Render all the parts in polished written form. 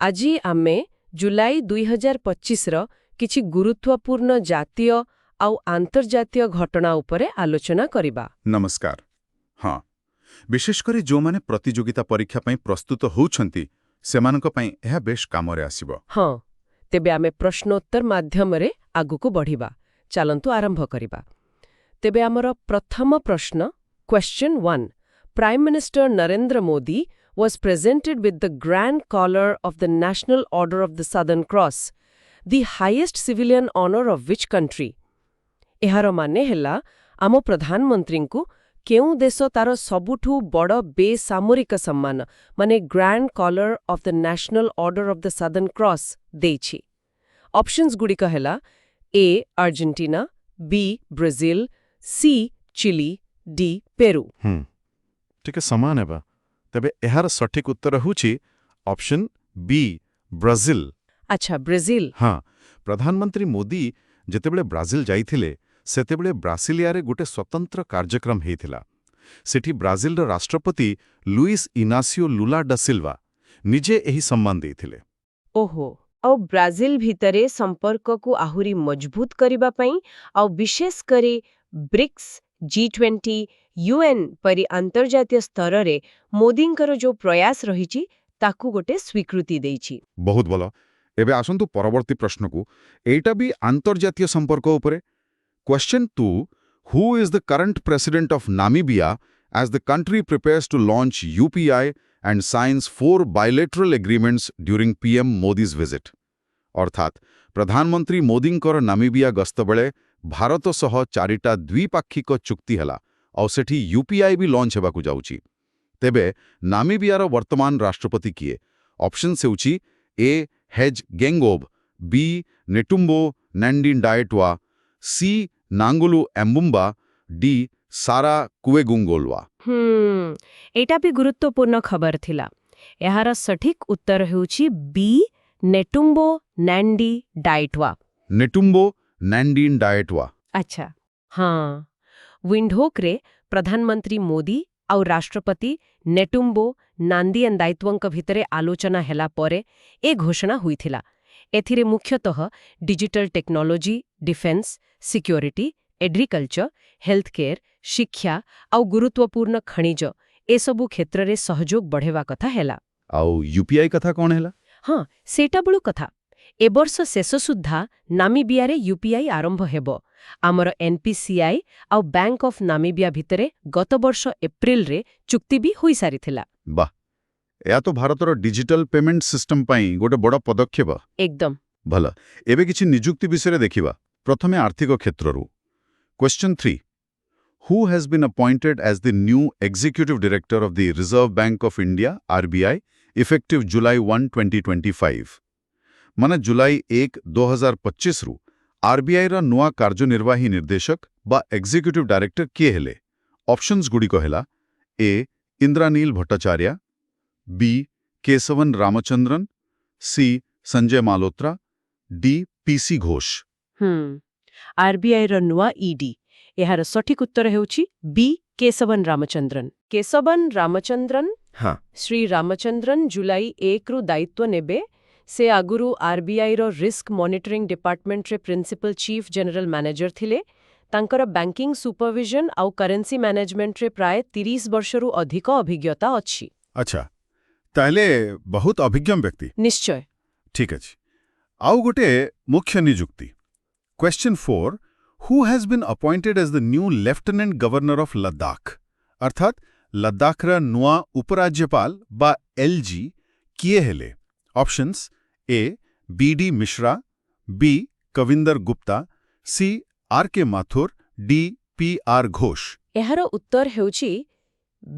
ଆଜି ଆମେ ଜୁଲାଇ 2025ର କିଛି ଗୁରୁତ୍ୱପୂର୍ଣ୍ଣ ଜାତୀୟ ଆଉ ଆନ୍ତର୍ଜାତୀୟ ଘଟଣା ଉପରେ ଆଲୋଚନା କରିବା। ନମସ୍କାର। ହଁ, ବିଶେଷ କରି ଯେଉଁମାନେ ପ୍ରତିଯୋଗିତା ପରୀକ୍ଷା ପାଇଁ ପ୍ରସ୍ତୁତ ହେଉଛନ୍ତି ସେମାନଙ୍କ ପାଇଁ ଏହା ବେଶ୍ କାମରେ ଆସିବ। ହଁ, ତେବେ ଆମେ ପ୍ରଶ୍ନୋତ୍ତର ମାଧ୍ୟମରେ ଆଗକୁ ବଢ଼ିବା। ଚାଲନ୍ତୁ ଆରମ୍ଭ କରିବା। ତେବେ ଆମର ପ୍ରଥମ ପ୍ରଶ୍ନ, question 1। Prime minister Narendra Modi was presented with the Grand Collar of the National Order of the Southern Cross, the highest civilian honor of which country? ଏହାର ମାନେ ହେଲା ଆମ ପ୍ରଧାନମନ୍ତ୍ରୀଙ୍କୁ କେଉଁ ଦେଶ ତାର ସବୁଠୁ ବଡ଼ ବେସାମରିକ ସମ୍ମାନ ମାନେ grand colour of the national order of the southern cross ଦେଇଛି। ଅପସନ୍ସ ଗୁଡ଼ିକ ହେଲା ଏ ଆର୍ଜେଣ୍ଟିନା, ବି ବ୍ରାଜିଲ, ସି ଚିଲି, ଡି ପେରୁ। ଟିକେ ସମାନ ହେବା। ତେବେ ଏହାର ସଠିକ ଉତ୍ତର ହେଉଛି ଅପସନ୍ ବି ବ୍ରାଜିଲ। ଆଚ୍ଛା, ବ୍ରାଜିଲ। ହଁ, ପ୍ରଧାନମନ୍ତ୍ରୀ ମୋଦି ଯେତେବେଳେ ବ୍ରାଜିଲ ଯାଇଥିଲେ ସେତେବେଳେ ବ୍ରାସିଲିଆରେ ଗୋଟେ ସ୍ୱତନ୍ତ୍ର କାର୍ଯ୍ୟକ୍ରମ ହେଇଥିଲା। ସେଠି ବ୍ରାଜିଲର ରାଷ୍ଟ୍ରପତି ଲୁଇସ୍ ଇନାସିଓ ଲୁଲା ଡା ସିଲଭା ନିଜେ ଏହି ସମ୍ମାନ ଦେଇଥିଲେ। ଓହୋ, ଆଉ ବ୍ରାଜିଲ ଭିତରେ ସମ୍ପର୍କକୁ ଆହୁରି ମଜବୁତ କରିବା ପାଇଁ ଆଉ ବିଶେଷ କରି ବ୍ରିକ୍ସ, G20, UN ପରି ଆନ୍ତର୍ଜାତୀୟ ସ୍ତରରେ ମୋଦିଙ୍କର ଯେଉଁ ପ୍ରୟାସ ରହିଛି ତାକୁ ଗୋଟେ ସ୍ୱୀକୃତି ଦେଇଛି। ବହୁତ ଭଲ। ଏବେ ଆସନ୍ତୁ ପରବର୍ତ୍ତୀ ପ୍ରଶ୍ନକୁ। ଏଇଟା ବି ଆନ୍ତର୍ଜାତୀୟ ସମ୍ପର୍କ ଉପରେ। Question 2। Who is the current president of Namibia as the country prepares to launch UPI and signs 4 bilateral agreements during PM Modi's visit? ଅର୍ଥାତ୍ ପ୍ରଧାନମନ୍ତ୍ରୀ ମୋଦିଙ୍କର ନାମିବିଆ ଗସ୍ତ ବେଳେ ଭାରତ ସହ 4ଟା ଦ୍ୱିପାକ୍ଷିକ ଚୁକ୍ତି ହେଲା ଆଉ ସେଠି UPI ବି ଲଞ୍ଚ ହେବାକୁ ଯାଉଛି। ତେବେ ନାମିବିଆର ବର୍ତ୍ତମାନ ରାଷ୍ଟ୍ରପତି କିଏ? ଅପସନ୍ସ ହେଉଛି ଏ ହେଜ୍ ଗେଙ୍ଗୋବ୍, ବି ନେଟୁମ୍ବୋ ନାଣ୍ଡିଣ୍ଡାଏଟ୍ୱା, ସି ନାଙ୍ଗୁଲୁ ଏମ୍ବୁମ୍ବା, ଡି ସାରା କୁଏଗୁଙ୍ଗୋଲୱା। ଏଇଟା ବି ଗୁରୁତ୍ୱପୂର୍ଣ୍ଣ ଖବର ଥିଲା। ଏହାର ସଠିକ ଉତ୍ତର ହେଉଛି ବି ନେଟୁମ୍ବୋ ନାଣ୍ଡିଣ୍ଡାଏଟ୍ୱା। ନେଟୁମ୍ବୋ ନାଣ୍ଡିଣ୍ଡାଏଟ୍ୱା। ଆଚ୍ଛା, ହଁ, ୱିଣ୍ଡୋକ୍ରେ ପ୍ରଧାନମନ୍ତ୍ରୀ ମୋଦି ଆଉ ରାଷ୍ଟ୍ରପତି ନେଟୁମ୍ବୋ ନାନ୍ଦିଏନ୍ଦାଇତ୍ୱଙ୍କ ଭିତରେ ଆଲୋଚନା ହେଲା ପରେ ଏ ଘୋଷଣା ହୋଇଥିଲା। ଏଥିରେ ମୁଖ୍ୟତଃ digital technology, defence, security, agriculture, health care, ଶିକ୍ଷା ଆଉ ଗୁରୁତ୍ୱପୂର୍ଣ୍ଣ ଖଣିଜ ଏସବୁ କ୍ଷେତ୍ରରେ ସହଯୋଗ ବଢ଼ାଇବା କଥା ହେଲା। ଆଉ UPI କଥା କ'ଣ ହେଲା? ହଁ, ସେଇଟା ବେଳୁ କଥା। ଏ ବର୍ଷ ଶେଷ ସୁଦ୍ଧା ନାମିବିଆରେ UPI ଆରମ୍ଭ ହେବ। ଆମର NPCI ଆଉ ବ୍ୟାଙ୍କ ଅଫ୍ ନାମିବିଆ ଭିତରେ ଗତ ବର୍ଷ ଏପ୍ରିଲରେ ଚୁକ୍ତି ବି ହୋଇସାରିଥିଲା। ବାଃ, ଏହା ତ ଭାରତର ଡିଜିଟାଲ ପେମେଣ୍ଟ ସିଷ୍ଟମ ପାଇଁ ଗୋଟେ ବଡ଼ ପଦକ୍ଷେପ। ଏକଦମ। ଭଲ। ଏବେ କିଛି ନିଯୁକ୍ତି ବିଷୟରେ ଦେଖିବା। ପ୍ରଥମେ ଆର୍ଥିକ କ୍ଷେତ୍ରରୁ। Question 3। Who has been appointed as the new executive director of the Reserve Bank of India, RBI, effective July 1, 2025? ମାନେ ଜୁଲାଇ 1, 2025ରୁ RBIର ନୂଆ କାର୍ଯ୍ୟନିର୍ବାହୀ ନିର୍ଦ୍ଦେଶକ ବା ଏକ୍ଜିକ୍ୟୁଟିଭ ଡାଇରେକ୍ଟର କିଏ ହେଲେ? ଅପସନ୍ସ ଗୁଡ଼ିକ ହେଲା A Indranil Bhattacharya, B Keshavan Ramachandran, C Sanjay Malhotra, D PC Ghosh. RBIର ନୂଆ ED। ଏହାର ସଠିକ ଉତ୍ତର ହେଉଛି ବି କେଶବନ ରାମଚନ୍ଦ୍ରନ। କେଶବନ ରାମଚନ୍ଦ୍ରନ। ହଁ, ଶ୍ରୀ ରାମଚନ୍ଦ୍ରନ ଜୁଲାଇ 1ରୁ ଦାୟିତ୍ୱ ନେବେ। ସେ ଆଗରୁ RBIର ରିସ୍କ ମନିଟରିଂ ଡିପାର୍ଟମେଣ୍ଟରେ ପ୍ରିନ୍ସିପାଲ ଚିଫ୍ ଜେନେରାଲ ମ୍ୟାନେଜର ଥିଲେ। ତାଙ୍କର ବ୍ୟାଙ୍କିଂ ସୁପରଭିଜନ ଆଉ କରେନ୍ସି ମ୍ୟାନେଜମେଣ୍ଟରେ ପ୍ରାୟ 30 ବର୍ଷରୁ ଅଧିକ ଅଭିଜ୍ଞତା ଅଛି। ଆଚ୍ଛା, ତାହେଲେ ବହୁତ ଅଭିଜ୍ଞ ବ୍ୟକ୍ତି। ନିଶ୍ଚୟ। ଠିକ୍ ଅଛି। ଆଉ ଗୋଟେ ମୁଖ୍ୟ ନିଯୁକ୍ତି। Question 4। Who has been appointed as the new Lieutenant Governor of Ladakh? ଅର୍ଥାତ୍ ଲଦାଖର ନୂଆ ଉପରାଜ୍ୟପାଳ ବା LG କିଏ ହେଲେ? Options A BD Mishra, B Kavinder Gupta, C RK Mathur, D PR Ghosh. ଏହାର ଉତ୍ତର ହେଉଛି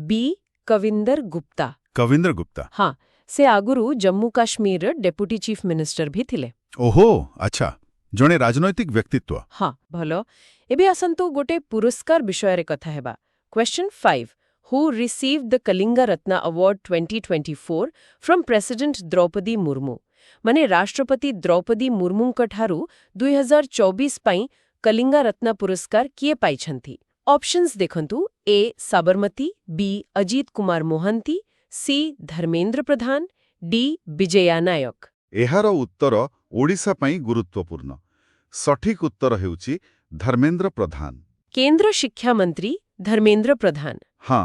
ବି କବିନ୍ଦର ଗୁପ୍ତା। କବିନ୍ଦର ଗୁପ୍ତା। ହଁ, ସେ ଆଗରୁ ଜମ୍ମୁ କାଶ୍ମୀରର ଡେପୁଟି ଚିଫ୍ ମିନିଷ୍ଟର ବି ଥିଲେ। ଓହୋ, ଆଚ୍ଛା, ଜଣେ ରାଜନୈତିକ ବ୍ୟକ୍ତିତ୍ୱ। ହଁ, ଭଲ। ଏବେ ଆସନ୍ତୁ ଗୋଟେ ପୁରସ୍କାର ବିଷୟରେ କଥା ହେବା। Question 5। Who received the Kalinga Ratna Award 2024 from President Draupadi Murmu? ମାନେ ରାଷ୍ଟ୍ରପତି ଦ୍ରୌପଦୀ ମୁର୍ମୁଙ୍କ ଠାରୁ 2024 ପାଇଁ କଲିଙ୍ଗା ରତ୍ନ ପୁରସ୍କାର କିଏ ପାଇଛନ୍ତି? ଅପସନ୍ସ ଦେଖନ୍ତୁ ଏ ସାବରମତୀ, ବି ଅଜିତ କୁମାର ମୋହନ୍ତି, ସି ଧର୍ମେନ୍ଦ୍ର ପ୍ରଧାନ, ଡି ବିଜୟା ନାୟକ। ଏହାର ଉତ୍ତର ଓଡ଼ିଶା ପାଇଁ ଗୁରୁତ୍ୱପୂର୍ଣ୍ଣ। ସଠିକ୍ ଉତ୍ତର ହେଉଛି ଧର୍ମେନ୍ଦ୍ର ପ୍ରଧାନ। କେନ୍ଦ୍ର ଶିକ୍ଷା ମନ୍ତ୍ରୀ ଧର୍ମେନ୍ଦ୍ର ପ୍ରଧାନ। ହଁ,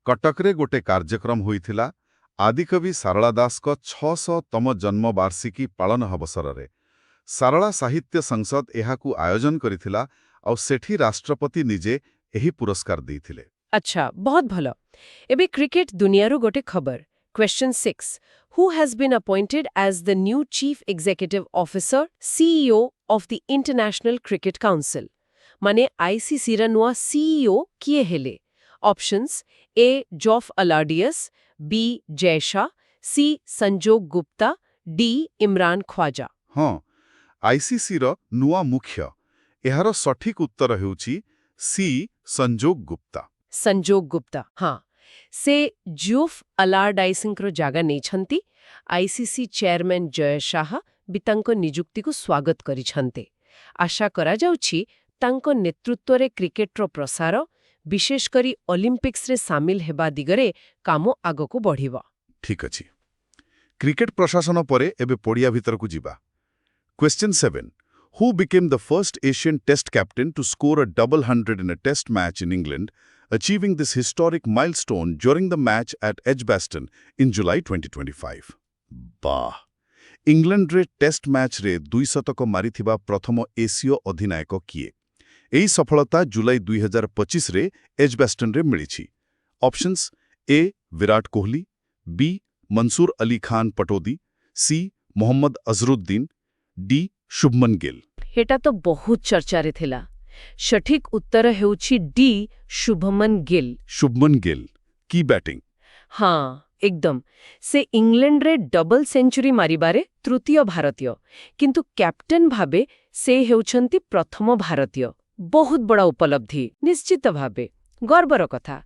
କଟକରେ ଗୋଟେ କାର୍ଯ୍ୟକ୍ରମ ହୋଇଥିଲା ଆଦିକବି ଶାରଳା ଦାସଙ୍କ 600ତମ ଜନ୍ମବାର୍ଷିକୀ ପାଳନ ଅବସରରେ। ଶାରଳା ସାହିତ୍ୟ ସଂସଦ ଏହାକୁ ଆୟୋଜନ କରିଥିଲା ଆଉ ସେଠି ରାଷ୍ଟ୍ରପତି ନିଜେ ଏହି ପୁରସ୍କାର ଦେଇଥିଲେ। ଆଚ୍ଛା, ବହୁତ ଭଲ। ଏବେ କ୍ରିକେଟ ଦୁନିଆରୁ ଗୋଟେ ଖବର। Question 6. Who has been appointed as the new Chief Executive Officer, CEO of the International Cricket Council? ମାନେ ICCର ନୂଆ CEO କିଏ ହେଲେ? Options: A. Geoff Alardius, B. Jay Shah, C. Sanjog Gupta, D. Imran Khwaja। ହଁ, ଆଇସିସିର ନୂଆ ମୁଖ୍ୟ। ଏହାର ସଠିକ୍ ଉତ୍ତର ହେଉଛି ସି. ସଂଯୋଗ ଗୁପ୍ତା। ସଂଯୋଗ ଗୁପ୍ତା, ହଁ। ସେ ଜିଓଫ୍ ଆଲାର୍ଡାଇସ୍ଙ୍କର ଜାଗା ନେଇଛନ୍ତି। ଆଇସିସି ଚେୟାରମ୍ୟାନ୍ ଜୟ ଶାହ ବି ତାଙ୍କ ନିଯୁକ୍ତିକୁ ସ୍ୱାଗତ କରିଛନ୍ତି। ଆଶା କରାଯାଉଛି ତାଙ୍କ ନେତୃତ୍ୱରେ କ୍ରିକେଟର ପ୍ରସାର, ବିଶେଷ କରି ଅଲିମ୍ପିକ୍ସରେ ସାମିଲ ହେବା ଦିଗରେ କାମ ଆଗକୁ ବଢ଼ିବ। ଠିକ୍ ଅଛି। କ୍ରିକେଟ ପ୍ରଶାସନ ପରେ ଏବେ ପଡ଼ିଆ ଭିତରକୁ ଯିବା। Question 7. Who became the first Asian Test captain to score a double hundred in a Test match in England, achieving this historic milestone during the match at Edgbaston in July 2025? ବାଃ! ଇଂଲଣ୍ଡରେ test ମ୍ୟାଚ୍ରେ 200 ମାରିଥିବା ପ୍ରଥମ ଏସୀୟ ଅଧିନାୟକ କିଏ? ଏହି ସଫଳତା ଜୁଲାଇ 2025ରେ ଏଜବାଷ୍ଟନରେ ମିଳିଛି। ଅପସନ୍ସ: ଏ. ବିରାଟ କୋହଲି, ବି. ମନସୁର ଅଲି ଖାନ ପଟୋଦି, ସି. ମୋହମ୍ମଦ ଅଜରୁଦ୍ଦିନ, ଡି. ଶୁଭମନ ଗିଲ୍। ଏଟା ତ ବହୁତ ଚର୍ଚ୍ଚାରେ ଥିଲା। ସଠିକ୍ ଉତ୍ତର ହେଉଛି ଡି. ଶୁଭମନ ଗିଲ୍। ଶୁଭମନ ଗିଲ୍, କି ବ୍ୟାଟିଂ! ହଁ, ଏକଦମ। ସେ ଇଂଲଣ୍ଡରେ ଡବଲ ସେଞ୍ଚୁରୀ ମାରିବାରେ ତୃତୀୟ ଭାରତୀୟ, କିନ୍ତୁ କ୍ୟାପ୍ଟେନ୍ ଭାବେ ସେ ହେଉଛନ୍ତି ପ୍ରଥମ ଭାରତୀୟ। ବହୁତ ବଡ଼ ଉପଲବ୍ଧି, ନିଶ୍ଚିତ ଭାବେ। ଗର୍ବର କଥା।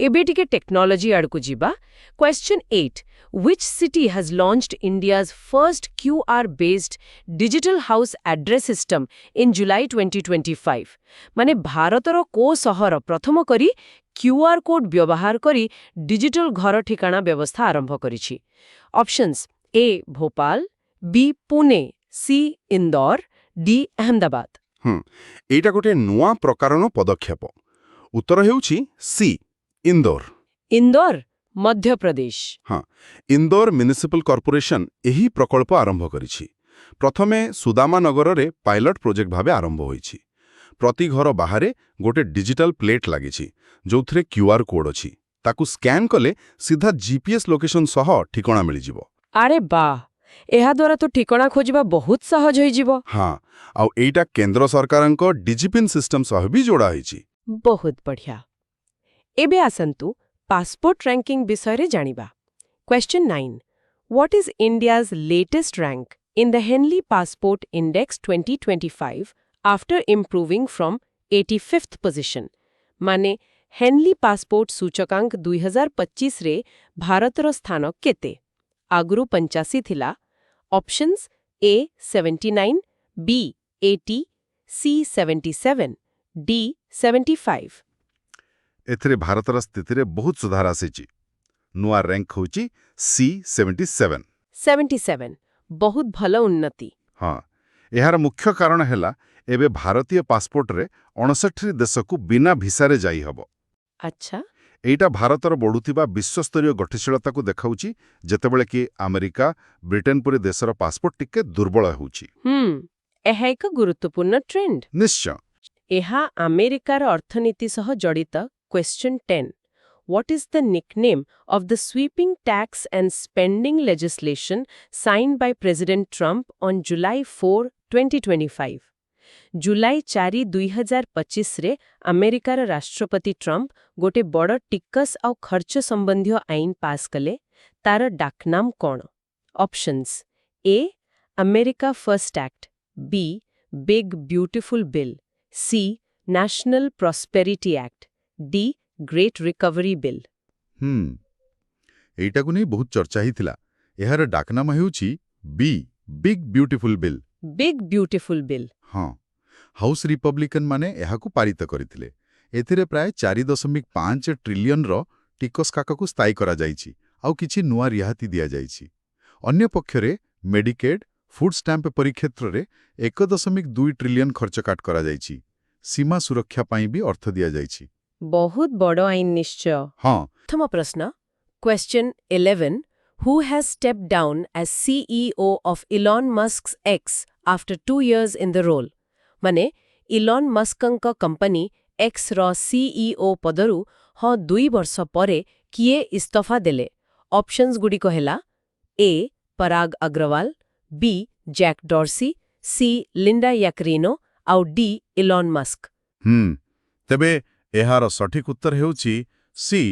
ଏବେ ଟିକେ ଟେକ୍ନୋଲୋଜି ଆଡ଼କୁ ଯିବା। Question 8. Which city has launched India's first QR-based digital house address system in July 2025? ମାନେ ଭାରତର କୋ ସହର ପ୍ରଥମ କରି QR କୋଡ୍ ବ୍ୟବହାର କରି ଡିଜିଟାଲ ଘର ଠିକଣା ବ୍ୟବସ୍ଥା ଆରମ୍ଭ କରିଛି? ଅପସନ୍ସ: ଏ. ଭୋପାଳ, ବି. ପୁନେ, ସି. ଇନ୍ଦୋର, ଡି. ଅହମ୍ମଦାବାଦ। ଏଇଟା ଗୋଟେ ନୂଆ ପ୍ରକାରର ପଦକ୍ଷେପ। ଉତ୍ତର ହେଉଛି ସି. ଇନ୍ଦୋର। ଇନ୍ଦୋର, ମଧ୍ୟପ୍ରଦେଶ। ହଁ, ଇନ୍ଦୋର ମ୍ୟୁନିସିପାଲ କର୍ପୋରେସନ ଏହି ପ୍ରକଳ୍ପ ଆରମ୍ଭ କରିଛି। ପ୍ରଥମେ ସୁଦାମାନଗରରେ ପାଇଲଟ ପ୍ରୋଜେକ୍ଟ ଭାବେ ଆରମ୍ଭ ହୋଇଛି। ପ୍ରତି ଘର ବାହାରେ ଗୋଟେ ଡିଜିଟାଲ ପ୍ଲେଟ୍ ଲାଗିଛି, ଯୋଉଥିରେ QR କୋଡ୍ ଅଛି। ତାକୁ ସ୍କାନ୍ କଲେ ସିଧା GPS ଲୋକେସନ ସହ ଠିକଣା ମିଳିଯିବ। ଆରେ ବାଃ! ଏହାଦ୍ୱାରା ତ ଠିକଣା ଖୋଜିବା ବହୁତ ସହଜ ହୋଇଯିବ। ହଁ, ଆଉ ଏଇଟା କେନ୍ଦ୍ର ସରକାରଙ୍କ ଡିଜିପିନ୍ ସିଷ୍ଟମ ସହ ବି ଯୋଡ଼ା ହୋଇଛି। ବହୁତ ବଢ଼ିଆ। ଏବେ ଆସନ୍ତୁ ପାସପୋର୍ଟ ରାଙ୍କିଂ ବିଷୟରେ ଜାଣିବା। Question 9. What is India's latest rank in the Henley Passport Index 2025 after improving from 85th position? ମାନେ ହେନଲି ପାସପୋର୍ଟ ସୂଚକାଙ୍କ 2025ରେ ଭାରତର ସ୍ଥାନ କେତେ? ଆଗରୁ 85 ଥିଲା। ଅପସନ୍ସ: ଏ. 79, ବି. 80, ସି. 77, ଡି. 75। ଏଥିରେ ଭାରତର ସ୍ଥିତିରେ ବହୁତ ସୁଧାର ଆସିଛି। ନୂଆ ରାଙ୍କ ହେଉଛି C77। 77, ବହୁତ ଭଲ ଉନ୍ନତି। ହଁ, ଏହାର ମୁଖ୍ୟ କାରଣ ହେଲା ଏବେ ଭାରତୀୟ ପାସପୋର୍ଟରେ 59 ଦେଶକୁ ବିନା ଭିସାରେ ଯାଇହେବ। ଆଚ୍ଛା। ଏଇଟା ଭାରତର ବଢ଼ୁଥିବା ବିଶ୍ୱସ୍ତରୀୟ ଗତିଶୀଳତାକୁ ଦେଖାଉଛି, ଯେତେବେଳେ କି ଆମେରିକା, ବ୍ରିଟେନ ପରି ଦେଶର ପାସପୋର୍ଟ ଟିକେ ଦୁର୍ବଳ ହେଉଛି। ଏହା ଏକ ଗୁରୁତ୍ୱପୂର୍ଣ୍ଣ ଟ୍ରେଣ୍ଡ। ନିଶ୍ଚୟ। ଏହା ଆମେରିକାର ଅର୍ଥନୀତି ସହ ଜଡ଼ିତ। Question 10. What is the nickname of the sweeping tax and spending legislation signed by President Trump on July 4, 2025? July 4, 2025ରେ ଆମେରିକାର ରାଷ୍ଟ୍ରପତି ଟ୍ରମ୍ପ ଗୋଟେ ବଡ଼ ଟିକସ ଆଉ ଖର୍ଚ୍ଚ ସମ୍ବନ୍ଧୀୟ ଆଇନ ପାସ୍ କଲେ। ତାର ଡାକନାମ କ'ଣ? Options: A. America first act, B. Big beautiful bill, C. National prosperity act, D. Great recovery bill. ଏଇଟାକୁ ନେଇ ବହୁତ ଚର୍ଚ୍ଚା ହେଇଥିଲା। ଏହାର ଡାକନାମ ହେଉଛି B. Big beautiful bill. Big beautiful bill. ହଁ, ହାଉସ୍ ରିପବ୍ଲିକାନ ମାନେ ଏହାକୁ ପାରିତ କରିଥିଲେ। ଏଥିରେ ପ୍ରାୟ 4.5 ଟ୍ରିଲିୟନର ଟିକସ କାକକୁ ସ୍ଥାୟୀ କରାଯାଇଛି, ଆଉ କିଛି ନୂଆ ରିହାତି ଦିଆଯାଇଛି। अन्य पक्षरे मेडिकेड फूड स्टैंप परी क्षेत्र रे 1.2 ट्रिलियन खर्चकाट करा जायछि सीमा सुरक्षा पाई भी अर्थ दिया जायछि। बहुत बड़ आईन निश्चय। हाँ प्रथम प्रश्न question 11 Who has stepped down as CEO of Elon Musk's X after 2 years in the role? माने इलॉन मस्कଙ୍କ कंपनी X ର CEO पदरु हाँ 2 वर्ष परे किए इस्तफा देले। ऑप्शंस गुडिको हेला A Parag Agrawal, B Jack Dorsey, C Linda Yaccarino आउ D इलॉन मस्क। तेबे एहार सठिक उत्तर हेउछि सी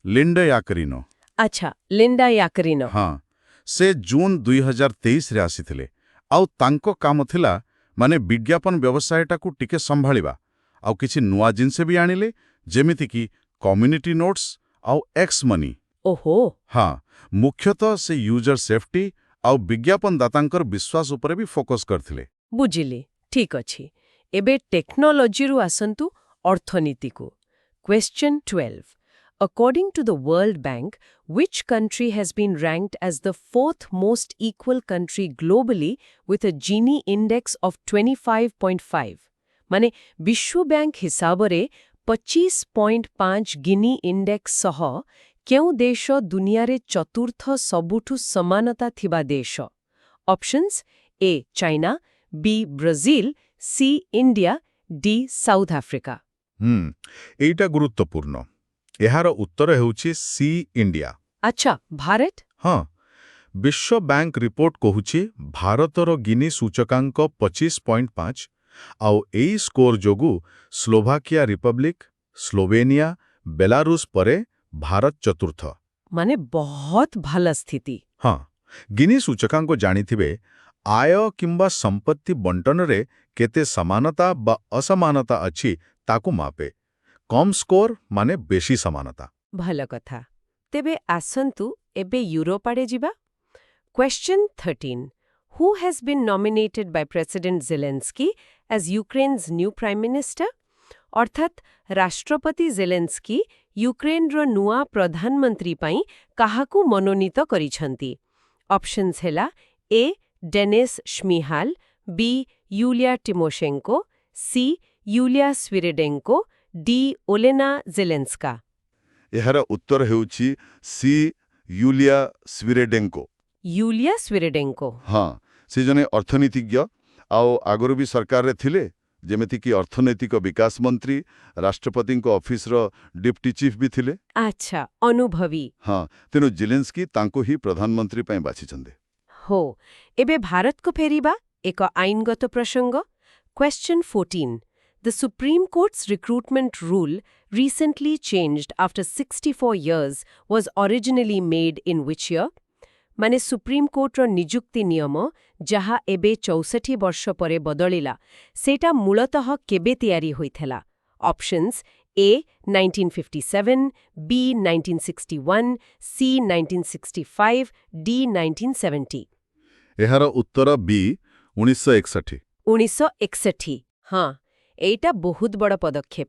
लिंडा याकरिनो। अच्छा लिंडा याकरिनो। हाँ से जून 2023 रे आसीथिले आउ तांको काम थिला माने विज्ञापन व्यवसायटाकू टिके संभाळिबा आउ किछि नुआ जिनसे भी आनिले जेमिति कि कम्युनिटी नोट्स आउ एक्स मनी। ओहो हाँ मुख्यतः से यूजर सेफ्टी आउ विज्ञापन दातांकर विश्वास उपरे भी फोकस करथिले। बुझिली ठीक अछि। एबे टेक्नोलॉजी रु आसंतु अर्थनीति को। Question 12 According to the World Bank, which country has been ranked as the 4th most equal country globally with a Gini index of 25.5? माने विश्व बैंक हिसाबरे 25.5 गिनी इंडेक्स सह केउ देश दुनियारे चतुर्थ सबुठु समानता थिबा देश? Options A China, B Brazil, C India, D south Africa. एटा गुरुत्वपूर्ण। एहार उत्तर हेउछि सी इंडिया। अच्छा भारत? हाँ विश्व बैंक रिपोर्ट कहुछि भारतर गिनी सूचकांक 25.5 आउ एई स्कोर जोगु स्लोवाकिया रिपब्लिक, स्लोवेनिया, बेलारूस परे भारत चतुर्थ। माने बहुत भला स्थिति। हाँ गिनी सूचकांक जानिथिबे आय किंबा संपत्ति बंटन रे केते समानता बा असमानता अछि ताकू मापे। कम स्कोर माने बेशी समानता। भल कथा। तेबे आसंतु एबे यूरोप आडे जिबा। Question 13 Who has been nominated by President Zelensky as Ukraine's new prime minister? अर्थात राष्ट्रपति जेलेंस्की यूक्रेन रो नुआ प्रधानमंत्री पाई काहाकू मनोनीत करिछंती। ऑप्शंस हेला A Denys Shmyhal, B Yulia Tymoshenko, C Yulia Svyrydenko, D Olena Zelenska. एहार उत्तर हेउछि C Yulia Svyrydenko. Yulia Svyrydenko. हाँ से जने अर्थनीतिज्ञ आउ आगरु भी सरकार रे थिले जेमिति कि अर्थनैतिक विकास मंत्री राष्ट्रपति को ऑफिस रो डिप्टी चीफ भी थिले। अच्छा अनुभवी। हाँ तेनु जेलेंस्की तांको ही प्रधानमंत्री पई बाछिछंदे। हो एबे भारत को फेरिबा एक आईनगत प्रसंग। Question 14 The Supreme Court's recruitment rule, recently changed after 64 years, was originally made in which year? माने सुप्रीम कोर्ट रो नियुक्ति नियम जहा एबे 64 वर्ष परे बदलिला सेटा मूलतः केबे तैयारी होइथेला? Options A 1957, B 1961, C 1965, D 1970। एहार उत्तर B 1961। 1961 हाँ एटा बहुत बड़ पदक्षेप।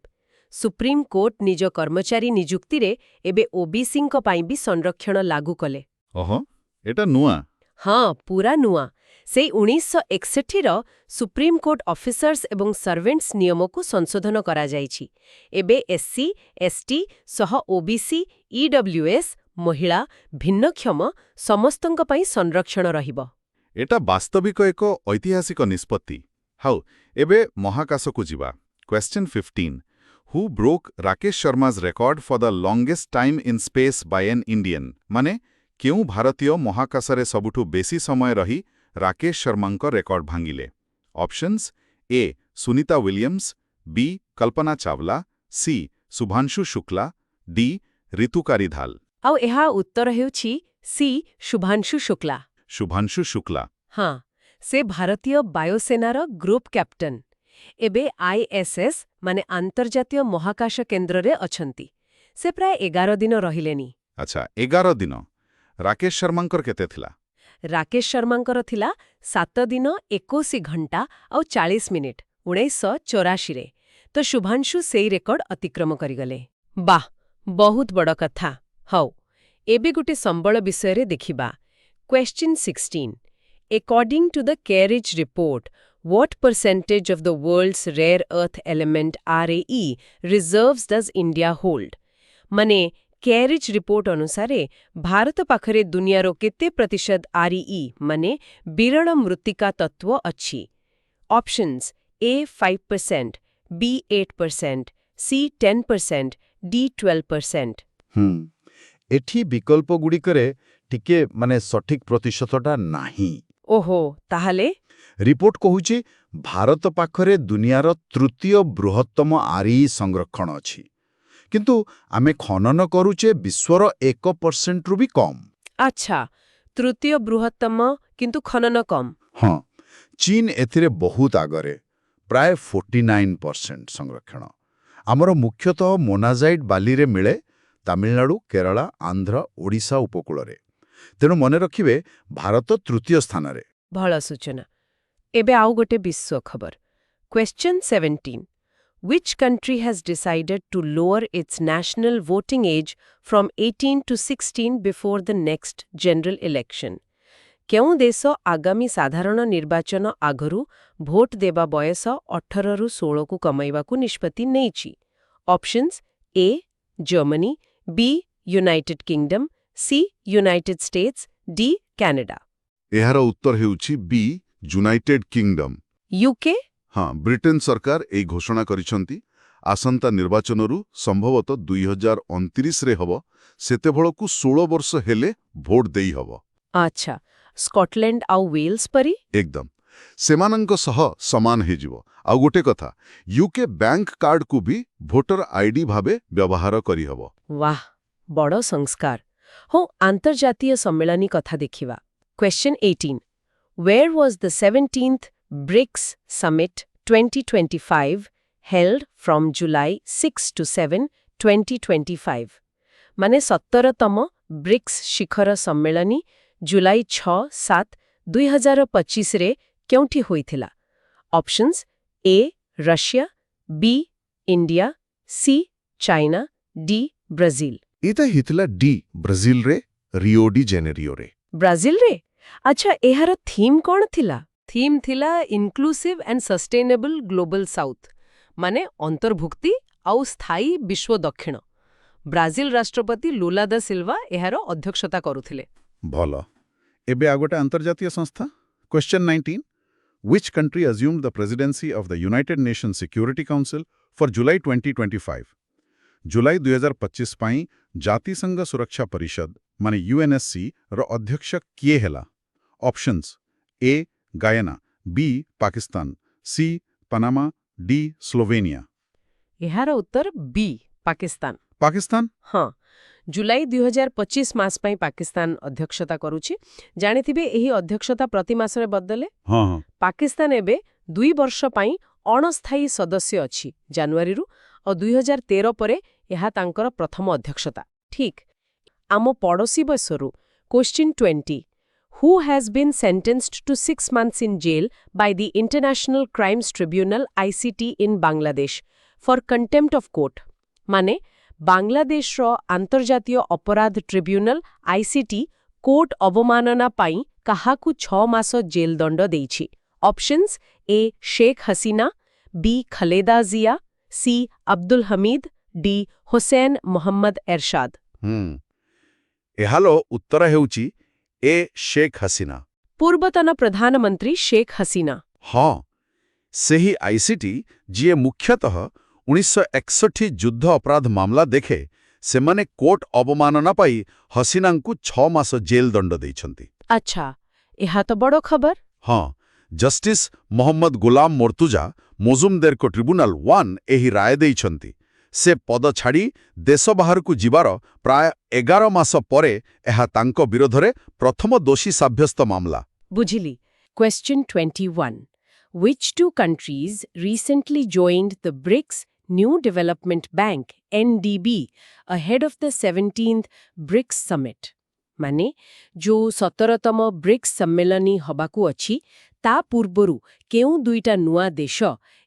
सुप्रीम कोर्ट निज कर्मचारी नियुक्ति रे एबे ओबीसी को पाई भी संरक्षण लागू कले। ओहो एटा नुआ। हाँ पूरा नुआ। से 1961 रो सुप्रीम कोर्ट ऑफिसर्स एवं सर्वेंट्स नियम को संशोधन करा जायछि। एबे एससी, एसटी सह ओबीसी, ईडब्ल्यूएस, महिला, भिन्नक्षम समस्तंक पाई संरक्षण रहिबो। एटा वास्तविक एक ऐतिहासिक निष्पत्ति। हाउ एबे महाकाश को जिबा। Question 15 Who broke Rakesh Sharma's record for the longest time in space by an Indian? माने केउ भारतीय महाकाशरे सबुठु बेसी समय रही राकेश शर्मांको रेकॉर्ड भांगिले। Options A Sunita Williams, B Kalpana Chawla, C Shubhanshu Shukla, D Ritu Karidhal. आउ एहा उत्तर हेउछि C शुभांशु शुक्ला। शुभांशु शुक्ला हाँ से भारतीय वायुसेनार ग्रुप कैप्टन एबे आईएसएस माने अंतर्जातीय महाकाश केंद्र रे अछंती। से प्राय 11 दिन रहिलेनी। अच्छा 11 दिन। राकेश शर्मांकर केते थिला? राकेश शर्मांकर थिला 7 दिन 21 घंटा और 40 मिनिट 1984 रे। तो शुभांशु सेई रेकर्ड अतिक्रम करिगले। वाह बहुत बड़ कथा। हौ एबे गुटे संबल विषय रे देखिबा। Question 16. According to the Kerridge report, what percentage of the world's rare earth element RAE reserves does India hold? ମାନେ କ୍ୟାରିଜ୍ ରିପୋର୍ଟ ଅନୁସାରେ ଭାରତ ପାଖରେ ଦୁନିଆର କେତେ ପ୍ରତିଶତ REE ମାନେ ବିରଳ ମୃତ୍ତିକା ତତ୍ତ୍ୱ ଅଛି? Options A 5%, B 8%, C 10%, D 12%. ଏଠି ବିକଳ୍ପଗୁଡ଼ିକରେ ଟିକେ ସଠିକ୍ ପ୍ରତିଶତଟା ନାହିଁ। ଓହୋ, ତାହେଲେ ରିପୋର୍ଟ କହୁଛି ଭାରତ ପାଖରେ ଦୁନିଆର ତୃତୀୟ ବୃହତ୍ତମ REE ସଂରକ୍ଷଣ ଅଛି, କିନ୍ତୁ ଆମେ ଖନନ କରୁଛେ ବିଶ୍ୱର 1%ରୁ ବି କମ୍। ଆଚ୍ଛା, ତୃତୀୟ ବୃହତ୍ତମ କିନ୍ତୁ ଖନନ କମ୍। ହଁ, ଚୀନ ଏଥିରେ ବହୁତ ଆଗରେ, ପ୍ରାୟ 49% ସଂରକ୍ଷଣ। ଆମର ମୁଖ୍ୟତଃ ମୋନାଜାଇଟ୍ ବାଲିରେ ମିଳେ ତାମିଲନାଡୁ, କେରଳ, ଆନ୍ଧ୍ର, ଓଡ଼ିଶା ଉପକୂଳରେ। ତେଣୁ ମନେ ରଖିବେ ଭାରତ ତୃତୀୟ ସ୍ଥାନରେ। ଭଲ ସୂଚନା। ଏବେ ଆଉ ଗୋଟେ ବିଶ୍ୱ ଖବର। Question 17. Which country has decided to lower its national voting age from 18 to 16 before the next general election? କେଉଁ ଦେଶ ଆଗାମୀ ସାଧାରଣ ନିର୍ବାଚନ ଆଗରୁ ଭୋଟ ଦେବା ବୟସ 18ରୁ 16କୁ କମାଇବାକୁ ନିଷ୍ପତ୍ତି ନେଇଛି? Options A Germany, B United kingdom, C United states, D Canada. ଏହାର ଉତ୍ତର ହେଉଛି ବି ୟୁନାଇଟେଡ୍ କିଙ୍ଗଡମ୍। ୟୁକେ? ହଁ, ବ୍ରିଟେନ ସରକାର ଏହି ଘୋଷଣା କରିଛନ୍ତି ଆସନ୍ତା ନିର୍ବାଚନରୁ ସମ୍ଭବତଃ 2029ରେ ହେବ, ସେତେବେଳକୁ 16 ବର୍ଷ ହେଲେ ଭୋଟ ଦେଇ ହେବ। ଆଚ୍ଛା, ସ୍କଟଲ୍ୟାଣ୍ଡ ଆଉ ୱେଲ୍ସ ପରି? ଏକଦମ ସେମାନଙ୍କ ସହ ସମାନ ହେଇଯିବ। ଆଉ ଗୋଟେ କଥା, ୟୁକେ ବ୍ୟାଙ୍କ କାର୍ଡକୁ ବି ଭୋଟର ଆଇଡି ଭାବେ ବ୍ୟବହାର କରିହେବ। ବାଃ, ବଡ଼ ସଂସ୍କାର। ହଉ, ଆନ୍ତର୍ଜାତୀୟ ସମ୍ମିଳନୀ କଥା ଦେଖିବା। Question 18. Where was the 17th BRICS Summit 2025 held from July 6 to 7, 2025? ମାନେ 17ତମ ବ୍ରିକ୍ସ ଶିଖର ସମ୍ମିଳନୀ ଜୁଲାଇ 6-7, 2025ରେ କେଉଁଠି ହୋଇଥିଲା? Options A Russia, B India, C China, D Brazil. ଏଇଟା ହେଇଥିଲା ଡି ବ୍ରାଜିଲରେ, ରିଓ ଡି ଜେନେରିଓରେ। ବ୍ରାଜିଲରେ? ଆଚ୍ଛା, ଏହାର ଥିମ୍ କ'ଣ ଥିଲା? ଥିମ୍ ଥିଲା inclusive and sustainable global south, ମାନେ ଅନ୍ତର୍ଭୁକ୍ତି ଆଉ ସ୍ଥାୟୀ ବିଶ୍ୱ ଦକ୍ଷିଣ। ବ୍ରାଜିଲ ରାଷ୍ଟ୍ରପତି ଲୁଲା ଦା ସିଲଭା ଏହାର ଅଧ୍ୟକ୍ଷତା କରୁଥିଲେ। ଭଲ। ଏବେ ଆଉ ଗୋଟେ ଆନ୍ତର୍ଜାତୀୟ ସଂସ୍ଥା। Question 19. Which country assumed the presidency of the United Nations Security Council for July 2025? July 2025 ପାଇଁ ଜାତିସଂଘ ସୁରକ୍ଷା ପରିଷଦ ମାନେ UNSC ର ଅଧ୍ୟକ୍ଷ କିଏ ହେଲା? Options A ଗାୟନା, B Pakistan, C Panama, D Slovenia. ଏହାର ଉତ୍ତର B ପାକିସ୍ତାନ। ପାକିସ୍ତାନ? ହଁ, ଜୁଲାଇ 2025 ମାସ ପାଇଁ ପାକିସ୍ତାନ ଅଧ୍ୟକ୍ଷତା କରୁଛି। ଜାଣିଥିବେ ଏହି ଅଧ୍ୟକ୍ଷତା ପ୍ରତି ମାସରେ ବଦଳେ। ହଁ। ପାକିସ୍ତାନ ଏବେ 2 ବର୍ଷ ପାଇଁ ଅଣସ୍ଥାୟୀ ସଦସ୍ୟ ଅଛି ଜାନୁଆରୀରୁ, ଆଉ 2013 ପରେ ଏହା ତାଙ୍କର ପ୍ରଥମ ଅଧ୍ୟକ୍ଷତା। ଠିକ୍। ଆମ ପଡ଼ୋଶୀ ବୟସରୁ Question 20. Who has been sentenced to 6 months in jail by the International Crimes Tribunal ICT in Bangladesh for contempt of court? ମାନେ ବାଂଲାଦେଶର ଆନ୍ତର୍ଜାତୀୟ ଅପରାଧ ଟ୍ରିବ୍ୟୁନାଲ ICT କୋର୍ଟ ଅବମାନନା ପାଇଁ କାହାକୁ 6 ମାସ ଜେଲ୍ ଦଣ୍ଡ ଦେଇଛି? Options A Sheikh Hasina, B ଖଲେଦା ଜିଆ, C ଅବ୍ଦୁଲ ହମିଦ, D ହୁସୈନ ମହମ୍ମଦ ଏରଶାଦ। ଏହାର ଉତ୍ତର ହେଉଛି A ଶେଖ୍ ହସିନା। ପୂର୍ବତନ ପ୍ରଧାନମନ୍ତ୍ରୀ ଶେଖ୍ ହସିନା। ହଁ, ସେହି ଆଇସିଟି ଯିଏ ମୁଖ୍ୟତଃ 1961 ଯୁଦ୍ଧ ଅପରାଧ ମାମଲା ଦେଖେ, ସେମାନେ କୋର୍ଟ ଅବମାନନା ପାଇଁ ହସିନାଙ୍କୁ 6 ମାସ ଜେଲ୍ ଦଣ୍ଡ ଦେଇଛନ୍ତି। ଆଚ୍ଛା, ଏହା ତ ବଡ଼ ଖବର। ହଁ, ଜଷ୍ଟିସ୍ ମୋହମ୍ମଦ ଗୁଲାମ ମୋର୍ତ୍ତୁଜା ମଜୁମଦାରଙ୍କ ଟ୍ରିବ୍ୟୁନାଲ 1 ଏହି ରାୟ ଦେଇଛନ୍ତି। ସେ ପଦ ଛାଡ଼ି ଦେଶ ବାହାରକୁ ଯିବାର ପ୍ରାୟ 11 ମାସ ପରେ ଏହା ତାଙ୍କ ବିରୋଧରେ ପ୍ରଥମ ଦୋଷୀ ସାବ୍ୟସ୍ତ ମାମଲା। ବୁଝିଲି। Question 21. Which two countries recently joined the BRICS New Development Bank NDB ahead of the 17th BRICS Summit? ମାନେ ଯୋଉ 17ତମ ବ୍ରିକ୍ସ ସମ୍ମିଳନୀ ହବାକୁ ଅଛି, ତା ପୂର୍ବରୁ କେଉଁ ଦୁଇଟା ନୂଆ ଦେଶ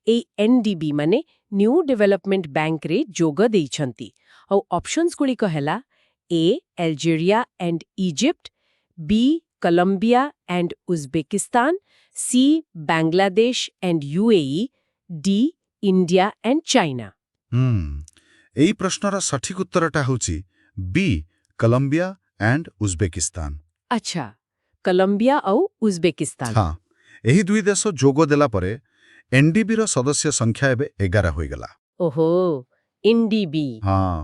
ଏଇ NDB ମାନେ ନ୍ୟୁ ଡେଭେଲପମେଣ୍ଟ ବ୍ୟାଙ୍କରେ ଯୋଗ ଦେଇଛନ୍ତି? ଆଉ ଅପସନ୍ସଗୁଡ଼ିକ ହେଲା A Algeria and Egypt, B Colombia and Uzbekistan, C. Bangladesh and UAE, D. India and China. ଏହି ପ୍ରଶ୍ନର ସଠିକ ଉତ୍ତରଟା ହେଉଛି ବି କଲମ୍ବିଆ ଆଣ୍ଡ ଉଜବେକିସ୍ତାନ। अच्छा, Colombia ଆଉ Uzbekistan. ହଁ, ଏହି ଦୁଇ ଦେଶ ଯୋଗ ଦେଲା ପରେ ଏନ୍ଡିବିର ସଦସ୍ୟ ସଂଖ୍ୟା ଏବେ 11 ହୋଇଗଲା। ଓହୋ, NDB. ହଁ,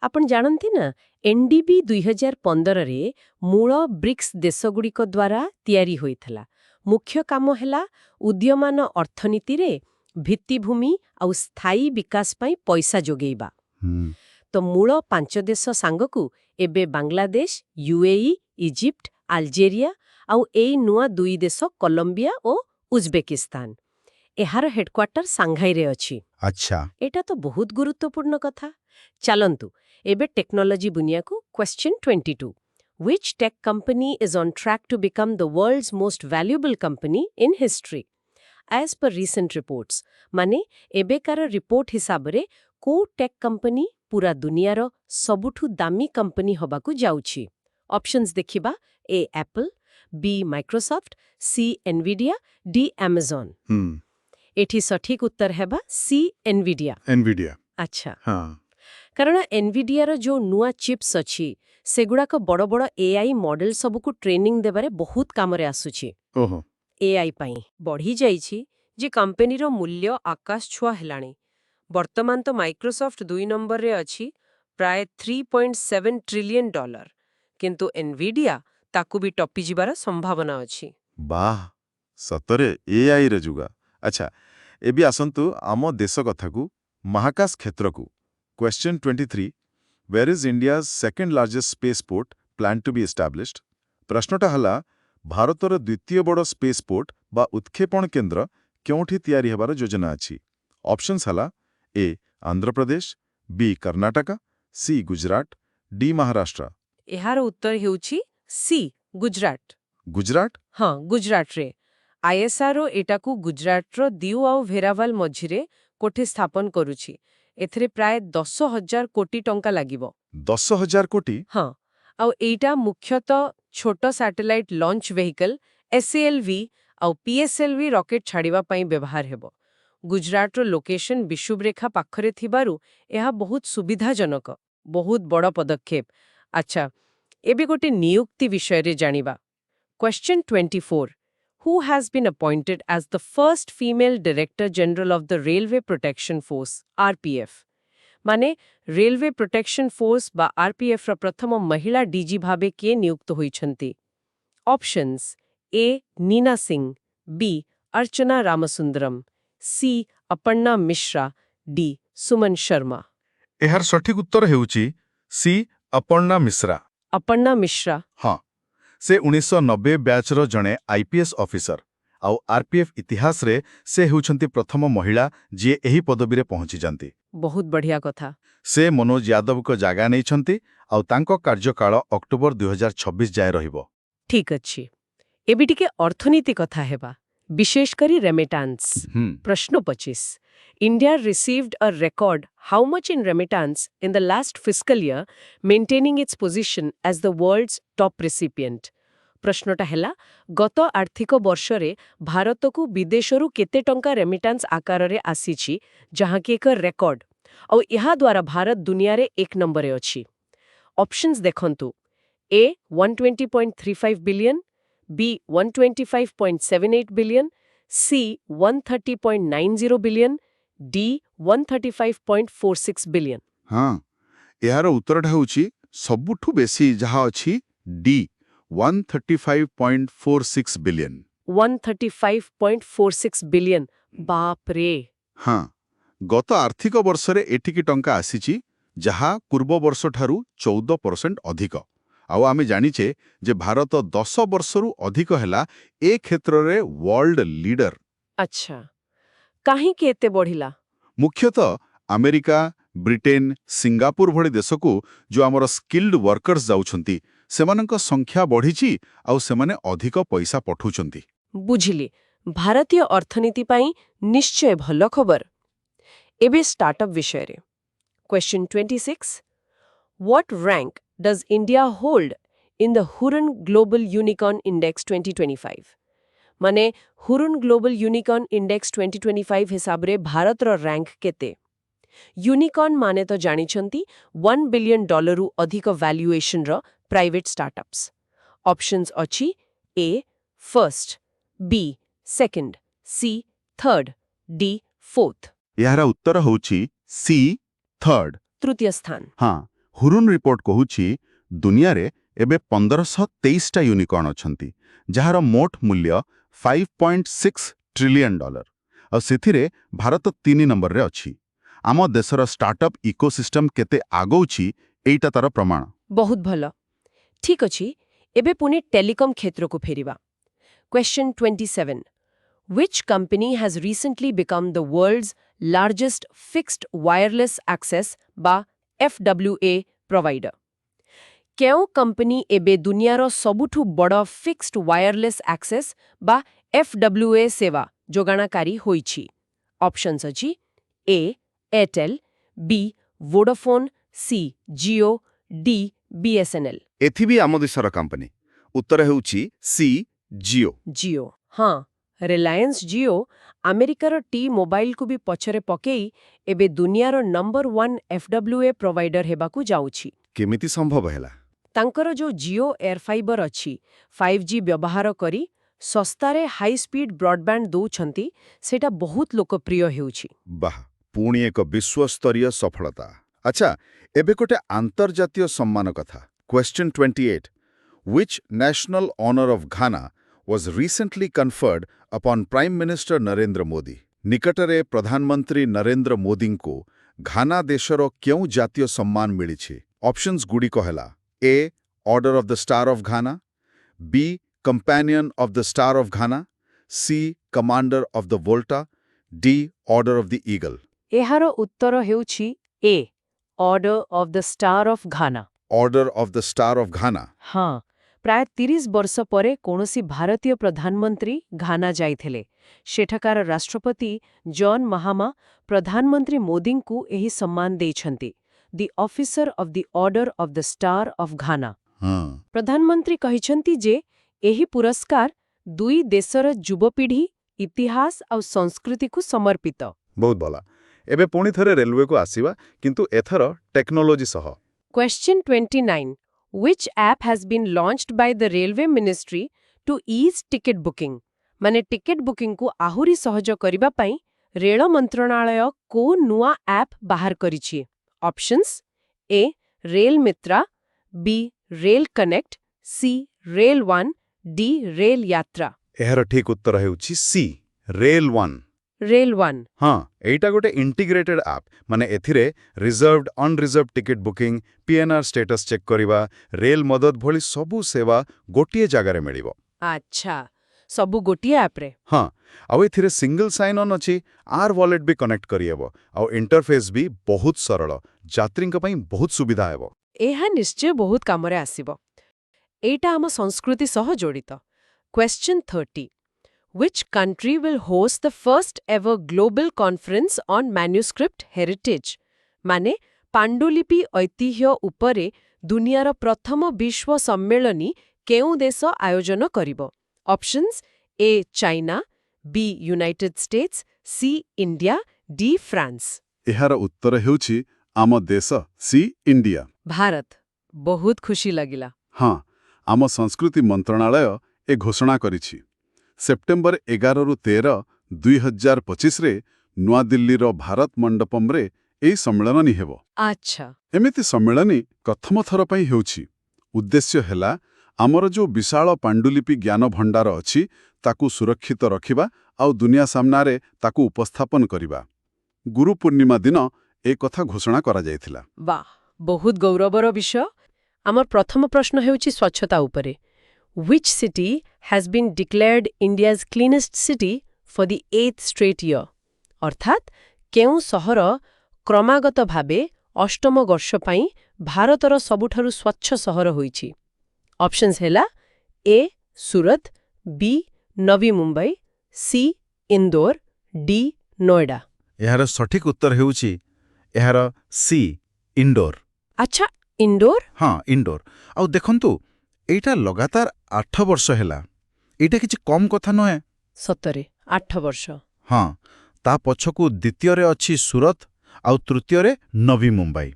ଆପଣ ଜାଣନ୍ତି ନା, NDB 2015ରେ ମୂଳ ବ୍ରିକ୍ସ ଦେଶଗୁଡ଼ିକ ଦ୍ୱାରା ତିଆରି ହୋଇଥିଲା। ମୁଖ୍ୟ କାମ ହେଲା ଉଦୀୟମାନ ଅର୍ଥନୀତିରେ ଭିତ୍ତିଭୂମି ଆଉ ସ୍ଥାୟୀ ବିକାଶ ପାଇଁ ପଇସା ଯୋଗେଇବା। ତ ମୂଳ 5 ଦେଶ ସାଙ୍ଗକୁ ଏବେ ବାଂଲାଦେଶ, UAE, ଇଜିପ୍ଟ, ଆଲଜେରିଆ ଆଉ ଏଇ ନୂଆ 2 ଦେଶ କଲମ୍ବିଆ ଓ ଉଜବେକିସ୍ତାନ। ଏହାର ହେଡକ୍ୱାର୍ଟର ସାଙ୍ଘାଇରେ ଅଛି। ଆଚ୍ଛା, ଏଟା ତ ବହୁତ ଗୁରୁତ୍ୱପୂର୍ଣ୍ଣ କଥା। ଚାଲନ୍ତୁ ଏବେ technology ବୁନିଆକୁ question 22. Which tech company is on track to become the world's most valuable company in history? As per recent reports, ମାନେ ଏବେକାର ରିପୋର୍ଟ ହିସାବରେ କୋଉ ଟେକ୍ କମ୍ପାନୀ ପୁରା ଦୁନିଆର ସବୁଠୁ ଦାମୀ କମ୍ପାନୀ ହବାକୁ ଯାଉଛି? ଅପସନ୍ସ ଦେଖିବା, A. Apple, B. Microsoft, C. Nvidia, D. Amazon. ଏଠି ସଠିକ ଉତ୍ତର ହେବା C. Nvidia. ଏନ୍ଭିଡିଆ। ଆଚ୍ଛା, ହଁ, କାରଣ ଏନଭିଡିଆର ଯୋଉ ନୂଆ ଚିପ୍ସ ଅଛି ସେଗୁଡାକ ବଡ଼ ବଡ଼ AI ମଡେଲ ସବୁକୁ ଟ୍ରେନିଂ ଦେବାରେ ବହୁତ କାମରେ ଆସୁଛି। ଓହୋ, AI ପାଇଁ ବଢ଼ିଯାଇଛି ଯେ କମ୍ପାନୀର ମୂଲ୍ୟ ଆକାଶ ଛୁଆ ହେଲାଣି। ବର୍ତ୍ତମାନ ତ ମାଇକ୍ରୋସଫ୍ଟ 2 ନମ୍ବରରେ ଅଛି, ପ୍ରାୟ $3.7 ଟ୍ରିଲିୟନ୍। କିନ୍ତୁ ଏନଭିଡିଆ ତାକୁ ବି ଟପିଯିବାର ସମ୍ଭାବନା ଅଛି। ବାଃ, ସତରେ ଏଆଇର ଯୁଗ। ଆଚ୍ଛା, ଏବେ ଆସନ୍ତୁ ଆମ ଦେଶ କଥାକୁ, ମହାକାଶ କ୍ଷେତ୍ରକୁ। Question 23. Where is India's second largest spaceport planned to be established? ପ୍ରଶ୍ନଟା ହେଲା, ଭାରତର ଦ୍ୱିତୀୟ ବଡ଼ ସ୍ପେସପୋର୍ଟ ବା ଉତ୍କ୍ଷେପଣ କେନ୍ଦ୍ର କେଉଁଠି ତିଆରି ହେବାର ଯୋଜନା ଅଛି? ଅପସନ୍ସ ହେଲା ଏ. ଆନ୍ଧ୍ରପ୍ରଦେଶ, ବି. କର୍ଣ୍ଣାଟକ, ସି. ଗୁଜରାଟ, ଡି. ମହାରାଷ୍ଟ୍ର। ଏହାର ଉତ୍ତର ହେଉଛି C. ଗୁଜରାଟ। ଗୁଜରାଟ? ହଁ, ଗୁଜରାଟରେ। ISRO ଏଟାକୁ ଗୁଜରାଟର ଦିଉ ଆଉ ଭେରାଭାଲ ମଝିରେ କୋଠି ସ୍ଥାପନ କରୁଛି। ଏଥିରେ ପ୍ରାୟ 10,000 କୋଟି ଟଙ୍କା ଲାଗିବ। 10,000 କୋଟି? ହଁ, ଆଉ ଏଇଟା ମୁଖ୍ୟତଃ ଛୋଟ ସାଟେଲାଇଟ୍ ଲଞ୍ଚ ଭେହିକଲ SALV ଆଉ PSLV ରକେଟ୍ ଛାଡ଼ିବା ପାଇଁ ବ୍ୟବହାର ହେବ। ଗୁଜରାଟର ଲୋକେସନ ବିଷୁବରେଖା ପାଖରେ ଥିବାରୁ ଏହା ବହୁତ ସୁବିଧାଜନକ। ବହୁତ ବଡ଼ ପଦକ୍ଷେପ। ଆଚ୍ଛା, ଏବେ ଗୋଟେ ନିଯୁକ୍ତି ବିଷୟରେ ଜାଣିବା। Question 24. Who has been appointed as the first female Director General of the Railway Protection Force, RPF? ମାନେ ରେଲୱେ ପ୍ରୋଟେକ୍ସନ ଫୋର୍ସ ବା RPFର ପ୍ରଥମ ମହିଳା DG ଭାବେ କିଏ ନିଯୁକ୍ତ ହୋଇଛନ୍ତି? Options A. Nina Singh, B. Archana Ramasundaram, C. Aparna Mishra, D. Suman Sharma. ଏହାର ସଠିକ ଉତ୍ତର ହେଉଛି ସି. ଅପର୍ଣ୍ଣା ମିଶ୍ରା। ଅପର୍ଣ୍ଣା ମିଶ୍ରା। ହଁ, ସେ 1990 ବ୍ୟାଚ୍ର ଜଣେ IPS ଅଫିସର, ଆଉ RPF ଇତିହାସରେ ସେ ହେଉଛନ୍ତି ପ୍ରଥମ ମହିଳା ଯିଏ ଏହି ପଦବୀରେ ପହଞ୍ଚିଛନ୍ତି। ବହୁତ ବଢ଼ିଆ କଥା। ସେ ମନୋଜ ଯାଦବଙ୍କ ଜାଗା ନେଇଛନ୍ତି, ଆଉ ତାଙ୍କ କାର୍ଯ୍ୟକାଳ ଅକ୍ଟୋବର 2026 ଯାଏଁ ରହିବ। ଠିକ୍ ଅଛି, ଏବେ ଟିକେ ଅର୍ଥନୀତି କଥା ହେବା, ବିଶେଷ କରି ରେମିଟାନ୍ସ। ପ୍ରଶ୍ନ 25. India received a record how much in remittance in the last fiscal year, maintaining its position as the world's top recipient? ପ୍ରଶ୍ନଟା ହେଲା, ଗତ ଆର୍ଥିକ ବର୍ଷରେ ଭାରତକୁ ବିଦେଶରୁ କେତେ ଟଙ୍କା ରେମିଟାନ୍ସ ଆକାରରେ ଆସିଛି, ଯାହାକି ଏକ ରେକର୍ଡ, ଆଉ ଏହା ଦ୍ୱାରା ଭାରତ ଦୁନିଆରେ 1 ନମ୍ବରରେ ଅଛି। ଅପସନ୍ସ ଦେଖନ୍ତୁ, A. 120.35 billion, B. 125.78 billion, C. 130.90 billion, D. 135.46 billion. ହଁ, ଏହାର ଉତ୍ତରଟା ହେଉଛି ସବୁଠୁ ବେଶୀ ଯାହା ଅଛି ଡି 135.46 ବିଲିୟନ। 135.46 ବିଲିୟନ, ବାପରେ। ହଁ, ଗତ ଆର୍ଥିକ ବର୍ଷରେ ଏଠିକି ଟଙ୍କା ଆସିଛି, ଯାହା ପୂର୍ବ ବର୍ଷଠାରୁ 14% ଅଧିକ। ଆଉ ଆମେ ଜାଣିଛେ ଯେ ଭାରତ 10 ବର୍ଷରୁ ଅଧିକ ହେଲା ଏ କ୍ଷେତ୍ରରେ ୱାର୍ଲଡ ଲିଡର। ଆଚ୍ଛା, କାହିଁକି ଏତେ ବଢ଼ିଲା? ମୁଖ୍ୟତଃ ଆମେରିକା, ବ୍ରିଟେନ, ସିଙ୍ଗାପୁର ଭଳି ଦେଶକୁ ଯେଉଁ ଆମର ସ୍କିଲ୍ଡ ୱାର୍କର୍ସ ଯାଉଛନ୍ତି, ସେମାନଙ୍କ ସଂଖ୍ୟା ବଢ଼ିଛି ଆଉ ସେମାନେ ଅଧିକ ପଇସା ପଠାଉଛନ୍ତି। ବୁଝିଲି, ଭାରତୀୟ ଅର୍ଥନୀତି ପାଇଁ ନିଶ୍ଚୟ ଭଲ ଖବର। ଏବେ ଷ୍ଟାର୍ଟଅପ୍ ବିଷୟରେ। Question 26. What rank does India hold in the Hurun Global Unicorn Index 2025 ମାନେ ହୁରୁନ୍ ଗ୍ଲୋବାଲ ୟୁନିକର୍ନ ଇଣ୍ଡେକ୍ସ 2025 ହିସାବରେ ଭାରତର ରାଙ୍କ କେତେ? ୟୁନିକର୍ନ ମାନେ ତ ଜାଣିଛନ୍ତି $1 ବିଲିୟନ ଡଲାରରୁ ଅଧିକ ଭ୍ୟାଲୁଏସନର ପ୍ରାଇଭେଟ ଷ୍ଟାର୍ଟଅପ୍ସ। ଅପସନ୍ସ ଅଛି A first, B second, C third, D fourth. ଏହାର ଉତ୍ତର ହେଉଛି ସି ଥର୍ଡ। ତୃତୀୟ ସ୍ଥାନ। ହଁ, ହୁରୁନ୍ ରିପୋର୍ଟ କହୁଛି ଦୁନିଆରେ ଏବେ 1523ଟା ୟୁନିକର୍ନ ଅଛନ୍ତି, ଯାହାର ମୋଟ ମୂଲ୍ୟ $5.6 ଟ୍ରିଲିୟନ ଆଉ ସେଥିରେ ଭାରତ 3 ନମ୍ବରରେ ଅଛି। ଆମ ଦେଶର ଷ୍ଟାର୍ଟଅପ୍ ଇକୋସିଷ୍ଟମ୍ କେତେ ଆଗଉଛି ଏଇଟା ତାର ପ୍ରମାଣ। ବହୁତ ଭଲ। ଠିକ୍ ଅଛି, ଏବେ ପୁଣି ଟେଲିକମ୍ କ୍ଷେତ୍ରକୁ ଫେରିବା। Question 27. Which company has recently become the world's largest fixed wireless access ବା FWA provider? କେଉଁ କମ୍ପାନୀ ଏବେ ଦୁନିଆର ସବୁଠୁ ବଡ଼ ଫିକ୍ସଡ ୱାୟାରଲେସ୍ ଆକ୍ସେସ୍ ବା FWA ସେବା ଯୋଗାଣକାରୀ ହୋଇଛି? ଅପସନ୍ସ ଅଛି A Airtel, B Vodafone, C Jio, D BSNL। ଏଥି ବି ଆମ ଦେଶର କମ୍ପାନୀ। ଉତ୍ତର ହେଉଛି ସି ଜିଓ। ଜିଓ, ହଁ, ରିଲାଏନ୍ସ ଜିଓ ଆମେରିକାର ଟି ମୋବାଇଲକୁ ବି ପଛରେ ପକେଇ ଏବେ ଦୁନିଆର ନମ୍ବର 1 FWA ପ୍ରୋଭାଇଡର ହେବାକୁ ଯାଉଛି। କେମିତି ସମ୍ଭବ ହେଲା? ତାଙ୍କର ଯୋଉ ଜିଓ ଏୟାର ଫାଇବର ଅଛି, 5G ବ୍ୟବହାର କରି ଶସ୍ତାରେ ହାଇ ସ୍ପିଡ୍ ବ୍ରଡବ୍ୟାଣ୍ଡ ଦଉଛନ୍ତି, ସେଇଟା ବହୁତ ଲୋକପ୍ରିୟ ହେଉଛି। ବାଃ, ପୁଣି ଏକ ବିଶ୍ୱସ୍ତରୀୟ ସଫଳତା। ଆଚ୍ଛା, ଏବେ ଗୋଟେ ଆନ୍ତର୍ଜାତୀୟ ସମ୍ମାନ କଥା। Question 28. Which national honor of Ghana was recently conferred upon Prime Minister Narendra Modi? ନିକଟରେ ପ୍ରଧାନମନ୍ତ୍ରୀ ନରେନ୍ଦ୍ର ମୋଦିଙ୍କୁ ଘାନା ଦେଶର କେଉଁ ଜାତୀୟ ସମ୍ମାନ ମିଳିଛି? ଅପସନ୍ସ ଗୁଡ଼ିକ ହେଲା A order of the star of Ghana, B companion of the star of Ghana, C commander of the Volta, D order of the eagle. ଏହାର ଉତ୍ତର ହେଉଛି A order of the star of Ghana. Order of the star of Ghana. ହଁ, ପ୍ରାୟ 30 ବର୍ଷ ପରେ କୌଣସି ଭାରତୀୟ ପ୍ରଧାନମନ୍ତ୍ରୀ ଘାନା ଯାଇଥିଲେ। ସେଠାକାର ରାଷ୍ଟ୍ରପତି ଜନ୍ ମାହାମା ପ୍ରଧାନମନ୍ତ୍ରୀ ମୋଦିଙ୍କୁ ଏହି ସମ୍ମାନ ଦେଇଛନ୍ତି, the officer of the order of the star of Ghana. ପ୍ରଧାନମନ୍ତ୍ରୀ କହିଛନ୍ତି ଯେ ଏହି ପୁରସ୍କାର ଦୁଇ ଦେଶର ଯୁବପିଢ଼ି, ଇତିହାସ ଆଉ ସଂସ୍କୃତିକୁ ସମର୍ପିତ। ବହୁତ ଭଲ। ଏବେ ପୁଣି ଥରେ ରେଲୱେକୁ ଆସିବା, କିନ୍ତୁ ଏଥର ଟେକ୍ନୋଲୋଜି ସହ। Question 29. Which app has been launched by the Railway Ministry to ease ticket booking? ମାନେ ଟିକେଟ ବୁକିଂକୁ ଆହୁରି ସହଜ କରିବା ପାଇଁ ରେଳ ମନ୍ତ୍ରଣାଳୟ କୋଉ ନୂଆ ଆପ୍ ବାହାର କରିଛି? Options A rail Mitra, B rail connect, C rail one, D rail Yatra. ଏହାର ଠିକ୍ ଉତ୍ତର ହେଉଛି C rail one. Rail one. ହଁ, ଏଇଟା ଗୋଟେ ଇଣ୍ଟିଗ୍ରେଟେଡ୍ ଆପ୍। ମାନେ ଏଥିରେ reserved unreserved ticket booking, PNR status check କରିବା, ରେଲ ମଦଦ ଭଳି ସବୁ ସେବା ଗୋଟିଏ ଜାଗାରେ ମିଳିବ। ଆଚ୍ଛା, ସବୁ ଗୋଟିଏ ଆପ୍ରେ? ହଁ, ଆଉ ଏଥିରେ ସିଙ୍ଗଲ ସାଇନ୍ ଅନ୍ ଅଛି, ଆର୍ ୱାଲେଟ୍ ବି କନେକ୍ଟ କରିହେବ, ଆଉ ଇଣ୍ଟରଫେସ୍ ବି ବହୁତ ସରଳ, ଯାତ୍ରୀଙ୍କ ପାଇଁ ବହୁତ ସୁବିଧା ହେବ। ଏହା ନିଶ୍ଚୟ ବହୁତ କାମରେ ଆସିବ। ଏଇଟା ଆମ ସଂସ୍କୃତି ସହ ଜଡ଼ିତ। Question 30. Which country will host the first ever global conference on manuscript heritage? ମାନେ ପାଣ୍ଡୁଲିପି ଐତିହ୍ୟ ଉପରେ ଦୁନିଆର ପ୍ରଥମ ବିଶ୍ୱ ସମ୍ମିଳନୀ କେଉଁ ଦେଶ ଆୟୋଜନ କରିବ? Options A China, B United States, C India, D France. ଏହାର ଉତ୍ତର ହେଉଛି ଆମ ଦେଶ ସି ଇଣ୍ଡିଆ। ଭାରତ। ବହୁତ ଖୁସି ଲାଗିଲା। ହଁ, ଆମ ସଂସ୍କୃତି ମନ୍ତ୍ରଣାଳୟ ଏ ଘୋଷଣା କରିଛି। ସେପ୍ଟେମ୍ବର 11ରୁ 13, 2025ରେ ନୂଆଦିଲ୍ଲୀର ଭାରତ ମଣ୍ଡପମରେ ଏହି ସମ୍ମିଳନୀ ହେବ। ଆଚ୍ଛା। ଏମିତି ସମ୍ମିଳନୀ ପ୍ରଥମ ଥର ପାଇଁ ହେଉଛି। ଉଦ୍ଦେଶ୍ୟ ହେଲା ଆମର ଯେଉଁ ବିଶାଳ ପାଣ୍ଡୁଲିପି ଜ୍ଞାନ ଭଣ୍ଡାର ଅଛି, ତାକୁ ସୁରକ୍ଷିତ ରଖିବା ଆଉ ଦୁନିଆ ସାମ୍ନାରେ ତାକୁ ଉପସ୍ଥାପନ କରିବା। ଗୁରୁ ପୂର୍ଣ୍ଣିମା ଦିନ ଏ କଥା ଘୋଷଣା କରାଯାଇଥିଲା। ବାଃ, ବହୁତ ଗୌରବର ବିଷୟ। ଆମର ପ୍ରଥମ ପ୍ରଶ୍ନ ହେଉଛି ସ୍ୱଚ୍ଛତା ଉପରେ। Which city has been declared India's cleanest city for the 8th straight year? ଅର୍ଥାତ୍ କେଉଁ ସହର କ୍ରମାଗତ ଭାବେ ଅଷ୍ଟମ ବର୍ଷ ପାଇଁ ଭାରତର ସବୁଠାରୁ ସ୍ୱଚ୍ଛ ସହର ହୋଇଛି? ଅପସନ୍ସ ହେଲା ଏ ସୁରତ, ବି ନବୀ ମୁମ୍ବାଇ, ସି ଇନ୍ଦୋର, ଡି ନୋଏଡା। ଏହାର ସଠିକ୍ ଉତ୍ତର ହେଉଛି ଏହାର ସି ଇଣ୍ଡୋର। ଆଚ୍ଛା, ଇଣ୍ଡୋର? ହଁ, ଇଣ୍ଡୋର। ଆଉ ଦେଖନ୍ତୁ, ଏଇଟା ଲଗାତାର 8 ବର୍ଷ ହେଲା। ଏଇଟା କିଛି କମ୍ କଥା ନୁହେଁ। ସତରେ 8 ବର୍ଷ। ହଁ, ତା ପଛକୁ ଦ୍ୱିତୀୟରେ ଅଛି ସୁରତ ଆଉ ତୃତୀୟରେ ନବୀ ମୁମ୍ବାଇ।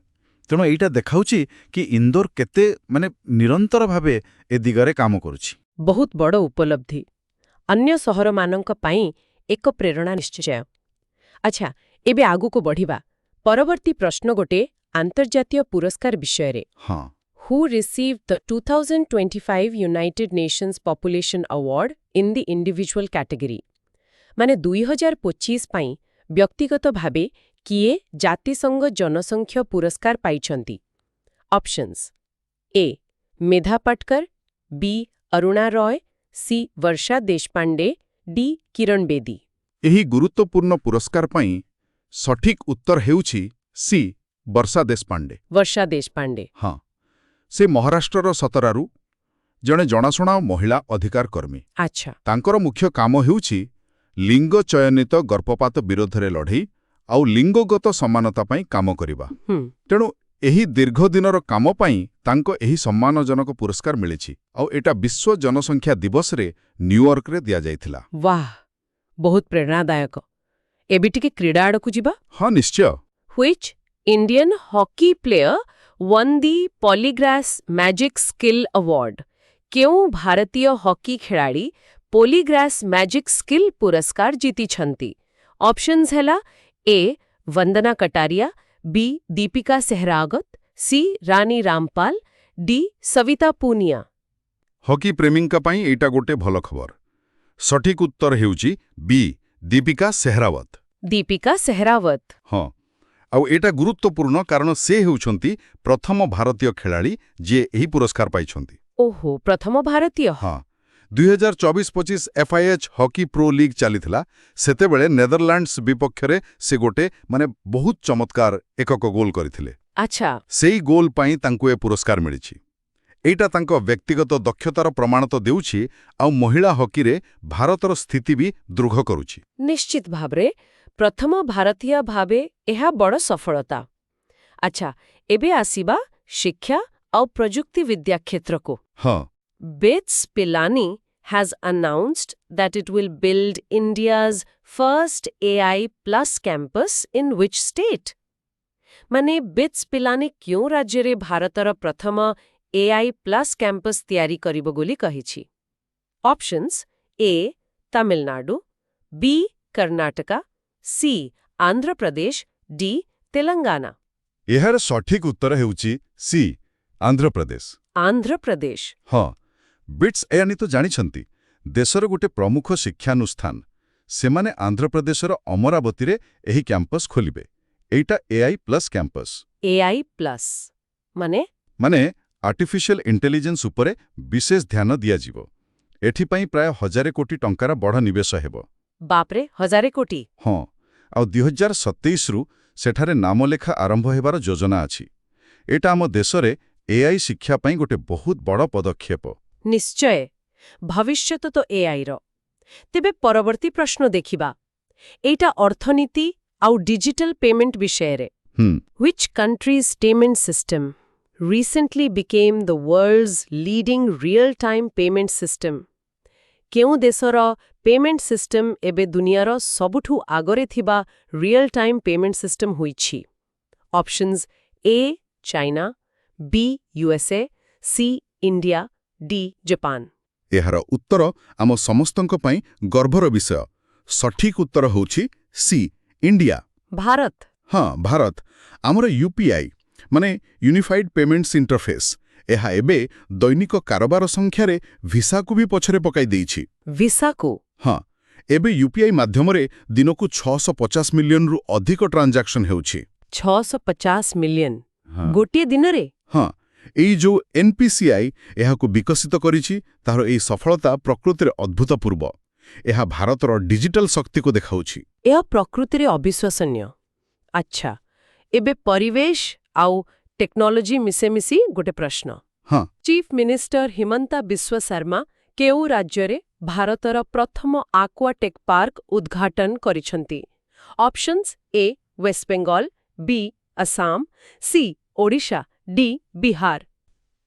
ତେଣୁ ଏଇଟା ଦେଖାଉଛି କି ଇନ୍ଦୋର କେତେ ନିରନ୍ତର ଭାବେ ଏ ଦିଗରେ କାମ କରୁଛି। ବହୁତ ବଡ଼ ଉପଲବ୍ଧି। ଅନ୍ୟ ସହରମାନଙ୍କ ପାଇଁ ଏକ ପ୍ରେରଣା ନିଶ୍ଚୟ। ଆଚ୍ଛା, ଏବେ ଆଗକୁ ବଢ଼ିବା। ପରବର୍ତ୍ତୀ ପ୍ରଶ୍ନ ଗୋଟେ ଆନ୍ତର୍ଜାତୀୟ ପୁରସ୍କାର ବିଷୟରେ। ହଁ, Who received the 2025 United Nations Population Award in the individual category? ମାନେ 2025 ପାଇଁ ବ୍ୟକ୍ତିଗତ ଭାବେ କିଏ ଜାତିସଂଘ ଜନସଂଖ୍ୟା ପୁରସ୍କାର ପାଇଛନ୍ତି? ଅପସନ୍ସ ଏ ମେଧା ପାଟକର, ବି ଅରୁଣା ରୟ, ସି ବର୍ଷା ଦେଶପାଣ୍ଡେ, ଡି କିରଣ ବେଦୀ। ଏହି ଗୁରୁତ୍ୱପୂର୍ଣ୍ଣ ପୁରସ୍କାର ପାଇଁ ସଠିକ୍ ଉତ୍ତର ହେଉଛି ସି ବର୍ଷା ଦେଶପାଣ୍ଡେ। ବର୍ଷା ଦେଶପାଣ୍ଡେ। ହଁ, ସେ ମହାରାଷ୍ଟ୍ରର ସତରାରୁ ଜଣେ ଜଣାଶୁଣା ମହିଳା ଅଧିକାର କର୍ମୀ। ଆଚ୍ଛା। ତାଙ୍କର ମୁଖ୍ୟ କାମ ହେଉଛି ଲିଙ୍ଗ ଚୟନିତ ଗର୍ଭପାତ ବିରୋଧରେ ଲଢ଼େଇ ଆଉ ଲିଙ୍ଗଗତ ସମାନତା ପାଇଁ କାମ କରିବା। ତେଣୁ ଏହି ଦୀର୍ଘ ଦିନର କାମ ପାଇଁ ତାଙ୍କ ଏହି ସମ୍ମାନଜନକ ପୁରସ୍କାର ମିଳିଛି। ଆଉ ଏଟା ବିଶ୍ୱ ଜନସଂଖ୍ୟା ଦିବସରେ ନ୍ୟୁୟର୍କରେ ଦିଆଯାଇଥିଲା। ବାଃ, ବହୁତ ପ୍ରେରଣାଦାୟକ। ଏବେ ଟିକେ କ୍ରୀଡ଼ା ଆଡ଼କୁ ଯିବା। ହଁ, ନିଶ୍ଚୟ। Which Indian hockey player won the Polygrass Magic Skill Award? କେଉଁ ଭାରତୀୟ ହକି ଖେଳାଳି ପୋଲିଗ୍ରାସ୍ ମ୍ୟାଜିକ୍ ସ୍କିଲ୍ ପୁରସ୍କାର ଜିତିଛନ୍ତି? ଅପସନ୍ସ ହେଲା ଏ वंदना कटारिया, बी दीपिका सेहरागत, सी रानी रामपाल, डी सविता पूनिया। ହକି ପ୍ରେମୀଙ୍କ ପାଇଁ ଏଇଟା ଗୋଟେ ଭଲ ଖବର। ସଠିକ୍ ଉତ୍ତର ହେଉଛି ବି ଦୀପିକା ସେହରାୱତ। ଦୀପିକା ସେହରାୱତ। ହଁ, ଆଉ ଏଇଟା ଗୁରୁତ୍ୱପୂର୍ଣ୍ଣ କାରଣ ସେ ହେଉଛନ୍ତି ପ୍ରଥମ ଭାରତୀୟ ଖେଳାଳି ଯିଏ ଏହି ପୁରସ୍କାର ପାଇଛନ୍ତି। ଓହୋ, ପ୍ରଥମ ଭାରତୀୟ। ହଁ, 2024-25 FIH ହକି ପ୍ରୋ ଲିଗ୍ ଚାଲିଥିଲା। ସେତେବେଳେ ନେଦରଲ୍ୟାଣ୍ଡସ୍ ବିପକ୍ଷରେ ସେ ଗୋଟେ ବହୁତ ଚମତ୍କାର ଏକକ ଗୋଲ୍ କରିଥିଲେ। ଆଚ୍ଛା। ସେଇ ଗୋଲ୍ ପାଇଁ ତାଙ୍କୁ ଏ ପୁରସ୍କାର ମିଳିଛି। ଏଇଟା ତାଙ୍କ ବ୍ୟକ୍ତିଗତ ଦକ୍ଷତାର ପ୍ରମାଣ ତ ଦେଉଛି, ଆଉ ମହିଳା ହକିରେ ଭାରତର ସ୍ଥିତି ବି ଦୃଢ଼ କରୁଛି। ନିଶ୍ଚିତ ଭାବରେ ପ୍ରଥମ ଭାରତୀୟ ଭାବେ ଏହା ବଡ଼ ସଫଳତା। ଆଚ୍ଛା, ଏବେ ଆସିବା ଶିକ୍ଷା ଆଉ ପ୍ରଯୁକ୍ତିବିଦ୍ୟା କ୍ଷେତ୍ରକୁ। ହଁ, BITS Pilani has announced that it will build India's first AI plus campus in which state? ମାନେ BITS Pilani କେଉଁ ରାଜ୍ୟରେ ଭାରତର ପ୍ରଥମ AI plus campus ତିଆରି କରିବ ବୋଲି କହିଛି? ଅପସନ୍ସ ଏ ତାମିଲନାଡୁ, ବି କର୍ଣ୍ଣାଟକା, ସି ଆନ୍ଧ୍ରପ୍ରଦେଶ, ଡି ତେଲଙ୍ଗାନା। ଏହାର ସଠିକ୍ ଉତ୍ତର ହେଉଛି ସି ଆନ୍ଧ୍ରପ୍ରଦେଶ। ଆନ୍ଧ୍ରପ୍ରଦେଶ। ହଁ, ବିଟ୍ସ ଏଆନି ତ ଜାଣିଛନ୍ତି, ଦେଶର ଗୋଟେ ପ୍ରମୁଖ ଶିକ୍ଷାନୁଷ୍ଠାନ। ସେମାନେ ଆନ୍ଧ୍ରପ୍ରଦେଶର ଅମରାବତୀରେ ଏହି କ୍ୟାମ୍ପସ୍ ଖୋଲିବେ। ଏଇଟା AI plus campus. AI plus ମାନେ ଆର୍ଟିଫିସିଆଲ ଇଣ୍ଟେଲିଜେନ୍ସ ଉପରେ ବିଶେଷ ଧ୍ୟାନ ଦିଆଯିବ। ଏଥିପାଇଁ ପ୍ରାୟ 1000 କୋଟି ଟଙ୍କାର ବଡ଼ ନିବେଶ ହେବ। ବାପରେ, 1000 କୋଟି। ହଁ, ଆଉ 2027ରୁ ସେଠାରେ ନାମଲେଖା ଆରମ୍ଭ ହେବାର ଯୋଜନା ଅଛି। ଏଇଟା ଆମ ଦେଶରେ AI ଶିକ୍ଷା ପାଇଁ ଗୋଟେ ବହୁତ ବଡ଼ ପଦକ୍ଷେପ। ନିଶ୍ଚୟ, ଭବିଷ୍ୟତ ତ AIର। ତେବେ ପରବର୍ତ୍ତୀ ପ୍ରଶ୍ନ ଦେଖିବା। ଏଇଟା ଅର୍ଥନୀତି ଆଉ ଡିଜିଟାଲ ପେମେଣ୍ଟ ବିଷୟରେ। Which country's payment system recently became the world's leading real-time payment system? କେଉଁ ଦେଶର ପେମେଣ୍ଟ ସିଷ୍ଟମ ଏବେ ଦୁନିଆର ସବୁଠୁ ଆଗରେ ଥିବା ରିଅଲ୍ ଟାଇମ୍ ପେମେଣ୍ଟ ସିଷ୍ଟମ ହୋଇଛି? Options A China, B USA, C India, D Japan. ଏହାର ଉତ୍ତର ଆମ ସମସ୍ତଙ୍କ ପାଇଁ ଗର୍ବର ବିଷୟ। ସଠିକ୍ ଉତ୍ତର ହେଉଛି ସି ଇଣ୍ଡିଆ। ଭାରତ। ହଁ, ଭାରତ। ଆମର UPI ୟୁନିଫାଇଡ୍ ପେମେଣ୍ଟସ୍ ଇଣ୍ଟରଫେସ୍, ଏହା ଏବେ ଦୈନିକ କାରବାର ସଂଖ୍ୟାରେ ଭିସାକୁ ବି ପଛରେ ପକାଇ ଦେଇଛି। ଭିସାକୁ? ହଁ, ଏବେ UPI ମାଧ୍ୟମରେ ଦିନକୁ 650 ମିଲିୟନରୁ ଅଧିକ ଟ୍ରାଞ୍ଜାକ୍ସନ୍ ହେଉଛି। 650 ମିଲିୟନ ଗୋଟିଏ ଦିନରେ? ହଁ, ଏଇ ଯୋଉ NPCI ଏହାକୁ ବିକଶିତ କରିଛି, ତାହାର ଏହି ସଫଳତା ପ୍ରକୃତିରେ ଅଦ୍ଭୁତପୂର୍ବ। ଏହା ଭାରତର ଡିଜିଟାଲ ଶକ୍ତିକୁ ଦେଖାଉଛି। ଏହା ପ୍ରକୃତିରେ ଅବିଶ୍ୱସନୀୟ। ଆଚ୍ଛା, ଏବେ ପରିବେଶ ଆଉ ଟେକ୍ନୋଲୋଜି ମିଶେମିଶି ଗୋଟେ ପ୍ରଶ୍ନ। ହଁ, ଚିଫ୍ ମିନିଷ୍ଟର ହିମନ୍ତା ବିଶ୍ୱ ଶର୍ମା କେଉଁ ରାଜ୍ୟରେ ଭାରତର ପ୍ରଥମ ଆକ୍ୱାଟେକ୍ ପାର୍କ ଉଦ୍ଘାଟନ କରିଛନ୍ତି? ଅପସନ୍ସ ଏ ୱେଷ୍ଟବେଙ୍ଗଲ, ବି ଆସାମ, ସି ଓଡ଼ିଶା, ଡି ବିହାର।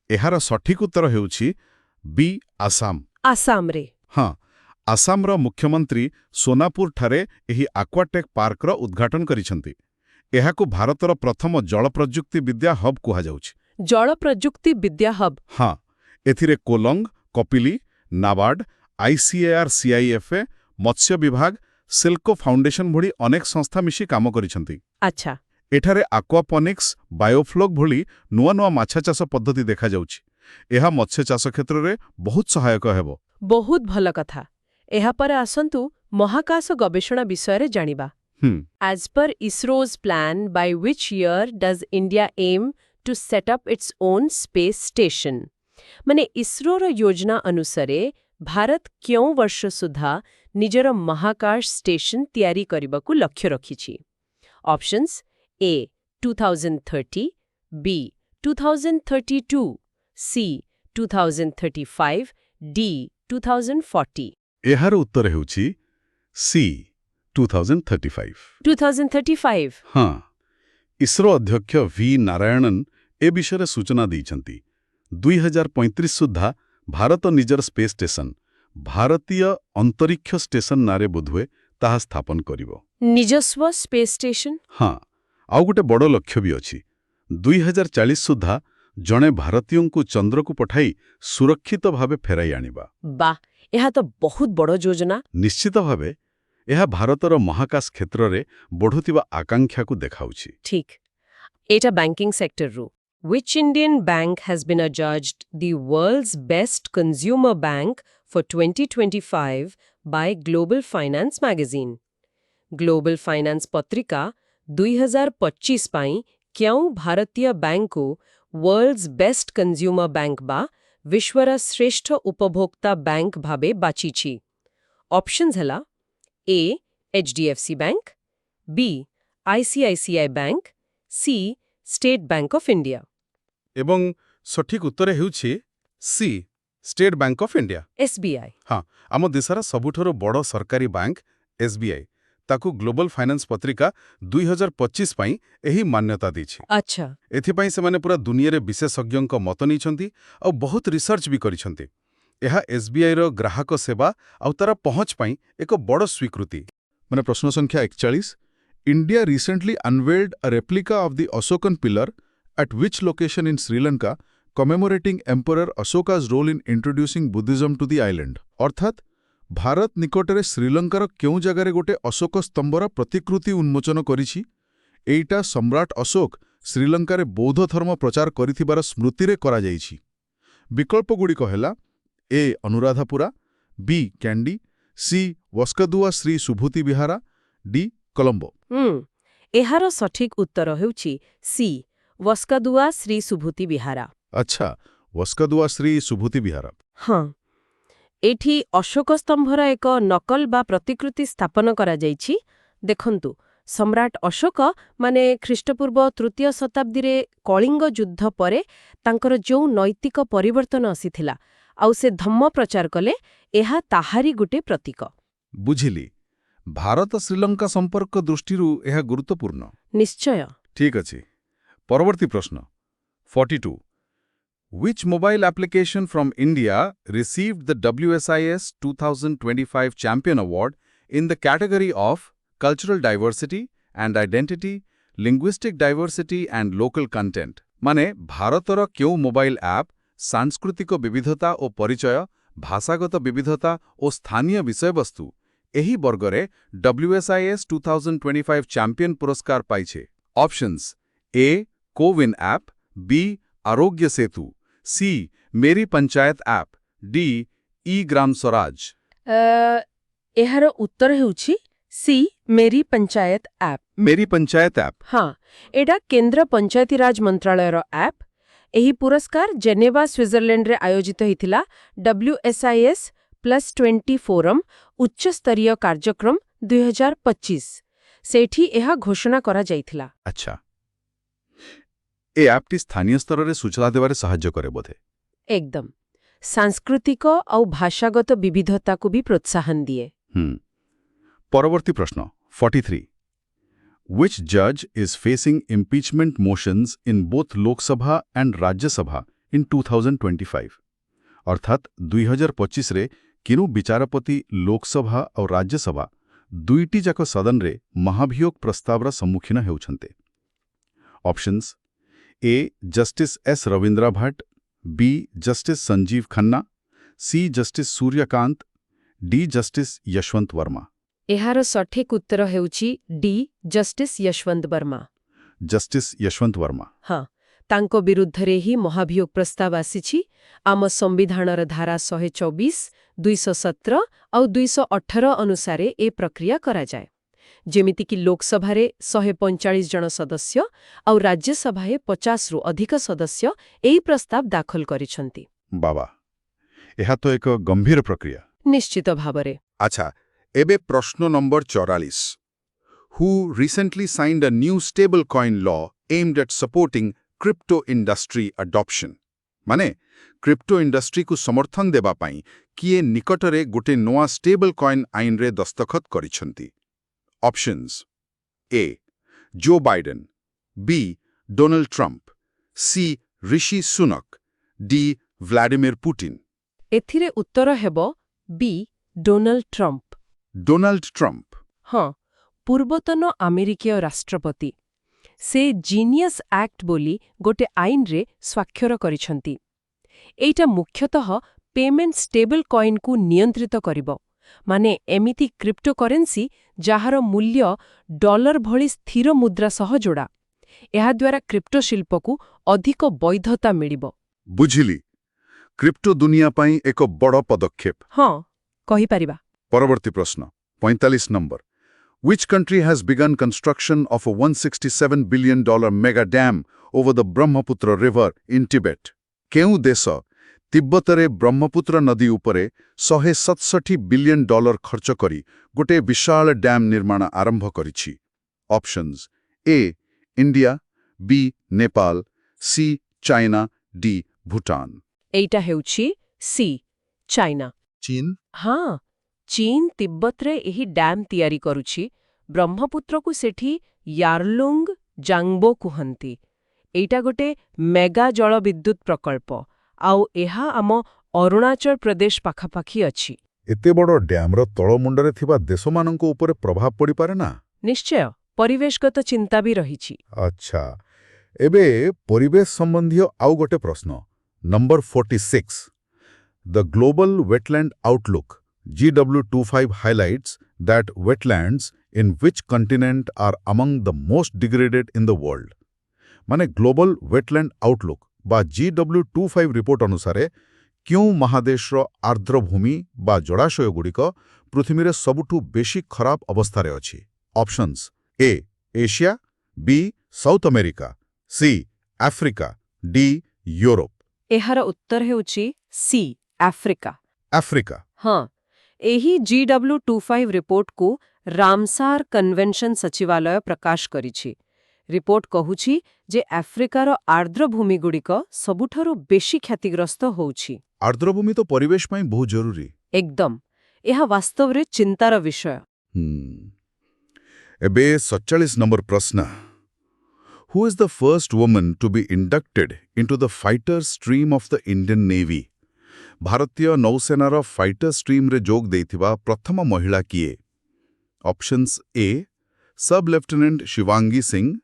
ଏହାର ସଠିକ୍ ଉତ୍ତର ହେଉଛି बी आसाम ଆସାମରେ ହଁ ଆସାମର ମୁଖ୍ୟମନ୍ତ୍ରୀ ସୋନାପୁରଠାରେ ଏହି ଆକ୍ୱାଟେକ୍ ପାର୍କର ଉଦ୍ଘାଟନ କରିଛନ୍ତି। ଏହାକୁ ଭାରତର ପ୍ରଥମ ଜଳ ପ୍ରଯୁକ୍ତି ବିଦ୍ୟା ହବ୍ କୁହାଯାଉଛି। ଜଳ ପ୍ରଯୁକ୍ତି ବିଦ୍ୟା ହବ୍। ହଁ ଏଥିରେ କୋଲଙ୍ଗ, କପିଲି, ନାବାର୍ଡ, ICAR CIFA, ମତ୍ସ୍ୟ ବିଭାଗ, ସିଲ୍କୋ ଫାଉଣ୍ଡେସନ ଭଳି ଅନେକ ସଂସ୍ଥା ମିଶି କାମ କରିଛନ୍ତି। ଆଚ୍ଛା, ଏଠାରେ ଆକ୍ୱାପୋନିକ୍ସ, ବାୟୋଫ୍ଲୋକ୍ ଭଳି ନୂଆ ନୂଆ ମାଛ ଚାଷ ପଦ୍ଧତି ଦେଖାଯାଉଛି। ଏହା ମତ୍ସ୍ୟ ଚାଷ କ୍ଷେତ୍ରରେ ବହୁତ ସହାୟକ ହେବ। ବହୁତ ଭଲ କଥା। ଏହାପରେ ଆସନ୍ତୁ ମହାକାଶ ଗବେଷଣା ବିଷୟରେ ଜାଣିବା। As per ISRO's plan, by which year does India aim to set up its own space station? ମାନେ ଇସ୍ରୋର ଯୋଜନା ଅନୁସାରେ ଭାରତ କେଉଁ ବର୍ଷ ସୁଦ୍ଧା ନିଜର ମହାକାଶ ଷ୍ଟେସନ ତିଆରି କରିବାକୁ ଲକ୍ଷ୍ୟ ରଖିଛି? Options A 2030, B 2032, C 2035, D 2040। ଏହାର ଉତ୍ତର ହେଉଛି ସି 2035। 2035। ହଁ ଇସ୍ରୋ ଅଧ୍ୟକ୍ଷ ଭି ନାରାୟଣନ୍ ଏ ବିଷୟରେ ସୂଚନା ଦେଇଛନ୍ତି। 2035 ସୁଦ୍ଧା ଭାରତ ନିଜର ସ୍ପେସ୍ ଷ୍ଟେସନ ଭାରତୀୟ ଅନ୍ତରୀକ୍ଷ ଷ୍ଟେସନ ନାଁରେ ବୋଧହୁଏ ତାହା ସ୍ଥାପନ କରିବ। ନିଜସ୍ୱ ସ୍ପେସ୍ ଷ୍ଟେସନ? ହଁ ଆଉ ଗୋଟେ ବଡ଼ ଲକ୍ଷ୍ୟ ବି ଅଛି। 2040 ସୁଦ୍ଧା ଜଣେ ଭାରତୀୟଙ୍କୁ ଚନ୍ଦ୍ରକୁ ପଠାଇ ସୁରକ୍ଷିତ ଭାବେ ଫେରାଇ ଆଣିବା। ବାଃ, ଏହା ତ ବହୁତ ବଡ଼ ଯୋଜନା। ନିଶ୍ଚିତ ଭାବେ ଏହା ଭାରତର ମହାକାଶ କ୍ଷେତ୍ରରେ ବଢ଼ୁଥିବା ଆକାଂକ୍ଷାକୁ ଦେଖାଉଛି। ଠିକ୍। ଏଇଟା banking ସେକ୍ଟରରୁ। Which Indian bank has been adjudged the world's best consumer bank for 2025 by Global Finance magazine? Global Finance ପତ୍ରିକା 2025 ପାଇଁ କେଉଁ ଭାରତୀୟ ବ୍ୟାଙ୍କକୁ वर्ल्ड्स बेस्ट कंज्यूमर बैंक बा विश्वर श्रेष्ठ उपभोक्ता बैंक भावे बाछिछि? ऑप्शंस हला A HDFC bank, B ICICI bank, C State Bank of India. ଏବଂ ସଠିକ୍ ଉତ୍ତର ହେଉଛି C State Bank of India. SBI। ହଁ ଆମ ଦେଶର ସବୁଠାରୁ ବଡ଼ ସରକାରୀ ବ୍ୟାଙ୍କ SBI ତାକୁ ଗ୍ଲୋବାଲ ଫାଇନାନ୍ସ ପତ୍ରିକା 2025 ପାଇଁ ଏହି ମାନ୍ୟତା ଦେଇଛି। ଆଚ୍ଛା। ଏଥିପାଇଁ ସେମାନେ ପୁରା ଦୁନିଆରେ ବିଶେଷଜ୍ଞଙ୍କ ମତ ନେଇଛନ୍ତି ଆଉ ବହୁତ ରିସର୍ଚ୍ଚ ବି କରିଛନ୍ତି। ଏହା SBIର ଗ୍ରାହକ ସେବା ଆଉ ତାର ପହଞ୍ଚ ପାଇଁ ଏକ ବଡ଼ ସ୍ୱୀକୃତି। ମାନେ ପ୍ରଶ୍ନ ସଂଖ୍ୟା 41 India recently unveiled a replica of the Ashokan pillar at which location in Sri Lanka commemorating Emperor Ashoka's role in introducing Buddhism to the island? ଅର୍ଥାତ୍ ଭାରତ ନିକଟରେ ଶ୍ରୀଲଙ୍କାର କେଉଁ ଜାଗାରେ ଗୋଟେ ଅଶୋକ ସ୍ତମ୍ଭର ପ୍ରତିକୃତି ଉନ୍ମୋଚନ କରିଛି? ଏଇଟା ସମ୍ରାଟ ଅଶୋକ ଶ୍ରୀଲଙ୍କାରେ ବୌଦ୍ଧ ଧର୍ମ ପ୍ରଚାର କରିଥିବାର ସ୍ମୃତିରେ କରାଯାଇଛି। ବିକଳ୍ପଗୁଡ଼ିକ ହେଲା A Anuradhapura, B Kandy, C Waskaduwa Sri Subhuti Vihara, D Colombo. ଏହାର ସଠିକ୍ ଉତ୍ତର ହେଉଛି ସି ୱସ୍କଦୁଆ ଶ୍ରୀ ସୁଭୂତି ବିହାରା। ଆଚ୍ଛା ୱସ୍କଦୁଆ ଶ୍ରୀ ସୁଭୂତି ବିହାରା। ହଁ ଏଠି ଅଶୋକ ସ୍ତମ୍ଭର ଏକ ନକଲ ବା ପ୍ରତିକୃତି ସ୍ଥାପନ କରାଯାଇଛି। ଦେଖନ୍ତୁ ସମ୍ରାଟ ଅଶୋକ ମାନେ ଖ୍ରୀଷ୍ଟପୂର୍ବ 3ୟ ଶତାବ୍ଦୀରେ କଳିଙ୍ଗ ଯୁଦ୍ଧ ପରେ ତାଙ୍କର ଯେଉଁ ନୈତିକ ପରିବର୍ତ୍ତନ ଆସିଥିଲା ଆଉ ସେ ଧମ୍ମ ପ୍ରଚାର କଲେ, ଏହା ତାହାରି ଗୋଟେ ପ୍ରତୀକ। ବୁଝିଲି। ଭାରତ ଶ୍ରୀଲଙ୍କା ସମ୍ପର୍କ ଦୃଷ୍ଟିରୁ ଏହା ଗୁରୁତ୍ୱପୂର୍ଣ୍ଣ। ନିଶ୍ଚୟ। ଠିକ୍ ଅଛି। ପରବର୍ତ୍ତୀ ପ୍ରଶ୍ନ 42 Which mobile application from India received the WSIS 2025 Champion Award in the category of Cultural Diversity and Identity, Linguistic Diversity and Local Content? ମାନେ ଭାରତର କେଉଁ ମୋବାଇଲ ଆପ୍ ସାଂସ୍କୃତିକ ବିବିଧତା ଓ ପରିଚୟ, ଭାଷାଗତ ବିବିଧତା ଓ ସ୍ଥାନୀୟ ବିଷୟବସ୍ତୁ ଏହି ବର୍ଗରେ WSIS 2025 ଚାମ୍ପିୟନ ପୁରସ୍କାର ପାଇছে? ଅପସନ୍ସ ଏ कोविन ऐप, बी आरोग्य सेतु, सी मेरी panchayat app, D E Gram Swaraj. ଏହାର ଉତ୍ତର ହେଉଛି ସି ମେରି ପଞ୍ଚାୟତ ଆପ୍। मेरी पंचायत ऐप। ହଁ ଏଇଟା କେନ୍ଦ୍ର ପଞ୍ଚାୟତିରାଜ ମନ୍ତ୍ରାଳୟର ଆପ୍। ଏହି ପୁରସ୍କାର ଜେନେଭା ସ୍ୱିଜରଲ୍ୟାଣ୍ଡରେ ଆୟୋଜିତ ହୋଇଥିଲା WSIS +20 ଫୋରମ୍ ଉଚ୍ଚସ୍ତରୀୟ କାର୍ଯ୍ୟକ୍ରମ 2025। ସେଇଠି ଏହା ଘୋଷଣା କରାଯାଇଥିଲା। ଆଚ୍ଛା ଏ ଆପ୍ଟି ସ୍ଥାନୀୟ ସ୍ତରରେ ସୂଚନା ଦେବାରେ ସାହାଯ୍ୟ କରେ ବୋଧେ? ଏକଦମ ସାଂସ୍କୃତିକ ଆଉ ଭାଷାଗତ ବିବିଧତାକୁ ବି ପ୍ରୋତ୍ସାହନ ଦିଏ। ପରବର୍ତ୍ତୀ ପ୍ରଶ୍ନ 43 Which judge is facing impeachment motions in both Lok Sabha and Rajya Sabha in 2025? अर्थात 2025 रे किनु विचारपति लोकसभा और राज्यसभा दुईटी जाक सदन रे महाभियोग प्रस्तावर सम्मुखीन हेउछन्ते। Options A justice S Ravindra Bhat, B justice Sanjiv Khanna, C justice Suryakant, D justice Yashwant Varma. एहार सठिक उत्तर हेउची D justice Yashwant Varma. Justice Yashwant Varma. हाँ, तांको विरुद्धरे ही महाभियोग प्रस्ताव आसीछि। आम संविधानर धारा 124, 217 और 218 अनुसारे ए प्रक्रिया करा जाए। जेमितिकि लोकसभारे 145 जन सदस्य और राज्यसभाए 50 रु अधिक सदस्य एई प्रस्ताव दाखल करिसंती। बाबा, एहा तो एक गंभीर प्रक्रिया। निश्चित भावरे। अच्छा, एबे प्रश्न number 44। Who recently signed a new stablecoin law aimed at supporting crypto industry adoption? माने क्रिप्टो इंडस्ट्री को समर्थन देबा पाई किए निकटरे गोटे नोआ स्टेबल कॉइन आईन रे दस्तखत करिसंती। Options A Joe Biden, B Donald Trump, C Rishi Sunak, D Vladimir Putin. एथिरे उत्तर हेबो B Donald Trump. Donald Trump. हाँ, पूर्वतन अमेरिकीय राष्ट्रपति। से जीनियस एक्ट बोली गोटे आईन रे स्वाक्षर करिसंती। एइटा मुख्यतः पेमेंट स्टेबल कॉइन को नियंत्रित करिबो। माने एमिति क्रिप्टोकरेंसी जाहार मूल्य डॉलर भली स्थिर मुद्रा सह जोड़ा। एहा द्वारा क्रिप्टो शिल्प को अधिक वैधता मिलिबो। बुझिली, क्रिप्टो दुनिया पाई एक बड़ पदक्षेप। हाँ, कहि परिबा। परवर्ती प्रश्न 45 number. Which country has begun construction of a $167 billion mega dam over the Brahmaputra river in Tibet? केउ देश तिब्बतरे ब्रह्मपुत्र नदी उपरे 167 बिलियन डॉलर खर्च करी गोटे विशाल डैम निर्माण आरंभ करिछि। Options A India, B Nepal, C China, D Bhutan. एइटा हेउछि सी चाइना। चीन। हाँ, चीन तिब्बतरे एही डैम तैयारी करुछि। ब्रह्मपुत्र को सेठी यारलुंग जांगबो कुहंती। एइटा गोटे मेगा जल विद्युत प्रकल्प आउ एहा आम अरुणाचल प्रदेश पाखापाखी अछि। एते बड़ डैम रो तळमुंडरे थिबा देशमानंको उपरे प्रभाव पड़ी पारे ना? निश्चय, परिवेशगत चिंता भी रहिछि। अच्छा, एबे परिवेश संबंधी आउ गोटे प्रश्न number 46। The global wetland outlook GW25 highlights that wetlands in which continent are among the most degraded in the world. माने ग्लोबल वेटलैंड आउटलुक बा GW25 रिपोर्ट अनुसारे क्यों महादेशर आर्द्रभूमि बा जलाशय गुड़िक पृथ्वी सबुठू बेशी खराब अवस्थारे अछि। Options A Asia, B South America, C Africa, D Europe. एहार उत्तर हेउछि सी आफ्रिका। आफ्रिका। हाँ, एही GW25 रिपोर्ट को रामसार कन्वेंशन सचिवालय प्रकाश करिछि। रिपोर्ट कहुछि जे आफ्रिकार आर्द्रभूमि गुड़िक सबुठारु बेशी क्षतिग्रस्त होउछि। आर्द्रभूमि तो परिवेश ପାଇଁ बहुत जरूरी। एकदम, एहा वास्तव रे चिंतार विषय। एबे 47 नंबर प्रश्न। Who is the first woman to be inducted into the fighter stream of the Indian Navy? भारतीय नौसेनार फाइटर स्ट्रीम रे जोग देथिबा प्रथम महिला किए? Options A sub lieutenant Shivangi Singh,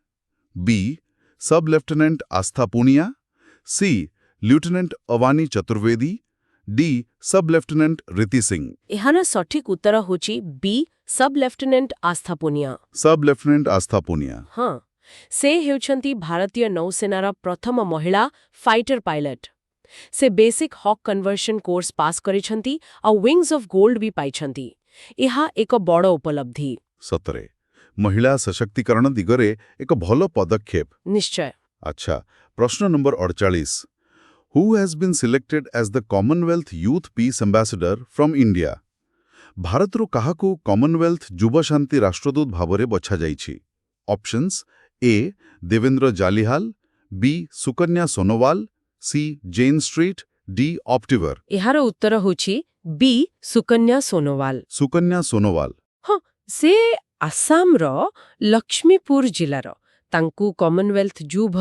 B sub lieutenant Aastha Poonia, C lieutenant Avani Chaturvedi, D sub lieutenant Riti Singh. एहार सठिक उत्तर होछि B sub lieutenant Aastha Poonia. सब lieutenant Aastha Poonia. हाँ, से हेउछंती भारतीय नौसेनार प्रथम महिला फाइटर पायलट। से basic hawk conversion course pass करिछंती और विंग्स ऑफ गोल्ड भी पाइछंती। एहा एक बड़ उपलब्धि। सतरे महिला सशक्तिकरण दिगरे एक भलो पदक्षेप। निश्चय। अच्छा, प्रश्न number 48। Who has been selected as the Commonwealth Youth Peace Ambassador from India? भारतरू काहाकू कॉमनवेल्थ युवा शांति राष्ट्रदूत भावरे बछा जाइछि। Options A Devendra Jalihal, B Sukanya Sonowal, C Jane Street, D Optiver. एहार उत्तर होछि बी सुकन्या सोनोवाल। सुकन्या सोनोवाल। हाँ, से आसाम रो लक्ष्मीपुर जिलार ତାଙ୍କୁ କମନୱେଲ୍ଥ ଯୁବ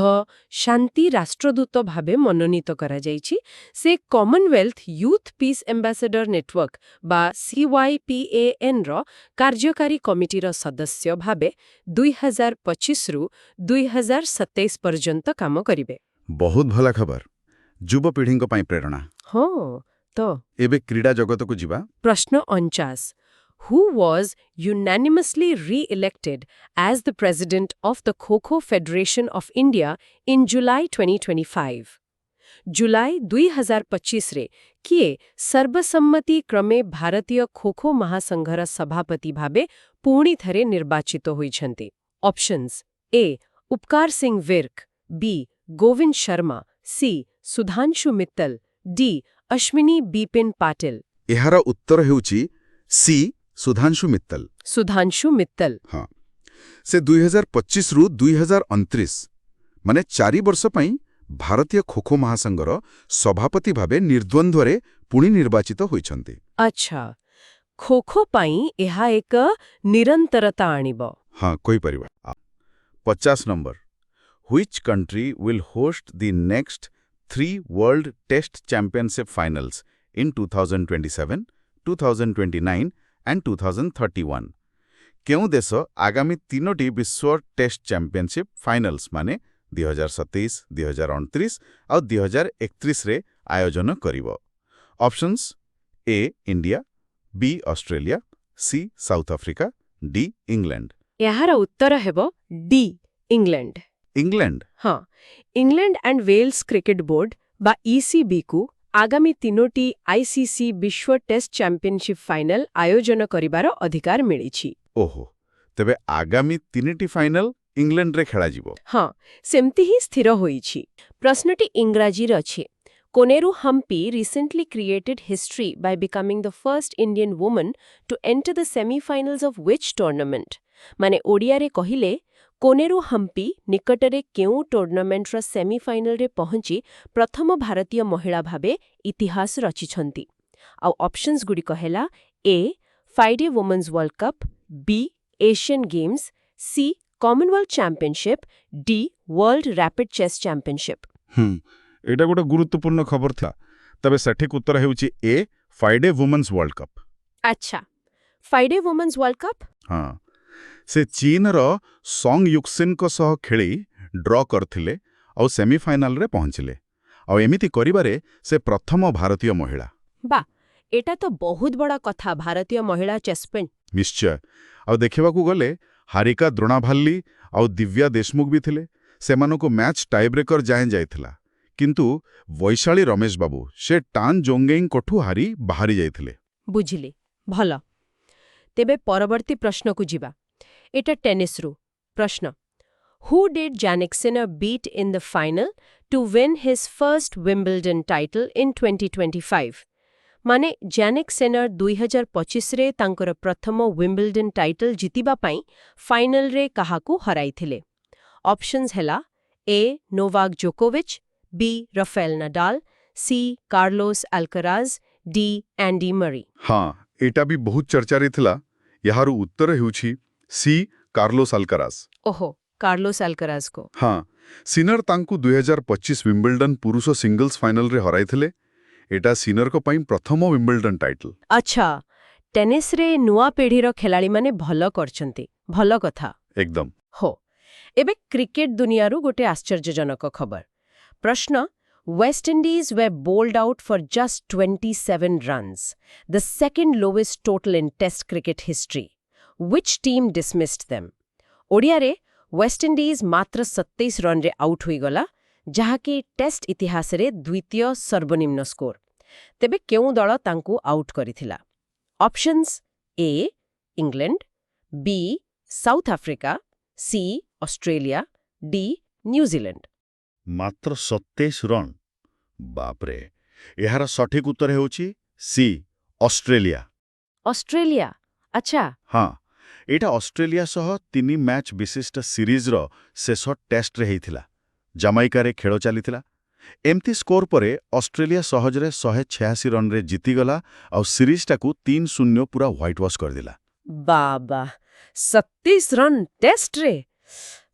ଶାନ୍ତି ରାଷ୍ଟ୍ରଦୂତ ଭାବେ ମନୋନୀତ କରାଯାଇଛି। ସେ Commonwealth youth piece ambassador network ବା CYPANର କାର୍ଯ୍ୟକାରୀ କମିଟିର ସଦସ୍ୟ ଭାବେ 2025ରୁ 2027 ପର୍ଯ୍ୟନ୍ତ କାମ କରିବେ। ବହୁତ ଭଲ ଖବର। ଯୁବପିଢ଼ିଙ୍କ ପାଇଁ ପ୍ରେରଣା। ହଁ ତ ଏବେ କ୍ରୀଡ଼ା ଜଗତକୁ ଯିବା। ପ୍ରଶ୍ନ 49 Who was unanimously re-elected as the president of the Kho-Kho Federation of India in July 2025? जुलाई 2025ରେ କିଏ ସର୍ବସମ୍ମତି କ୍ରମେ ଭାରତୀୟ ଖୋଖୋ ମହାସଂଘର ସଭାପତି ଭାବେ ପୁଣି ଥରେ ନିର୍ବାଚିତ ହୋଇଛନ୍ତି? ଅପସନ୍ସ ଏ ଉପକାର ସିଂ ବିର୍କ, ବି ଗୋବିନ୍ଦ ଶର୍ମା, ସି ସୁଧାଂଶୁ ମିତ୍ତଲ, ଡି ଅଶ୍ୱିନୀ ବିପିନ ପାଟିଲ। ଏହାର ଉତ୍ତର ହେଉଛି ସି ସୁଧାଂଶୁ ମିତ୍ତଲ। ସୁଧାଂଶୁ ମିତ୍ତଲ। ହଁ, ସେ 2025ରୁ 2029 ମାନେ 4 ବର୍ଷ ପାଇଁ ଭାରତୀୟ ଖୋଖୋ ମହାସଂଘର ସଭାପତି ଭାବେ ନିର୍ଦ୍ୱନ୍ଦ୍ୱରେ ପୁଣି ନିର୍ବାଚିତ ହୋଇଛନ୍ତି। ଆଚ୍ଛା, ଖୋଖୋ ପାଇଁ ଏହା ଏକ ନିରନ୍ତରତା ଆଣିବ। ହଁ, କହିପାରିବା। 50 number Which country will host the next 3 World Test Championship Finals in 2027, 2029 and 2031? କେଉଁ ଦେଶ ଆଗାମୀ 3ଟି ବିଶ୍ୱ ଟେଷ୍ଟ ଚାମ୍ପିଅନସିପ୍ ଫାଇନାଲ୍ସ ମାନେ 2027, 2029 ଆଉ 2031ରେ ଆୟୋଜନ କରିବ? Options A India, B Australia, C South Africa, D England. ଏହାର ଉତ୍ତର ହେବ ଡି ଇଂଲଣ୍ଡ। ଇଂଲଣ୍ଡ? ହଁ, England and Wales cricket board ବା ECBକୁ ଆଗାମୀ 3ଟି ICC ବିଶ୍ୱ ଟେଷ୍ଟ ଚାମ୍ପିଅନସିପ୍ ଫାଇନାଲ ଆୟୋଜନ କରିବାର ଅଧିକାର ମିଳିଛି। ଓହୋ, ତେବେ ଆଗାମୀ 3ଟି ଫାଇନାଲ ଇଂଲଣ୍ଡରେ ଖେଳାଯିବ? ହଁ, ସେମିତି ହିଁ ସ୍ଥିର ହୋଇଛି। ପ୍ରଶ୍ନଟି ଇଂରାଜୀରେ ଅଛି। Koneru Hampi recently created history by becoming the first Indian woman to enter the semi-finals of which tournament? ମାନେ ଓଡ଼ିଆରେ କହିଲେ କୋନେରୁ ହମ୍ପି ନିକଟରେ କେଉଁ ଟୁର୍ଣ୍ଣାମେଣ୍ଟର ସେମିଫାଇନାଲରେ ପହଞ୍ଚି ପ୍ରଥମ ଭାରତୀୟ ମହିଳା ଭାବେ ଇତିହାସ ରଚିଛନ୍ତି? ଆଉ ଅପସନ୍ସ ଗୁଡ଼ିକ ହେଲା A FIDE women's world cup, B Asian games, C Commonwealth championship, D world rapid chess championship. ଏଇଟା ଗୋଟେ ଗୁରୁତ୍ୱପୂର୍ଣ୍ଣ ଖବର ଥିଲା। ତେବେ ସଠିକ ଉତ୍ତର ହେଉଛି ଏ ଫାଇଡେ ୱୁମେନ୍ସ ୱାର୍ଲ୍ଡ କପ୍। ଆଚ୍ଛା, ଫାଇଡେ ୱୁମେନ୍ସ ୱାର୍ଲ୍ଡ କପ୍? ହଁ, ସେ ଚୀନର ସଙ୍ଗ ୟୁକ୍ସିନ୍ଙ୍କ ସହ ଖେଳି ଡ୍ର କରିଥିଲେ ଆଉ ସେମିଫାଇନାଲରେ ପହଞ୍ଚିଲେ। ଆଉ ଏମିତି କରିବାରେ ସେ ପ୍ରଥମ ଭାରତୀୟ ମହିଳା। ବା, ଏଟା ତ ବହୁତ ବଡ଼ କଥା ଭାରତୀୟ ମହିଳା ଚେସ୍ପେନ୍। ନିଶ୍ଚୟ। ଆଉ ଦେଖିବାକୁ ଗଲେ ହାରିକା ଦ୍ରୋଣାଭାଲ୍ଲି ଆଉ ଦିବ୍ୟା ଦେଶମୁଖ ବି ଥିଲେ। ସେମାନଙ୍କୁ ମ୍ୟାଚ୍ ଟାଇବ୍ରେକର ଯାଏଁ ଯାଇଥିଲା। କିନ୍ତୁ ବୈଶାଳୀ ରମେଶ ବାବୁ ସେ ଟାନ୍ ଜୋଙ୍ଗେଇଙ୍କଠୁ ହାରି ବାହାରି ଯାଇଥିଲେ। ବୁଝିଲି, ଭଲ। ତେବେ ପରବର୍ତ୍ତୀ ପ୍ରଶ୍ନକୁ ଯିବା। ଏଟା ଟେନିସ୍ରୁ ପ୍ରଶ୍ନ। Who did Jannik Sinner beat in the final to win his first Wimbledon title in 2025? ମାନେ ଜାନିକ୍ ସେନର 2025ରେ ତାଙ୍କର ପ୍ରଥମ ୱିମ୍ବଲଡନ୍ ଟାଇଟଲ ଜିତିବା ପାଇଁ ଫାଇନାଲରେ କାହାକୁ ହରାଇଥିଲେ? ଅପସନ୍ସ ହେଲା ଏ ନୋଭାକ୍ ଜୋକୋଭିଚ୍, B Rafael Nadal, C Carlos Alcaraz, D Andy Murray. ହଁ, ଏଇଟା ବି ବହୁତ ଚର୍ଚ୍ଚାରେ ଥିଲା। ଏହାର ଉତ୍ତର ହେଉଛି ସି କାର୍ଲୋସ୍ ଆଲକାରାଜ। ଓହୋ, କାର୍ଲୋସ୍ ଆଲକରାଜକୁ। ହଁ, ସିନର ତାଙ୍କୁ 2025 ୱିମ୍ବଲଡନ୍ ପୁରୁଷ ସିଙ୍ଗଲ୍ସ ଫାଇନାଲରେ ହରାଇଥିଲେ। ଏଟା ସିନରଙ୍କ ପାଇଁ ପ୍ରଥମ ୱିମ୍ବଲଡନ୍ ଟାଇଟଲ। ଆଚ୍ଛା, ଟେନିସ୍ରେ ନୂଆ ପିଢ଼ିର ଖେଳାଳିମାନେ ଭଲ କରିଛନ୍ତି। ଭଲ କଥା। ଏକଦମ। ହୋ, ଏବେ କ୍ରିକେଟ ଦୁନିଆରୁ ଗୋଟେ ଆଶ୍ଚର୍ଯ୍ୟଜନକ ଖବର। ପ୍ରଶ୍ନ West Indies were bowled out for just 27 runs, the second lowest total in test cricket history. Which team dismissed them? ଓଡ଼ିଆରେ ୱେଷ୍ଟଇଣ୍ଡିଜ୍ ମାତ୍ର 27 ରନରେ ଆଉଟ୍ ହୋଇଗଲା, ଯାହାକି ଟେଷ୍ଟ ଇତିହାସରେ ଦ୍ୱିତୀୟ ସର୍ବନିମ୍ନ ସ୍କୋର। ତେବେ କେଉଁ ଦଳ ତାଙ୍କୁ ଆଉଟ୍ କରିଥିଲା? Options A England, B South Africa, C Australia, D New Zealand. ମାତ୍ର 27 ରନ୍? ବାପରେ! ଏହାର ସଠିକ ଉତ୍ତର ହେଉଛି ସି ଅଷ୍ଟ୍ରେଲିଆ। ଅଷ୍ଟ୍ରେଲିଆ? ଆଚ୍ଛା। ହଁ, ଏଇଟା ଅଷ୍ଟ୍ରେଲିଆ ସହ 3 ମ୍ୟାଚ୍ ବିଶିଷ୍ଟ ସିରିଜର ଶେଷ ଟେଷ୍ଟରେ ହେଇଥିଲା। ଜାମାଇକାରେ ଖେଳ ଚାଲିଥିଲା। ଏମିତି ସ୍କୋର ପରେ ଅଷ୍ଟ୍ରେଲିଆ ସହଜରେ 186 ରନରେ ଜିତିଗଲା ଆଉ ସିରିଜଟାକୁ 3-0 ପୁରା ହ୍ୱାଇଟ୍ ୱାଶ୍ କରିଦେଲା। ବାବା, 27 ରନ୍ ଟେଷ୍ଟରେ?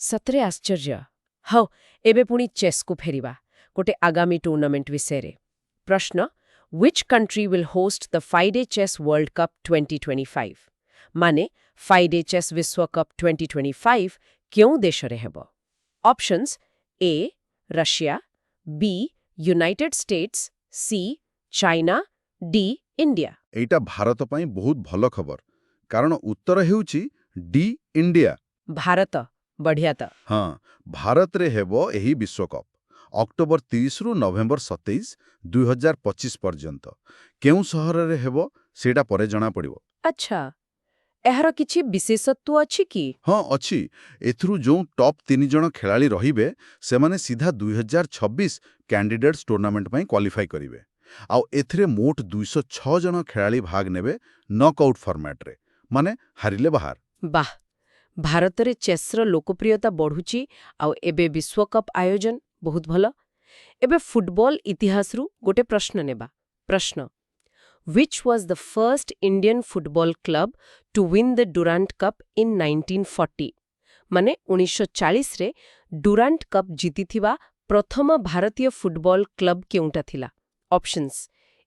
ସତରେ ଆଶ୍ଚର୍ଯ୍ୟ। ହଉ, ଏବେ ପୁଣି ଚେସ୍କୁ ଫେରିବା, ଗୋଟେ ଆଗାମୀ ଟୁର୍ଣ୍ଣାମେଣ୍ଟ ବିଷୟରେ। ପ୍ରଶ୍ନ, which country will host the FIDE Chess World Cup 2025? ମାନେ FIDE Chess ବିଶ୍ୱକପ୍ 2025 କେଉଁ ଦେଶରେ ହେବ? Options A Russia, B United States, C China, D India. ଏଇଟା ଭାରତ ପାଇଁ ବହୁତ ଭଲ ଖବର, କାରଣ ଉତ୍ତର ହେଉଛି ଡି ଇଣ୍ଡିଆ। ଭାରତ, ବଢ଼ିଆ ତ। ହଁ, ଭାରତରେ ହେବ ଏହି ବିଶ୍ୱକପ୍ ଅକ୍ଟୋବର 30ରୁ ନଭେମ୍ବର 27, 2025 ପର୍ଯ୍ୟନ୍ତ। କେଉଁ ସହରରେ ହେବ ସେଇଟା ପରେ ଜଣାପଡ଼ିବ। ଆଚ୍ଛା, ଏହାର କିଛି ବିଶେଷତ୍ୱ ଅଛି କି? ହଁ ଅଛି। ଏଥିରୁ ଯେଉଁ ଟପ୍ 3 ଜଣ ଖେଳାଳି ରହିବେ ସେମାନେ ସିଧା 2026 କ୍ୟାଣ୍ଡିଡେଟ୍ସ ଟୁର୍ଣ୍ଣାମେଣ୍ଟ ପାଇଁ କ୍ୱାଲିଫାଇ କରିବେ। ଆଉ ଏଥିରେ ମୋଟ 206 ଜଣ ଖେଳାଳି ଭାଗ ନେବେ ନକ୍ଆଉଟ୍ ଫର୍ମାଟ୍ରେ, ମାନେ ହାରିଲେ ବାହାର। ବାଃ, ଭାରତରେ ଚେସ୍ର ଲୋକପ୍ରିୟତା ବଢ଼ୁଛି ଆଉ ଏବେ ବିଶ୍ୱକପ୍ ଆୟୋଜନ, ବହୁତ ଭଲ। ଏବେ ଫୁଟବଲ ଇତିହାସରୁ ଗୋଟେ ପ୍ରଶ୍ନ ନେବା। ପ୍ରଶ୍ନ, which was the first Indian football club to win the Durant Cup in 1940? ମାନେ 1940ରେ ଡୁରାଣ୍ଟ କପ୍ ଜିତିଥିବା ପ୍ରଥମ ଭାରତୀୟ ଫୁଟବଲ କ୍ଲବ କେଉଁଟା ଥିଲା? Options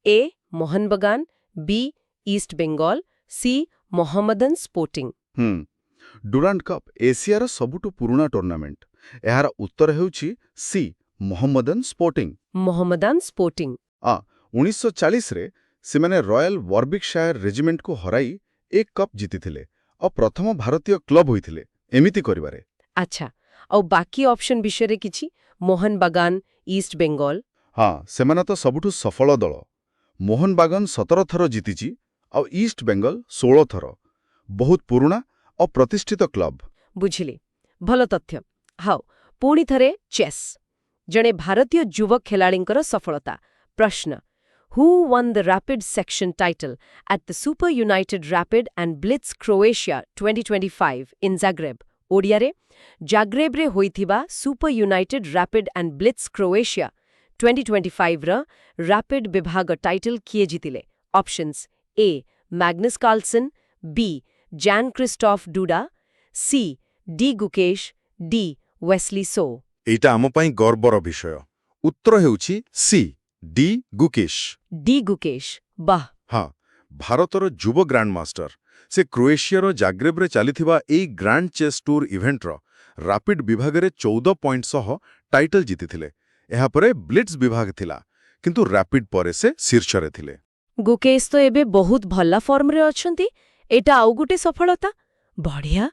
A Mohun Bagan, B East Bengal, C Mohammedan sporting. Durand cup ଏସିଆର ସବୁଠୁ ପୁରୁଣା ଟୁର୍ଣ୍ଣାମେଣ୍ଟ। ଏହାର ଉତ୍ତର ହେଉଛି C Mohammedan sporting. Mohammedan sporting. 1940ରେ ସେମାନେ ରୟାଲ ୱାରବିକଶାୟାର ରେଜିମେଣ୍ଟକୁ ହରାଇ ଏ କପ୍ ଜିତିଥିଲେ ଆଉ ପ୍ରଥମ ଭାରତୀୟ କ୍ଲବ ହୋଇଥିଲେ ଏମିତି କରିବାରେ। ଆଚ୍ଛା, ଆଉ ବାକି ଅପସନ ବିଷୟରେ କିଛି? ମୋହନ ବାଗାନ, ଇଷ୍ଟ ବେଙ୍ଗଲ। ହଁ, ସେମାନେ ତ ସବୁଠୁ ସଫଳ ଦଳ। ମୋହନ ବାଗାନ 17 ଥର ଜିତିଛି ଆଉ ଇଷ୍ଟ ବେଙ୍ଗଲ 16 ଥର। ବହୁତ ପୁରୁଣା ଆଉ ପ୍ରତିଷ୍ଠିତ କ୍ଲବ। ବୁଝିଲି, ଭଲ ତଥ୍ୟ। ହଉ, ପୁଣି ଥରେ ଚେସ୍। ଜଣେ ଭାରତୀୟ ଯୁବ ଖେଳାଳିଙ୍କର ସଫଳତା। ପ୍ରଶ୍ନ, who won the rapid section title at the Super United Rapid and Blitz Croatia 2025 in Zagreb? ଓଡ଼ିଆରେ, ଜାଗ୍ରେବରେ ହୋଇଥିବା super united rapid and blitz Croatia 2025ର ରାପିଡ୍ ବିଭାଗ ଟାଇଟଲ କିଏ ଜିତିଲେ? Options A Magnus Carlsen, B Jan Krzysztof Duda, C D Gukesh, D Wesley So. ଏଇଟା ଆମ ପାଇଁ ଗର୍ବର ବିଷୟ। ଉତ୍ତର ହେଉଛି C D Gukesh. D Gukesh, ବାଃ। ହଁ, ଭାରତର ଯୁବ ଗ୍ରାଣ୍ଡମାଷ୍ଟର। ସେ କ୍ରୋଏସିଆର ଜାଗ୍ରେବରେ ଚାଲିଥିବା ଏଇ ଗ୍ରାଣ୍ଡ ଚେସ୍ ଟୁର୍ ଇଭେଣ୍ଟର ରାପିଡ୍ ବିଭାଗରେ 14 ପଏଣ୍ଟ ସହ ଟାଇଟଲ ଜିତିଥିଲେ। ଏହାପରେ ବ୍ଲିଟ୍ସ ବିଭାଗ ଥିଲା, କିନ୍ତୁ ରାପିଡ୍ ପରେ ସେ ଶୀର୍ଷରେ ଥିଲେ। ଗୁକେଶ ତ ଏବେ ବହୁତ ଭଲ ଫର୍ମରେ ଅଛନ୍ତି। ଏଇଟା ଆଉ ଗୋଟେ ସଫଳତା। ବଢ଼ିଆ।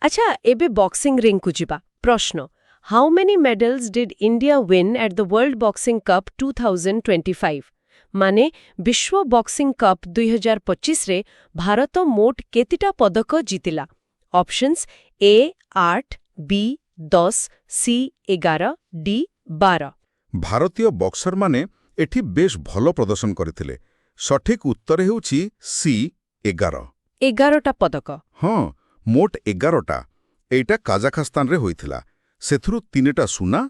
ଆଚ୍ଛା, ଏବେ ବକ୍ସିଂ ରିଙ୍ଗକୁ ଯିବା। ପ୍ରଶ୍ନ, how many medals did India win at the world boxing cup 2025? ମାନେ ବିଶ୍ୱ ବକ୍ସିଂ କପ୍ 2025ରେ ଭାରତ ମୋଟ କେତେଟା ପଦକ ଜିତିଲା? ଅପସନ୍ସ ଏ 8, ବି 10, ସି 11, ଡି 12। ଭାରତୀୟ ବକ୍ସରମାନେ ଏଠି ବେଶ୍ ଭଲ ପ୍ରଦର୍ଶନ କରିଥିଲେ। ସଠିକ୍ ଉତ୍ତର ହେଉଛି ସି 11। 11ଟା ପଦକ। ହଁ, ମୋଟ 11ଟା। ଏଇଟା କାଜାଖସ୍ତାନରେ ହୋଇଥିଲା। ସେଥିରୁ 3ଟା ସୁନା,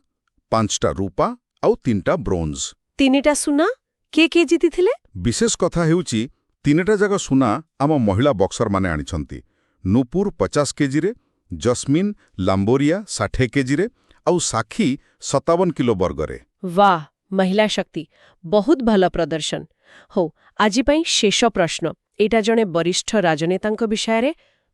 5ଟା ରୂପା ଆଉ 3ଟା ବ୍ରୋଞ୍ଜ। 3ଟା ସୁନା? କିଏ ଜିତିଥିଲେ? ବିଶେଷ କଥା ହେଉଛି 3ଟା ଯାକ ସୁନା ଆମ ମହିଳା ବକ୍ସରମାନେ ଆଣିଛନ୍ତି। ନୂପୁର 50 କେଜିରେ, ଜସ୍ମିନ୍ ଲାମ୍ବୋରିଆ 60 କେଜିରେ ଆଉ ସାକ୍ଷୀ 57 କିଲୋ ବର୍ଗରେ। ବାଃ, ମହିଳା ଶକ୍ତି। ବହୁତ ଭଲ ପ୍ରଦର୍ଶନ। ହଉ, ଆଜି ପାଇଁ ଶେଷ ପ୍ରଶ୍ନ। ଏଇଟା ଜଣେ ବରିଷ୍ଠ ରାଜନେତାଙ୍କ ବିଷୟରେ।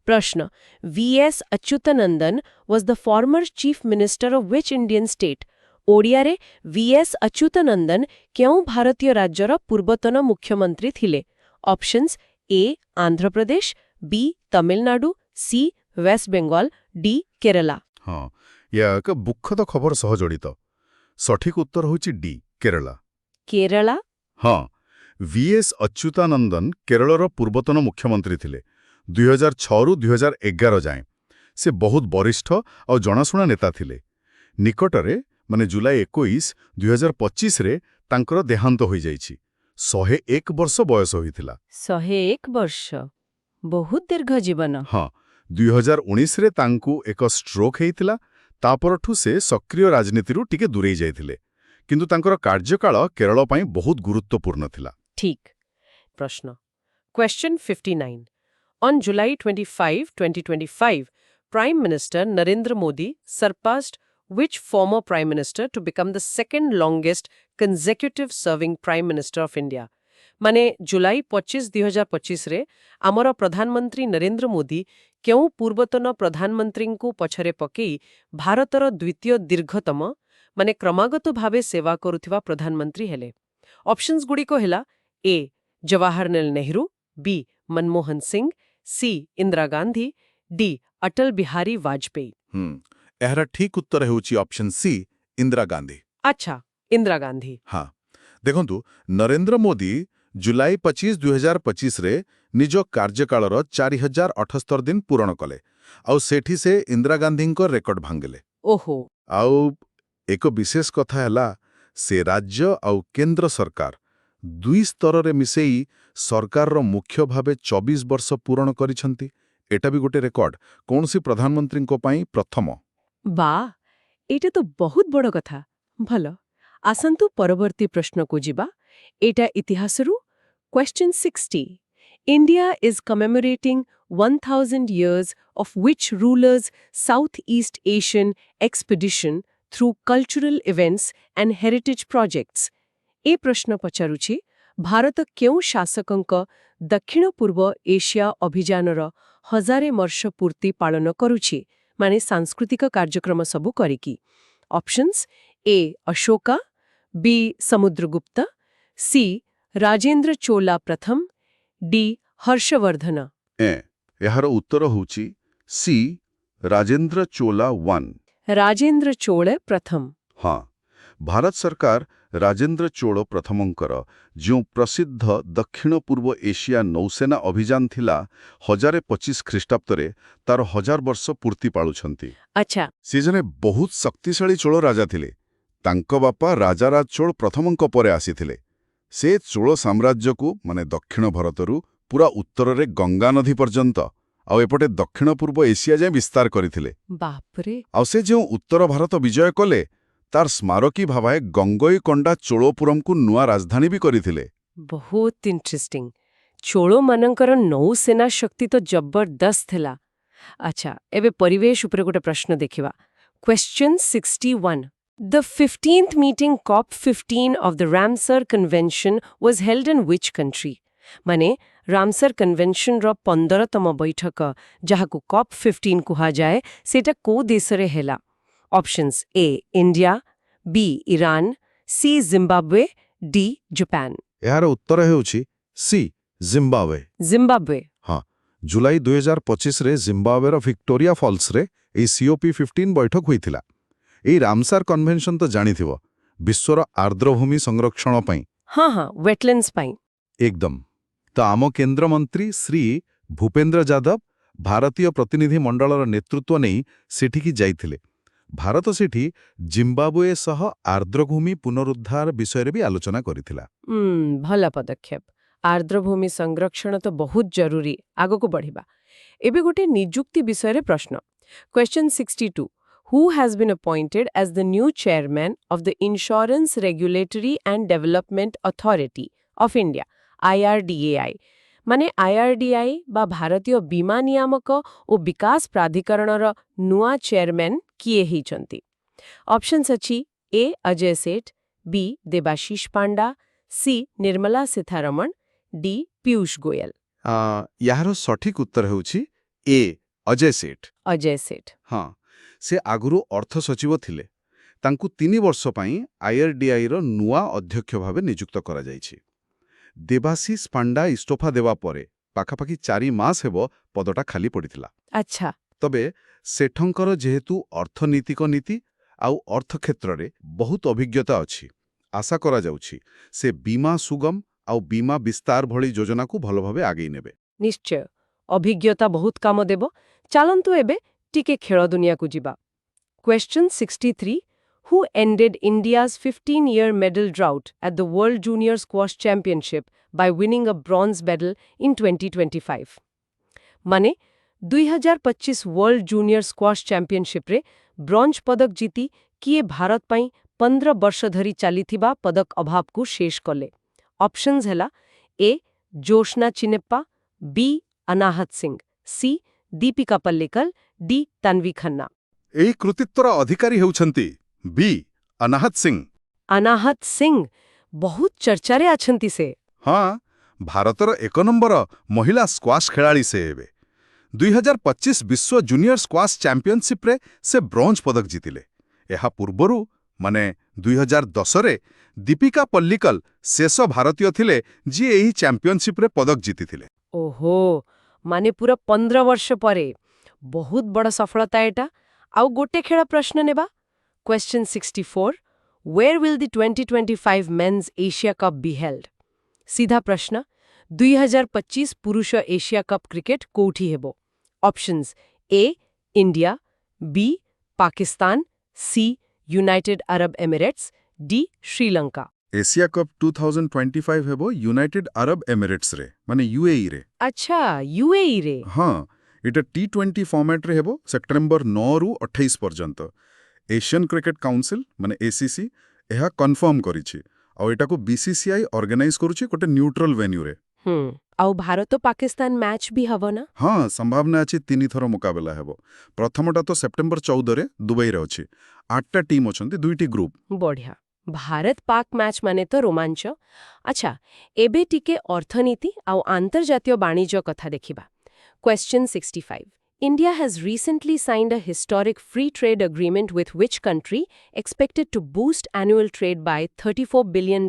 ପ୍ରଶ୍ନ, V.S. ଅଚ୍ୟୁତାନନ୍ଦନ was the former chief minister of which Indian state? ଓଡ଼ିଆରେ, V.S. ଅଚ୍ୟୁତାନନ୍ଦନ କେଉଁ ଭାରତୀୟ ରାଜ୍ୟର ପୂର୍ବତନ ମୁଖ୍ୟମନ୍ତ୍ରୀ ଥିଲେ? Options A Andhra Pradesh, B Tamil Nadu, C West Bengal, D Kerala. ହଁ, ଏହା ଏକ ଦୁଃଖଦ ଖବର ସହ ଜଡ଼ିତ। ସଠିକ୍ ଉତ୍ତର ହେଉଛି ଡି କେରଳ। କେରଳ? ହଁ, V.S. ଅଚ୍ୟୁତାନନ୍ଦନ କେରଳର ପୂର୍ବତନ ମୁଖ୍ୟମନ୍ତ୍ରୀ ଥିଲେ 2006ରୁ 2011 ଯାଏଁ। ସେ ବହୁତ ବରିଷ୍ଠ ଆଉ ଜଣାଶୁଣା ନେତା ଥିଲେ। ନିକଟରେ, ମାନେ ଜୁଲାଇ 21, 2025ରେ ତାଙ୍କର ଦେହାନ୍ତ ହୋଇଯାଇଛି। 101 ବର୍ଷ ବୟସ ହୋଇଥିଲା। 101 ବର୍ଷ, ବହୁତ ଦୀର୍ଘ ଜୀବନ। ହଁ, 2019ରେ ତାଙ୍କୁ ଏକ ଷ୍ଟ୍ରୋକ୍ ହେଇଥିଲା। ତାପରଠୁ ସେ ସକ୍ରିୟ ରାଜନୀତିରୁ ଟିକେ ଦୂରେଇ ଯାଇଥିଲେ, କିନ୍ତୁ ତାଙ୍କର କାର୍ଯ୍ୟକାଳ କେରଳ ପାଇଁ ବହୁତ ଗୁରୁତ୍ୱପୂର୍ଣ୍ଣ ଥିଲା। ଠିକ୍। ପ୍ରଶ୍ନ, Question 59. On July 25, 2025, Prime Minister Narendra Modi surpassed which former Prime Minister to become the second longest consecutive serving Prime Minister of India? ମାନେ ଜୁଲାଇ 25, 2025ରେ ଆମର ପ୍ରଧାନମନ୍ତ୍ରୀ ନରେନ୍ଦ୍ର ମୋଦି କେଉଁ ପୂର୍ବତନ ପ୍ରଧାନମନ୍ତ୍ରୀଙ୍କୁ ପଛରେ ପକେଇ ଭାରତର ଦ୍ୱିତୀୟ ଦୀର୍ଘତମ ମାନେ କ୍ରମାଗତ ଭାବେ ସେବା କରୁଥିବା ପ୍ରଧାନମନ୍ତ୍ରୀ ହେଲେ? ଅପସନ୍ସ ଗୁଡ଼ିକ ହେଲା ଏ ଜବାହରଲାଲ ନେହେରୁ, ବି ମନମୋହନ ସିଂ, ସି ଇନ୍ଦିରା ଗାନ୍ଧୀ, ଡି ଅଟଲ ବିହାରୀ ବାଜପେୟୀ। ଏହାର ଠିକ୍ ଉତ୍ତର ହେଉଛି ଅପସନ୍ ସି ଇନ୍ଦିରା ଗାନ୍ଧୀ। ଆଚ୍ଛା, ଇନ୍ଦିରା ଗାନ୍ଧୀ। ହଁ, ଦେଖନ୍ତୁ ନରେନ୍ଦ୍ର ମୋଦି ଜୁଲାଇ 25, 2025ରେ ନିଜ କାର୍ଯ୍ୟକାଳର 4078 ଦିନ ପୂରଣ କଲେ ଆଉ ସେଠି ସେ ଇନ୍ଦିରା ଗାନ୍ଧୀଙ୍କ ରେକର୍ଡ ଭାଙ୍ଗିଲେ। ଓହୋ। ଆଉ ଏକ ବିଶେଷ କଥା ହେଲା ସେ ରାଜ୍ୟ ଆଉ କେନ୍ଦ୍ର ସରକାର ଦୁଇ ସ୍ତରରେ ମିଶେଇ ସରକାରର ମୁଖ୍ୟ ଭାବେ 24 ବର୍ଷ ପୂରଣ କରିଛନ୍ତି। ଏଟା ବି ଗୋଟେ ରେକର୍ଡ, କୌଣସି ପ୍ରଧାନମନ୍ତ୍ରୀଙ୍କ ପାଇଁ ପ୍ରଥମ। ବା, ଏଇଟା ତ ବହୁତ ବଡ଼ କଥା। ଭଲ, ଆସନ୍ତୁ ପରବର୍ତ୍ତୀ ପ୍ରଶ୍ନକୁ ଯିବା। ଏଇଟା ଇତିହାସରୁ। Question 60. India is commemorating 1000 years of which ruler's Southeast Asian expedition through cultural events and heritage projects? ଏ ପ୍ରଶ୍ନ ପଚାରୁଛି ଭାରତ କେଉଁ ଶାସକଙ୍କ ଦକ୍ଷିଣ ପୂର୍ବ ଏସିଆ ଅଭିଯାନର 1000 ବର୍ଷ ପୂର୍ତ୍ତି ପାଳନ କରୁଛି, ମାନେ ସାଂସ୍କୃତିକ କାର୍ଯ୍ୟକ୍ରମ ସବୁ କରିକି? ଅପସନ୍ସ ଏ ଅଶୋକା, ବି ସମୁଦ୍ରଗୁପ୍ତ, ସି ରାଜେନ୍ଦ୍ର ଚୋଲା ପ୍ରଥମ, ଡି ହର୍ଷବର୍ଦ୍ଧନ। ଏହାର ଉତ୍ତର ହେଉଛି ସି ରାଜେନ୍ଦ୍ର ଚୋଲା 1। ରାଜେନ୍ଦ୍ର ଚୋଳ ପ୍ରଥମ। ହଁ, ଭାରତ ସରକାର ରାଜେନ୍ଦ୍ର ଚୋଳ ପ୍ରଥମଙ୍କର ଯେଉଁ ପ୍ରସିଦ୍ଧ ଦକ୍ଷିଣ ପୂର୍ବ ଏସିଆ ନୌସେନା ଅଭିଯାନ ଥିଲା 1025 ଖ୍ରୀଷ୍ଟାବ୍ଦରେ ତାର 1000 ବର୍ଷ ପୂର୍ତ୍ତି ପାଳୁଛନ୍ତି। ଆଚ୍ଛା। ସେ ଜଣେ ବହୁତ ଶକ୍ତିଶାଳୀ ଚୋଳ ରାଜା ଥିଲେ। ତାଙ୍କ ବାପା ରାଜାରାଜ ଚୋଳ ପ୍ରଥମଙ୍କ ପରେ ଆସିଥିଲେ। ସେ ଚୋଳ ସାମ୍ରାଜ୍ୟକୁ ମାନେ ଦକ୍ଷିଣ ଭାରତରୁ ପୁରା ଉତ୍ତରରେ ଗଙ୍ଗା ନଦୀ ପର୍ଯ୍ୟନ୍ତ ଆଉ ଏପଟେ ଦକ୍ଷିଣ ପୂର୍ବ ଏସିଆ ଯାଏଁ ବିସ୍ତାର କରିଥିଲେ। ବାପରେ। ଆଉ ସେ ଯେଉଁ ଉତ୍ତର ଭାରତ ବିଜୟ କଲେ ତାର ସ୍ମାରକୀ ଭାବେ ଗଙ୍ଗୋଇକୋଣ୍ଡା ଚୋଳପୁରମକୁ ନୂଆ ରାଜଧାନୀ ବି କରିଥିଲେ। ବହୁତ ଇଣ୍ଟରେଷ୍ଟିଂ। ଚୋଳମାନଙ୍କର ନୌସେନା ଶକ୍ତି ତ ଜବରଦସ୍ତ ଥିଲା। ଆଚ୍ଛା, ଏବେ ପରିବେଶ ଉପରେ ଗୋଟେ ପ୍ରଶ୍ନ ଦେଖିବା। Question 61. The 15th meeting COP15 of the Ramsar Convention was held in which country? ମାନେ ରାମସର କନଭେନସନର 15ତମ ବୈଠକ ଯାହାକୁ COP15 କୁହାଯାଏ, ସେଟା କୋଉ ଦେଶରେ ହେଲା? Options A India, B Iran, C Zimbabwe, D Japan. ଏହାର ଉତ୍ତର ହେଉଛି ସି ଜିମ୍ବାବ୍ୱେ। ଜିମ୍ବାବ୍ୱେ। ହଁ, ଜୁଲାଇ 2025ରେ ଜିମ୍ବାବ୍ୱେର ଭିକ୍ଟୋରିଆ ଫଲ୍ସରେ ଏହି COP15 ବୈଠକ ହୋଇଥିଲା। ଏହି ରାମସାର କନଭେନସନ ତ ଜାଣିଥିବ, ବିଶ୍ୱର ଆର୍ଦ୍ରଭୂମି ସଂରକ୍ଷଣ ପାଇଁ। ହଁ, ୱେଟଲ୍ୟାଣ୍ଡସ୍ ପାଇଁ। ଏକଦମ। ତ ଆମ କେନ୍ଦ୍ରମନ୍ତ୍ରୀ ଶ୍ରୀ ଭୂପେନ୍ଦ୍ର ଯାଦବ ଭାରତୀୟ ପ୍ରତିନିଧି ମଣ୍ଡଳର ନେତୃତ୍ୱ ନେଇ ସେଠିକି ଯାଇଥିଲେ। ଭାରତ ସେଠି ଜିମ୍ବାବ୍ୱେ ସହ ଆର୍ଦ୍ରଭୂମି ପୁନରୁଦ୍ଧାର ବିଷୟରେ ବି ଆଲୋଚନା କରିଥିଲା। ଭଲ ପଦକ୍ଷେପ। ଆର୍ଦ୍ରଭୂମି ସଂରକ୍ଷଣ ତ ବହୁତ ଜରୁରୀ। ଆଗକୁ ବଢ଼ିବା। ଏବେ ଗୋଟେ ନିଯୁକ୍ତି ବିଷୟରେ ପ୍ରଶ୍ନ। Question 62. Who has been appointed as the new chairman of the Insurance Regulatory and Development Authority of India, IRDAI? ମାନେ IRDAI ବା ଭାରତୀୟ ବୀମା ନିୟାମକ ଓ ବିକାଶ ପ୍ରାଧିକରଣର ନୂଆ ଚେୟାରମ୍ୟାନ୍ କିଏ ହେଇଛନ୍ତି? ଅପସନ୍ସ ଅଛି ଏ ଅଜୟ ସେଠ, ବି ଦେବାଶିଷ ପାଣ୍ଡା, ସି ନିର୍ମଲା ସୀତାରମଣ, ଡି ପୀୟୁଷ ଗୋୟଲ। ଏହାର ସଠିକ ଉତ୍ତର ହେଉଛି ଏ ଅଜୟ ସେଠ। ଅଜୟ ସେଠ। ହଁ, ସେ ଆଗରୁ ଅର୍ଥ ସଚିବ ଥିଲେ। ତାଙ୍କୁ 3 ବର୍ଷ ପାଇଁ IRDAIର ନୂଆ ଅଧ୍ୟକ୍ଷ ଭାବେ ନିଯୁକ୍ତ କରାଯାଇଛି। ଦେବାଶିଷ ପାଣ୍ଡା ଇସ୍ତଫା ଦେବା ପରେ ପାଖାପାଖି 4 ମାସ ହେବ ପଦଟା ଖାଲି ପଡ଼ିଥିଲା। ଆଚ୍ଛା। ତବେ ସେଠଙ୍କର ଯେହେତୁ ଅର୍ଥନୀତିକ ନୀତି ଆଉ ଅର୍ଥ କ୍ଷେତ୍ରରେ ବହୁତ ଅଭିଜ୍ଞତା ଅଛି, ଆଶା କରାଯାଉଛି ସେ ବୀମା ସୁଗମ ଆଉ ବୀମା ବିସ୍ତାର ଭଳି ଯୋଜନାକୁ ଭଲ ଭାବେ ଆଗେଇ ନେବେ। ନିଶ୍ଚୟ, ଅଭିଜ୍ଞତା ବହୁତ କାମ ଦେବ। ଚାଲନ୍ତୁ ଏବେ ଟିକେ ଖେଳ ଦୁନିଆକୁ ଯିବା। Question 63. Who ended India's 15-year medal drought at the World Junior Squash Championship by winning a bronze medal in 2025? ମାନେ 2025 वर्ल्ड जूनियर स्क्वाश चैंपियनशिप रे ब्रॉन्ज पदक जीती किए भारत पाई 15 वर्ष धरी चलीथिबा पदक अभाव को शेष कले। ऑप्शंस हैला ए जोशना चिनेप्पा, बी अनाहत सिंह, सी ଦୀପିକା ପଲ୍ଲିକଲ, ଡି ତାନଭି ଖନ୍ନା। ଏହି କୃତିତ୍ୱର ଅଧିକାରୀ ହେଉଛନ୍ତି ବି ଅନାହତ ସିଂ। ଅନାହତ ସିଂ ବହୁତ ଚର୍ଚ୍ଚାରେ ଅଛନ୍ତି ସେ। ହଁ, ଭାରତର 1 ନମ୍ବର ମହିଳା ସ୍କ୍ୱାସ୍ ଖେଳାଳି ସେ ହେବେ। 2025 ବିଶ୍ୱ ଜୁନିୟର ସ୍କ୍ୱାସ୍ ଚାମ୍ପିୟନସିପ୍ରେ ସେ ବ୍ରୋଞ୍ଜ ପଦକ ଜିତିଲେ। ଏହା ପୂର୍ବରୁ ମାନେ 2010ରେ ଦୀପିକା ପଲ୍ଲିକଲ ଶେଷ ଭାରତୀୟ ଥିଲେ ଯିଏ ଏହି ଚାମ୍ପିୟନସିପ୍ରେ ପଦକ ଜିତିଥିଲେ। ଓହୋ, ମାନେ ପୁରା 15 ବର୍ଷ ପରେ। ବହୁତ ବଡ଼ ସଫଳତା ଏଟା। ଆଉ ଗୋଟେ ଖେଳ ପ୍ରଶ୍ନ ନେବା। Question 64, Where will the 2025 Men's Asia Cup be held? ସିଧା ପ୍ରଶ୍ନ, 2025 ପୁରୁଷ ଏସିଆ କପ୍ କ୍ରିକେଟ କୋଉଠି ହେବ? Options A India, B Pakistan, C United Arab Emirates, D Sri Lanka. Asia cup 2025 ହେବ ୟୁନାଇଟେଡ୍ ଆରବ ଏମିରେଟ୍ସରେ ମାନେ UAEରେ। ଆଚ୍ଛା, ୟୁଏଇରେ। ହଁ, ଏଟା T20 ଫର୍ମାଟ୍ରେ ହେବ ସେପ୍ଟେମ୍ବର 9ରୁ 28 ପର୍ଯ୍ୟନ୍ତ। ଏସିଆନ୍ କ୍ରିକେଟ୍ କାଉନସିଲ୍ ମାନେ ACC ଏହା କନଫର୍ମ କରିଛି। ଆଉ ଏଟାକୁ BCCI ଅର୍ଗାନାଇଜ କରୁଛି ଗୋଟେ ନ୍ୟୁଟ୍ରାଲ ଭେନ୍ୟୁରେ। ଆଉ ଭାରତ ପାକିସ୍ତାନ ମ୍ୟାଚ୍ ବି ହବ ନା? ହଁ, ସମ୍ଭାବନା ଅଛି 3 ଥର ମୁକାବିଲା ହେବ। ପ୍ରଥମଟା ତ ସେପ୍ଟେମ୍ବର 14ରେ ଦୁବାଇରେ ଅଛି। 8ଟା ଟିମ୍ ଅଛନ୍ତି, 2ଟି ଗ୍ରୁପ। ବଢ଼ିଆ। ଭାରତ ପାକ୍ ମ୍ୟାଚ୍ ମାନେ ତ ରୋମାଞ୍ଚ। ଆଚ୍ଛା, ଏବେ ଟିକେ ଅର୍ଥନୀତି ଆଉ ଆନ୍ତର୍ଜାତୀୟ ବାଣିଜ୍ୟ କଥା ଦେଖିବା। Question 65. India has recently signed a historic free trade agreement with which country expected to boost annual trade by $34 billion?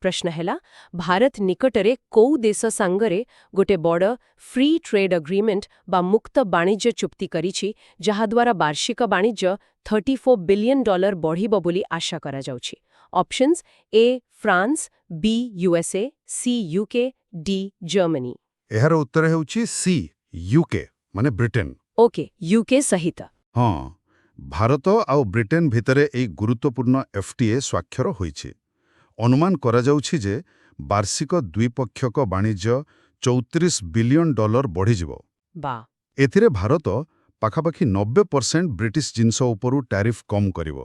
ପ୍ରଶ୍ନ ହେଲା, ଭାରତ ନିକଟରେ କୋଉ ଦେଶ ସାଙ୍ଗରେ ଗୋଟେ ବଡ଼ ଫ୍ରି ଟ୍ରେଡ୍ ଆଗ୍ରିମେଣ୍ଟ ବା ମୁକ୍ତ ବାଣିଜ୍ୟ ଚୁକ୍ତି କରିଛି ଯାହାଦ୍ୱାରା ବାର୍ଷିକ ବାଣିଜ୍ୟ $34 ବିଲିୟନ ବଢ଼ିବ ବୋଲି ଆଶା କରାଯାଉଛି? ଅପସନ୍ସ ଏ ଫ୍ରାନ୍ସ, ବି USA, C UK, D Germany. ଏହାର ଉତ୍ତର ହେଉଛି ସି UK ମାନେ ବ୍ରିଟେନ। ଓକେ, ୟୁକେ ସହିତ। ହଁ, ଭାରତ ଆଉ ବ୍ରିଟେନ ଭିତରେ ଏହି ଗୁରୁତ୍ୱପୂର୍ଣ୍ଣ FTA ସ୍ୱାକ୍ଷର ହୋଇଛି। ଅନୁମାନ କରାଯାଉଛି ଯେ ବାର୍ଷିକ ଦ୍ୱିପକ୍ଷକ ବାଣିଜ୍ୟ $34 ବିଲିୟନ ବଢ଼ିଯିବ। ବା। ଏଥିରେ ଭାରତ ପାଖାପାଖି 90% ବ୍ରିଟିଶ ଜିନିଷ ଉପରୁ ଟ୍ୟାରିଫ୍ କମ୍ କରିବ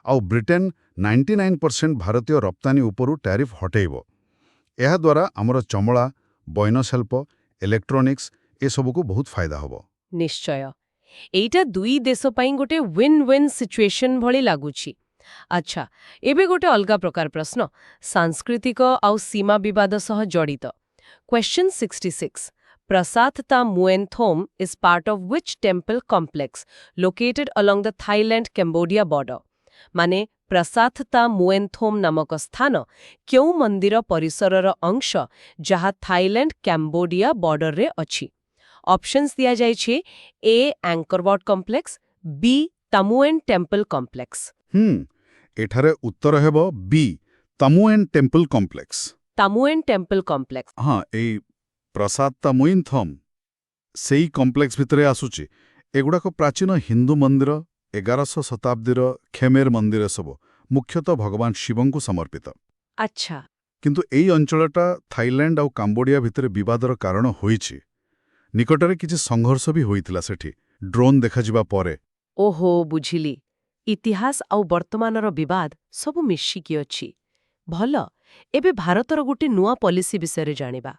ଆଉ ବ୍ରିଟେନ 99% ଭାରତୀୟ ରପ୍ତାନି ଉପରୁ ଟ୍ୟାରିଫ୍ ହଟେଇବ। ଏହାଦ୍ୱାରା ଆମର ଚମଡ଼ା, ବୟନଶିଳ୍ପ, ଇଲେକ୍ଟ୍ରୋନିକ୍ସ ଏସବୁକୁ ବହୁତ ଫାଇଦା ହେବ। ନିଶ୍ଚୟ। ଏଇଟା ଦୁଇ ଦେଶ ପାଇଁ ଗୋଟେ ୱିନ୍ ୱିନ୍ ସିଚୁଏସନ୍ ଭଳି ଲାଗୁଛି। ଆଚ୍ଛା, ଏବେ ଗୋଟେ ଅଲଗା ପ୍ରକାର ପ୍ରଶ୍ନ, ସାଂସ୍କୃତିକ ଆଉ ସୀମା ବିବାଦ ସହ ଜଡ଼ିତ। Question 66. Prasatha Mueanthom is part of which temple complex located along the Thailand-Cambodia border? ମାନେ ପ୍ରସାଥତା ମୁଏନ୍ଥୋମ୍ ନାମକ ସ୍ଥାନ କେଉଁ ମନ୍ଦିର ପରିସରର ଅଂଶ ଯାହା ଥାଇଲ୍ୟାଣ୍ଡ କ୍ୟାମ୍ବୋଡିଆ ବର୍ଡରରେ ଅଛି? ଅପସନ୍ସ ଦିଆଯାଇଛି A Angkor Wat complex, B Ta Muen temple complex. ଏଠାରେ ଉତ୍ତର ହେବ B Ta Muen temple complex. Ta Muen temple complex. ହଁ, ଏଇ ପ୍ରସାଦ ତାମୁଇନ୍ଥମ୍ ସେଇ କମ୍ପ୍ଲେକ୍ସ ଭିତରେ ଆସୁଛି। ଏଗୁଡ଼ାକ ପ୍ରାଚୀନ ହିନ୍ଦୁ ମନ୍ଦିର, 11ଶହ ଶତାବ୍ଦୀର ଖେମେର ମନ୍ଦିର ସବୁ ମୁଖ୍ୟତଃ ଭଗବାନ ଶିବଙ୍କୁ ସମର୍ପିତ। ଆଚ୍ଛା। କିନ୍ତୁ ଏହି ଅଞ୍ଚଳଟା ଥାଇଲ୍ୟାଣ୍ଡ ଆଉ କାମ୍ବୋଡିଆ ଭିତରେ ବିବାଦର କାରଣ ହୋଇଛି। ନିକଟରେ କିଛି ସଂଘର୍ଷ ବି ହୋଇଥିଲା ସେଠି ଡ୍ରୋନ୍ ଦେଖାଯିବା ପରେ। ଓହୋ, ବୁଝିଲି। ଇତିହାସ ଆଉ ବର୍ତ୍ତମାନର ବିବାଦ ସବୁ ମିଶିକି ଅଛି। ଭଲ, ଏବେ ଭାରତର ଗୋଟେ ନୂଆ ପଲିସି ବିଷୟରେ ଜାଣିବା।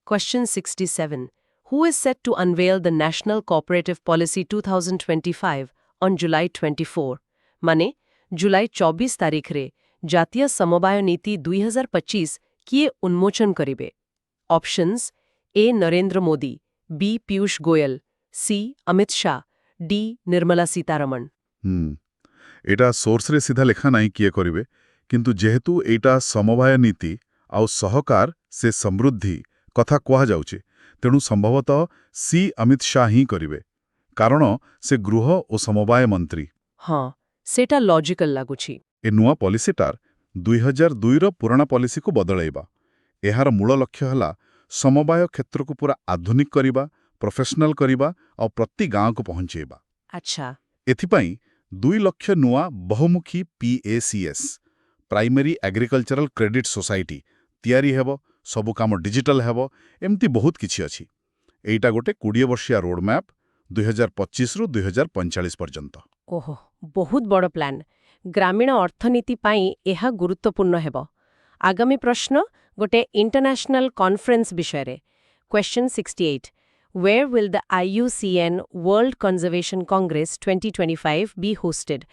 Question 67. Who is set to unveil the National Cooperative Policy 2025 on July 24? ମାନେ ଜୁଲାଇ 24 ତାରିଖରେ ଜାତୀୟ ସମବାୟ ନୀତି 2025 କିଏ ଉନ୍ମୋଚନ କରିବେ? ଅପସନ୍ସ ଏ ନରେନ୍ଦ୍ର ମୋଦି, ବି ପୀୟୁଷ ଗୋୟଲ, ସି ଅମିତ ଶାହ, ଡି ନିର୍ମଲା ସୀତାରମଣ। ଏଇଟା ସୋର୍ସରେ ସିଧା ଲେଖା ନାହିଁ କିଏ କରିବେ, କିନ୍ତୁ ଯେହେତୁ ଏଇଟା ସମବାୟ ନୀତି ଆଉ ସହକାର ସେ ସମୃଦ୍ଧି କଥା କୁହାଯାଉଛି, ତେଣୁ ସମ୍ଭବତଃ ସି ଅମିତ ଶାହ ହିଁ କରିବେ, କାରଣ ସେ ଗୃହ ଓ ସମବାୟ ମନ୍ତ୍ରୀ। ହଁ, ସେଟା ଲଜିକାଲ ଲାଗୁଛି। ଏ ନୂଆ ପଲିସିଟା 2002ର ପୁରୁଣା ପଲିସିକୁ ବଦଳାଇବା। ଏହାର ମୂଳ ଲକ୍ଷ୍ୟ ହେଲା ସମବାୟ କ୍ଷେତ୍ରକୁ ପୁରା ଆଧୁନିକ କରିବା, ପ୍ରଫେସନାଲ କରିବା ଆଉ ପ୍ରତି ଗାଁକୁ ପହଞ୍ଚାଇବା। ଆଚ୍ଛା। ଏଥିପାଇଁ 2 ଲକ୍ଷ ନୂଆ ବହୁମୁଖୀ PACS primary agricultural credit society ତିଆରି ହେବ, ସବୁ କାମ ଡିଜିଟାଲ ହେବ, ଏମିତି ବହୁତ କିଛି ଅଛି। ଏଇଟା ଗୋଟେ 20 ବର୍ଷିଆ ରୋଡମ୍ୟାପ୍ 2025ରୁ 2045 ପର୍ଯ୍ୟନ୍ତ। ଓହୋ, ବହୁତ ବଡ଼ ପ୍ଲାନ୍। ଗ୍ରାମୀଣ ଅର୍ଥନୀତି ପାଇଁ ଏହା ଗୁରୁତ୍ୱପୂର୍ଣ୍ଣ ହେବ। ଆଗାମୀ ପ୍ରଶ୍ନ ଗୋଟେ ଇଣ୍ଟରନ୍ୟାସନାଲ କନଫରେନ୍ସ ବିଷୟରେ। Question 68. Where will the IUCN World Conservation Congress 2025 be hosted?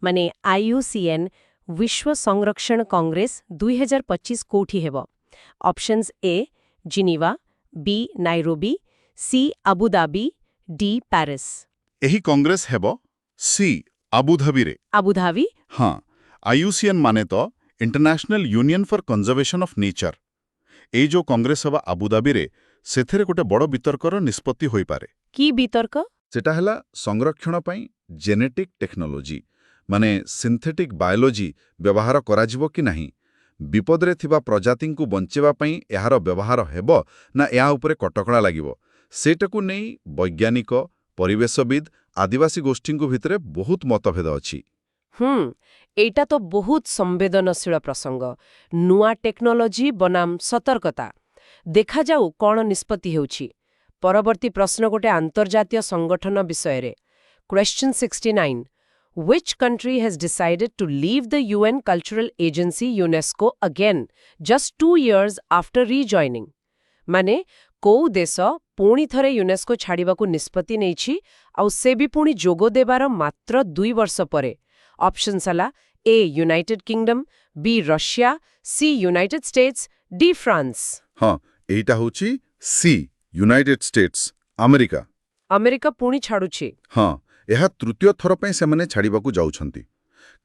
ମାନେ IUCN विश्व संरक्षण कांग्रेस 2025 कोठी हेबो? Options A Geneva, B Nairobi, C Abu Dhabi, D Paris. ଏହି କଂଗ୍ରେସ ହେବ ସି ଆବୁଧାବିରେ। ଆବୁଧାବି? ହଁ, ଆଇୟୁସିଏନ୍ ମାନେ ତ international union for conservation of nature. ଏଇ ଯୋଉ କଂଗ୍ରେସ ହେବ ଆବୁଧାବିରେ, ସେଥିରେ ଗୋଟେ ବଡ଼ ବିତର୍କର ନିଷ୍ପତ୍ତି ହୋଇପାରେ। କି ବିତର୍କ? ସେଟା ହେଲା ସଂରକ୍ଷଣ ପାଇଁ ଜେନେଟିକ୍ ଟେକ୍ନୋଲୋଜି ମାନେ ସିନ୍ଥେଟିକ୍ ବାୟୋଲୋଜି ବ୍ୟବହାର କରାଯିବ କି ନାହିଁ, ବିପଦରେ ଥିବା ପ୍ରଜାତିଙ୍କୁ ବଞ୍ଚାଇବା ପାଇଁ ଏହାର ବ୍ୟବହାର ହେବ ନା ଏହା ଉପରେ କଟକଣା ଲାଗିବ, ସେଇଟାକୁ ନେଇ ବୈଜ୍ଞାନିକ, ପରିବେଶବିଦ୍, ଆଦିବାସୀ ଗୋଷ୍ଠୀଙ୍କ ଭିତରେ ବହୁତ ମତଭେଦ ଅଛି। ଏଇଟା ତ ବହୁତ ସମ୍ବେଦନଶୀଳ ପ୍ରସଙ୍ଗ। ନୂଆ ଟେକ୍ନୋଲୋଜି ବନାମ ସତର୍କତା। ଦେଖାଯାଉ କ'ଣ ନିଷ୍ପତ୍ତି ହେଉଛି। ପରବର୍ତ୍ତୀ ପ୍ରଶ୍ନ ଗୋଟେ ଆନ୍ତର୍ଜାତୀୟ ସଂଗଠନ ବିଷୟରେ। Question 69. Which country has decided to leave the UN Cultural Agency UNESCO again, just 2 years after rejoining? ମାନେ କୋଉ ଦେଶ ପୁଣି ଥରେ ୟୁନେସ୍କୋ ଛାଡ଼ିବାକୁ ନିଷ୍ପତ୍ତି ନେଇଛି, ଆଉ ସେ ବି ପୁଣି ଯୋଗ ଦେବାର ମାତ୍ର 2 ବର୍ଷ ପରେ? ଅପସନ୍ସ ହେଲା A United Kingdom, B Russia, C United States, D France. ହଁ, ଏଇଟା ହେଉଛି C United States, America. America ପୁଣି ଛାଡୁଛି? ହଁ, ଏହା ତୃତୀୟ ଥର ପାଇଁ ସେମାନେ ଛାଡ଼ିବାକୁ ଯାଉଛନ୍ତି।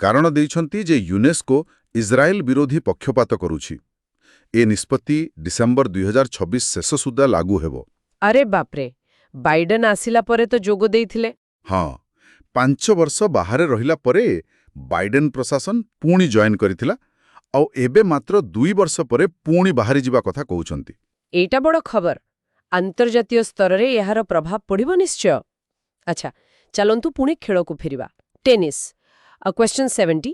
କାରଣ ଦେଇଛନ୍ତି ଯେ ୟୁନେସ୍କୋ ଇସ୍ରାଏଲ ବିରୋଧୀ ପକ୍ଷପାତ କରୁଛି। ଏ ନିଷ୍ପତ୍ତି ଡିସେମ୍ବର 2026 ଶେଷ ସୁଦ୍ଧା ଲାଗୁ ହେବ। ଆରେ ବାପ୍ରେ, ବାଇଡେନ୍ ଆସିଲା ପରେ ତ ଯୋଗ ଦେଇଥିଲେ। ହଁ, 5 ବର୍ଷ ବାହାରେ ରହିଲା ପରେ ବାଇଡେନ୍ ପ୍ରଶାସନ ପୁଣି ଜଏନ୍ କରିଥିଲା, ଆଉ ଏବେ ମାତ୍ର 2 ବର୍ଷ ପରେ ପୁଣି ବାହାରିଯିବା କଥା କହୁଛନ୍ତି। ଏଇଟା ବଡ଼ ଖବର। ଆନ୍ତର୍ଜାତୀୟ ସ୍ତରରେ ଏହାର ପ୍ରଭାବ ପଡ଼ିବ ନିଶ୍ଚୟ। ଆଚ୍ଛା, ଚାଲନ୍ତୁ ପୁଣି ଖେଳକୁ ଫେରିବା। Tennis. Question 70.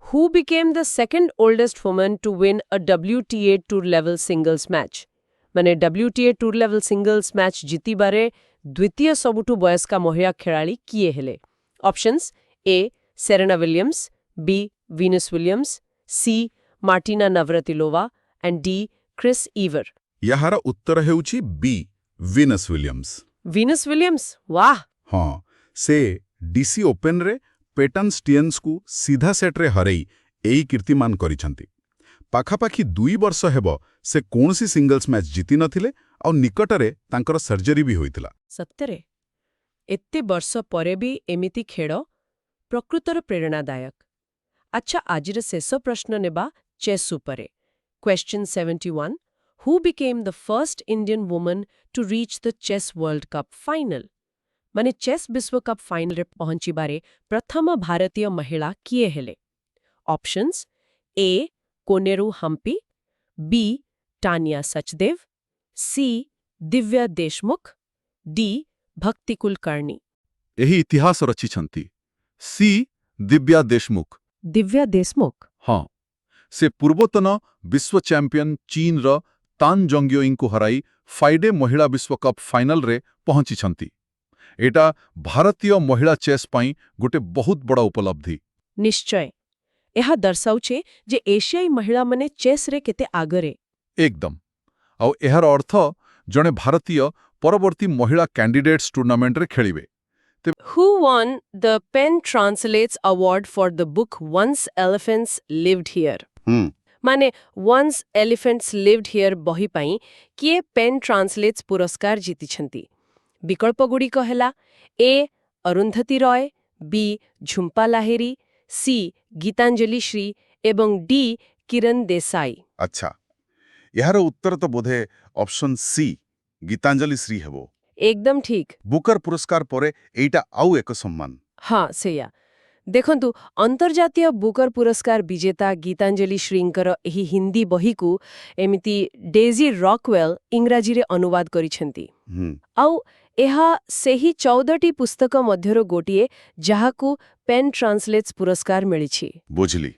Who became the second oldest woman to win a WTA Tour level singles match? ମାନେ WTA Tour level singles match ଜିତିବାରେ ଦ୍ୱିତୀୟ ସବୁଠୁ ବୟସ୍କା ମହିଳା ଖେଳାଳି କିଏ ହେଲେ? Options A Serena Williams, B Venus Williams, C Martina Navratilova and D Chris Evert. ଏହାର ଉତ୍ତର ହେଉଛି B Venus Williams. Venus Williams? ୱାହ! ହଁ, ସେ ଡିସି ଓପେନରେ ପେଟନ୍ ଷ୍ଟିଏନ୍ସକୁ ସିଧା ସେଟ୍ରେ ହରେଇ ଏଇ କୀର୍ତ୍ତିମାନ କରିଛନ୍ତି। ପାଖାପାଖି 2 ବର୍ଷ ହେବ ସେ କୌଣସି ସିଙ୍ଗଲ୍ସ ମ୍ୟାଚ୍ ଜିତି ନଥିଲେ, ଆଉ ନିକଟରେ ତାଙ୍କର ସର୍ଜରୀ ବି ହୋଇଥିଲା। ସତରେ? ଏତେ ବର୍ଷ ପରେ ବି ଏମିତି ଖେଳ ପ୍ରକୃତର ପ୍ରେରଣାଦାୟକ। ଆଚ୍ଛା, ଆଜିର ଶେଷ ପ୍ରଶ୍ନ ନେବା ଚେସ୍ ଉପରେ। Question 71. Who became the first Indian woman to reach the chess World Cup final? ମାନେ ଚେସ୍ ବିଶ୍ୱକପ୍ ଫାଇନାଲରେ ପହଞ୍ଚିବାରେ ପ୍ରଥମ ଭାରତୀୟ ମହିଳା କିଏ ହେଲେ? ଅପସନ୍ସ ଏ କୋନେରୁ ହମ୍ପି, ବି ଟାନିଆ ସଚଦେବ, ସି ଦିବ୍ୟା ଦେଶମୁଖ, ଡି ଭକ୍ତି କୁଲକର୍ଣ୍ଣୀ। ଏହି ଇତିହାସ ରଚିଛନ୍ତି ସି ଦିବ୍ୟା ଦେଶମୁଖ। ଦିବ୍ୟା ଦେଶମୁଖ? ହଁ, ସେ ପୂର୍ବତନ ବିଶ୍ୱ ଚାମ୍ପିୟନ ଚୀନର ତାନ୍ ଜଙ୍ଗିଓଙ୍କୁ ହରାଇ ଫାଇଡେ ମହିଳା ବିଶ୍ୱକପ୍ ଫାଇନାଲରେ ପହଞ୍ଚିଛନ୍ତି। ଏଇଟା ଭାରତୀୟ ମହିଳା ଚେସ୍ ପାଇଁ ଗୋଟେ ବହୁତ ବଡ଼ ଉପଲବ୍ଧି। ନିଶ୍ଚୟ। ଏହା ଦର୍ଶାଉଛି ଯେ ଏସିଆଇ ମହିଳାମାନେ ଚେସ୍ରେ କେତେ ଆଗରେ। ଏକଦମ। ଆଉ ଏହାର ଅର୍ଥ ଜଣେ ଭାରତୀୟ ପରବର୍ତ୍ତୀ ମହିଳା କ୍ୟାଣ୍ଡିଡେଟ୍ସ ଟୁର୍ଣ୍ଣାମେଣ୍ଟରେ ଖେଳିବେ। Who won the Penn Translates Award for the book Once Elephants Lived Here? ମାନେ Once Elephants Lived Here ବହି ପାଇଁ କିଏ ପେନ୍ ଟ୍ରାନ୍ସଲେଟ୍ସ ପୁରସ୍କାର ଜିତିଛନ୍ତି? ବିକଳ୍ପଗୁଡ଼ିକ ହେଲା ଏ ଅରୁନ୍ଧତୀ ରୟ, ବି ଝୁମ୍ପା ଲାହିରୀ, ସି ଗୀତାଞ୍ଜଳି ଶ୍ରୀ ଏବଂ ଡି କିରଣ ଦେଶାଇ। ଆଚ୍ଛା, ଏହାର ଉତ୍ତର ତ ବୋଧେ ଅପସନ୍ ସି ଗୀତାଞ୍ଜଳି ଶ୍ରୀ ହେବ। ଏକଦମ ଠିକ। ବୁକର ପୁରସ୍କାର ପରେ ଏଇଟା ଆଉ ଏକ ସମ୍ମାନ। ହଁ, ସେଇଆ। ଦେଖନ୍ତୁ, ଅନ୍ତର୍ଜାତୀୟ ବୁକର ପୁରସ୍କାର ବିଜେତା ଗୀତାଞ୍ଜଳି ଶ୍ରୀଙ୍କର ଏହି ହିନ୍ଦୀ ବହିକୁ ଏମିତି ଡେଜି ରକୱେଲ୍ ଇଂରାଜୀରେ ଅନୁବାଦ କରିଛନ୍ତି। ଆଉ ଏହା ସେହି 14ଟି ପୁସ୍ତକ ମଧ୍ୟରୁ ଗୋଟିଏ ଯାହାକୁ ପେନ୍ ଟ୍ରାନ୍ସଲେଟ୍ସ ପୁରସ୍କାର ମିଳିଛି। ବୁଝିଲି।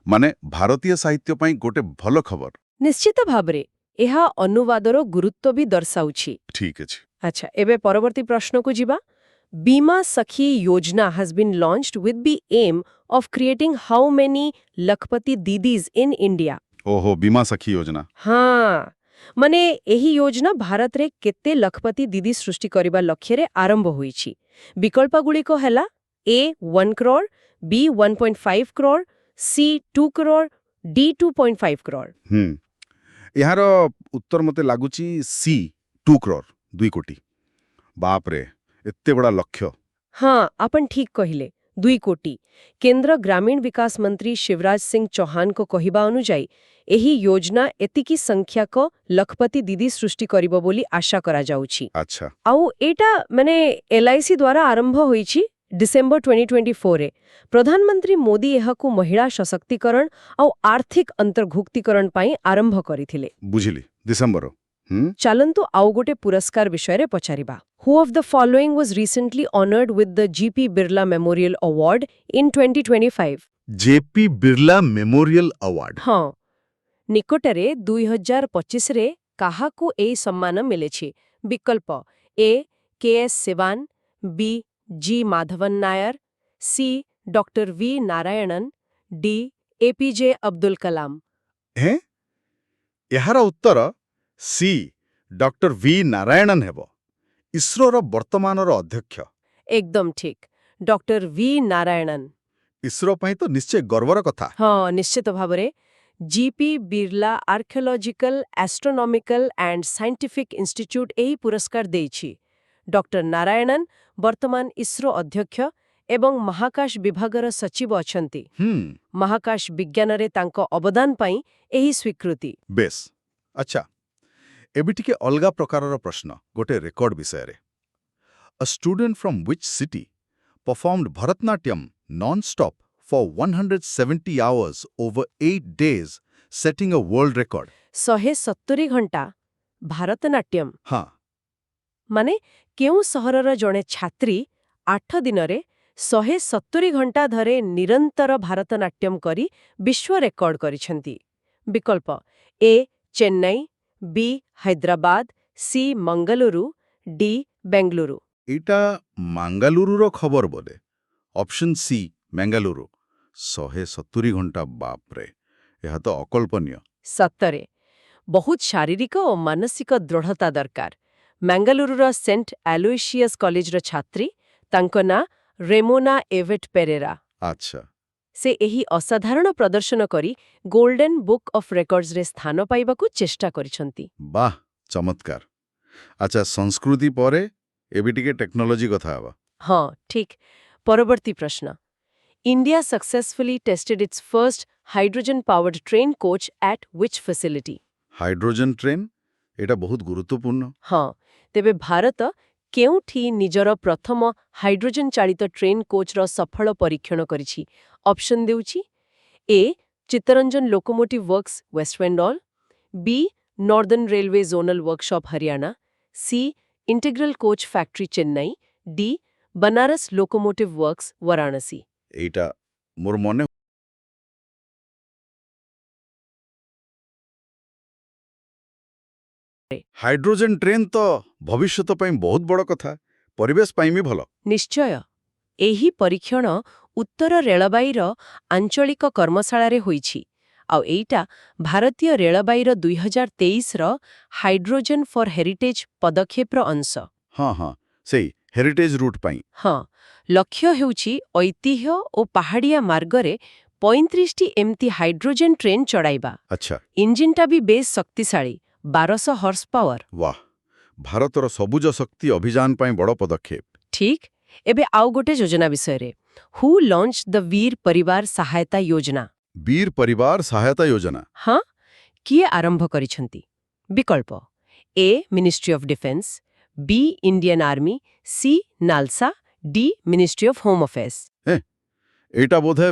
ମାନେ ଭାରତୀୟ ସାହିତ୍ୟ ପାଇଁ ଗୋଟେ ଭଲ ଖବର। ନିଶ୍ଚିତ ଭାବରେ ଏହା ଅନୁବାଦର ଗୁରୁତ୍ୱ ବି ଦର୍ଶାଉଛି। ଠିକ୍ ଅଛି। ଆଚ୍ଛା, ଏବେ ପରବର୍ତ୍ତୀ ପ୍ରଶ୍ନକୁ ଯିବା। Bima Sakhi Yojana has been launched with the aim of creating how many Lakhpati Didis in India? ଓହୋ, ବୀମା ସଖୀ ଯୋଜନା। ହଁ, ମାନେ ଏହି ଯୋଜନା ଭାରତରେ କେତେ ଲକ୍ଷପତି ଦିଦି ସୃଷ୍ଟି କରିବା ଲକ୍ଷ୍ୟରେ ଆରମ୍ଭ ହୋଇଛି। ବିକଳ୍ପଗୁଡ଼ିକ ହେଲା A 1 crore, B 1.5 crore, C 2 crore, D 2.5 crore। ଏହାର ଉତ୍ତର ମୋତେ ଲାଗୁଛି ସି 2 crore 2 କୋଟି। ବାପରେ ଏତେ ବଡ଼ ଲକ୍ଷ୍ୟ। ହଁ, ଆପଣ ଠିକ୍ କହିଲେ, 2 କୋଟି। କେନ୍ଦ୍ର ଗ୍ରାମୀଣ ବିକାଶ ମନ୍ତ୍ରୀ ଶିବରାଜ ସିଂ ଚୌହାନଙ୍କ କହିବା ଅନୁଯାୟୀ ଏହି ଯୋଜନା ଏତିକି ସଂଖ୍ୟକ ଲକ୍ଷପତି ଦିଦି ସୃଷ୍ଟି କରିବ ବୋଲି ଆଶା କରାଯାଉଛି। ଆଚ୍ଛା। ଆଉ ଏଇଟା ମାନେ LIC ଦ୍ୱାରା ଆରମ୍ଭ ହୋଇଛି ଡିସେମ୍ବର 2024ରେ। ପ୍ରଧାନମନ୍ତ୍ରୀ ମୋଦି ଏହାକୁ ମହିଳା ସଶକ୍ତିକରଣ ଆଉ ଆର୍ଥିକ ଅନ୍ତର୍ଭୁକ୍ତିକରଣ ପାଇଁ ଆରମ୍ଭ କରିଥିଲେ। ବୁଝିଲି, ଡିସେମ୍ବର। ଚାଲନ୍ତୁ ଆଉ ଗୋଟେ ପୁରସ୍କାର ବିଷୟରେ ପଚାରିବା। Who of the following was recently honored with the GP Birla Memorial Award in 2025? JP Birla memorial award. ହଁ, ନିକଟରେ 2025ରେ କାହାକୁ ଏହି ସମ୍ମାନ ମିଳିଛି? ବିକଳ୍ପ A. KS Shiban, B. G. Madhavan Nair, C. Doctor V. Narayanan, D. APJ Abdul Kalam. ଏହାର ଉତ୍ତର ସି ଡକ୍ଟର ଭି ନାରାୟଣନ ହେବ, ଇସ୍ରୋର ବର୍ତ୍ତମାନର ଅଧ୍ୟକ୍ଷ। ଏକଦମ ଠିକ୍, ଡକ୍ଟର V. ନାରାୟଣନ। ଇସ୍ରୋ ପାଇଁ ତ ନିଶ୍ଚୟ ଗର୍ବର କଥା। ହଁ, ନିଶ୍ଚିତ ଭାବରେ। GP Birla archaeological, astronomical and scientific institute ଏହି ପୁରସ୍କାର ଦେଇଛି। ଡକ୍ଟର ନାରାୟଣନ ବର୍ତ୍ତମାନ ଇସ୍ରୋ ଅଧ୍ୟକ୍ଷ ଏବଂ ମହାକାଶ ବିଭାଗର ସଚିବ ଅଛନ୍ତି। ମହାକାଶ ବିଜ୍ଞାନରେ ତାଙ୍କ ଅବଦାନ ପାଇଁ ଏହି ସ୍ୱୀକୃତି। ବେଶ। ଆଚ୍ଛା, ଏବେ ଟିକେ ଅଲଗା ପ୍ରକାରର ପ୍ରଶ୍ନ, ଗୋଟେ ରେକର୍ଡ ବିଷୟରେ। A student from which city performed Bharatnatyam non-stop for 170 hours over 8 days, setting a world record? 170 ଘଣ୍ଟା ଭାରତନାଟ୍ୟମ୍। ହଁ, ମାନେ କେଉଁ ସହରର ଜଣେ ଛାତ୍ରୀ 8 ଦିନରେ 170 ଘଣ୍ଟା ଧରେ ନିରନ୍ତର ଭାରତନାଟ୍ୟମ୍ କରି ବିଶ୍ୱ ରେକର୍ଡ କରିଛନ୍ତି? ବିକଳ୍ପ A. Chennai, B. Hyderabad, C. ମଙ୍ଗଲୁରୁ, D. Bengaluru. ଏଇଟା ମାଙ୍ଗାଲୁରୁର ଖବର ବୋଧେ। Option C Mangaluru. 170 ଘଣ୍ଟା, ବାପରେ, ଏହା ତ ଅକଳ୍ପନୀୟ। ସତରେ ବହୁତ ଶାରୀରିକ ଓ ମାନସିକ ଦୃଢ଼ତା ଦରକାର। ମାଙ୍ଗାଲୁରୁର ସେଣ୍ଟ ଆଲୋଇସିୟସ୍ କଲେଜର ଛାତ୍ରୀ, ତାଙ୍କ ନାଁ ରେମୋନା ଏଭେଟ୍ ପେରେରା। ଆଚ୍ଛା। ସେ ଏହି ଅସାଧାରଣ ପ୍ରଦର୍ଶନ କରି ଗୋଲ୍ଡେନ୍ ବୁକ୍ ଅଫ୍ ରେକର୍ଡସରେ ସ୍ଥାନ ପାଇବାକୁ ଚେଷ୍ଟା କରିଛନ୍ତି। ବାଃ, ଚମତ୍କାର। ଆଚ୍ଛା, ସଂସ୍କୃତି ପରେ ଏବେ ଟିକେ ଟେକ୍ନୋଲୋଜି କଥା ହେବା। ହଁ, ଠିକ୍। ପରବର୍ତ୍ତୀ ପ୍ରଶ୍ନ। India successfully tested its first hydrogen powered train coach at which facility? Hydrogen train, ଏଇଟା ବହୁତ ଗୁରୁତ୍ୱପୂର୍ଣ୍ଣ। ହଁ, ତେବେ ଭାରତ କେଉଁଠି ନିଜର ପ୍ରଥମ ହାଇଡ୍ରୋଜେନ୍ ଚାଳିତ ଟ୍ରେନ୍ କୋଚ୍ର ସଫଳ ପରୀକ୍ଷଣ କରିଛି? ଅପସନ୍ ଦେଉଛି। A. Chittaranjan locomotive works, West Bengal, B. Northern railway zonal workshop, Haryana, C. Integral coach factory, Chennai, D. Banaras locomotive works, Varanasi. ଏଇଟା ମୋର ମନେ ହାଇଡ୍ରୋଜେନ୍ ଟ୍ରେନ୍ ତ ଭବିଷ୍ୟତ ପାଇଁ ବହୁତ ବଡ଼ କଥା, ପରିବେଶ ପାଇଁ ବି ଭଲ। ନିଶ୍ଚୟ। ଏହି ପରୀକ୍ଷଣ ଉତ୍ତର ରେଳବାଇର ଆଞ୍ଚଳିକ କର୍ମଶାଳାରେ ହୋଇଛି। ଆଉ ଏଇଟା ଭାରତୀୟ ରେଳବାଇର 2023ର ହାଇଡ୍ରୋଜେନ୍ ଫର୍ ହେରିଟେଜ୍ ପଦକ୍ଷେପର ଅଂଶ। ହଁ, ସେଇ ହେରିଟେଜ୍ ରୁଟ୍ ପାଇଁ। ହଁ, ଲକ୍ଷ୍ୟ ହେଉଛି ଐତିହ୍ୟ ଓ ପାହାଡ଼ିଆ ମାର୍ଗରେ 35ଟି ଏମିତି ହାଇଡ୍ରୋଜେନ୍ ଟ୍ରେନ୍ ଚଢ଼ାଇବା। ଆଚ୍ଛା। ଇଞ୍ଜିନ୍ଟା ବି ବେଶ୍ ଶକ୍ତିଶାଳୀ, 1200 ହର୍ସ ପାୱାର। ବାଃ, ଭାରତର ସବୁଜ ଶକ୍ତି ଅଭିଯାନ ପାଇଁ ବଡ଼ ପଦକ୍ଷେପ। ଠିକ୍। ଏବେ ଆଉ ଗୋଟେ ଯୋଜନା ବିଷୟରେ। ହୁ ଲଞ୍ଚ ଦ ବୀର ପରିବାର ସହାୟତା ଯୋଜନା? ବୀର ପରିବାର ସହାୟତା ଯୋଜନା। ହଁ, କିଏ ଆରମ୍ଭ କରିଛନ୍ତି? ବିକଳ୍ପ A. Ministry of defence, B. Indian army, C. NALSA, D. Ministry of home affairs. ଏଇଟା ବୋଧେ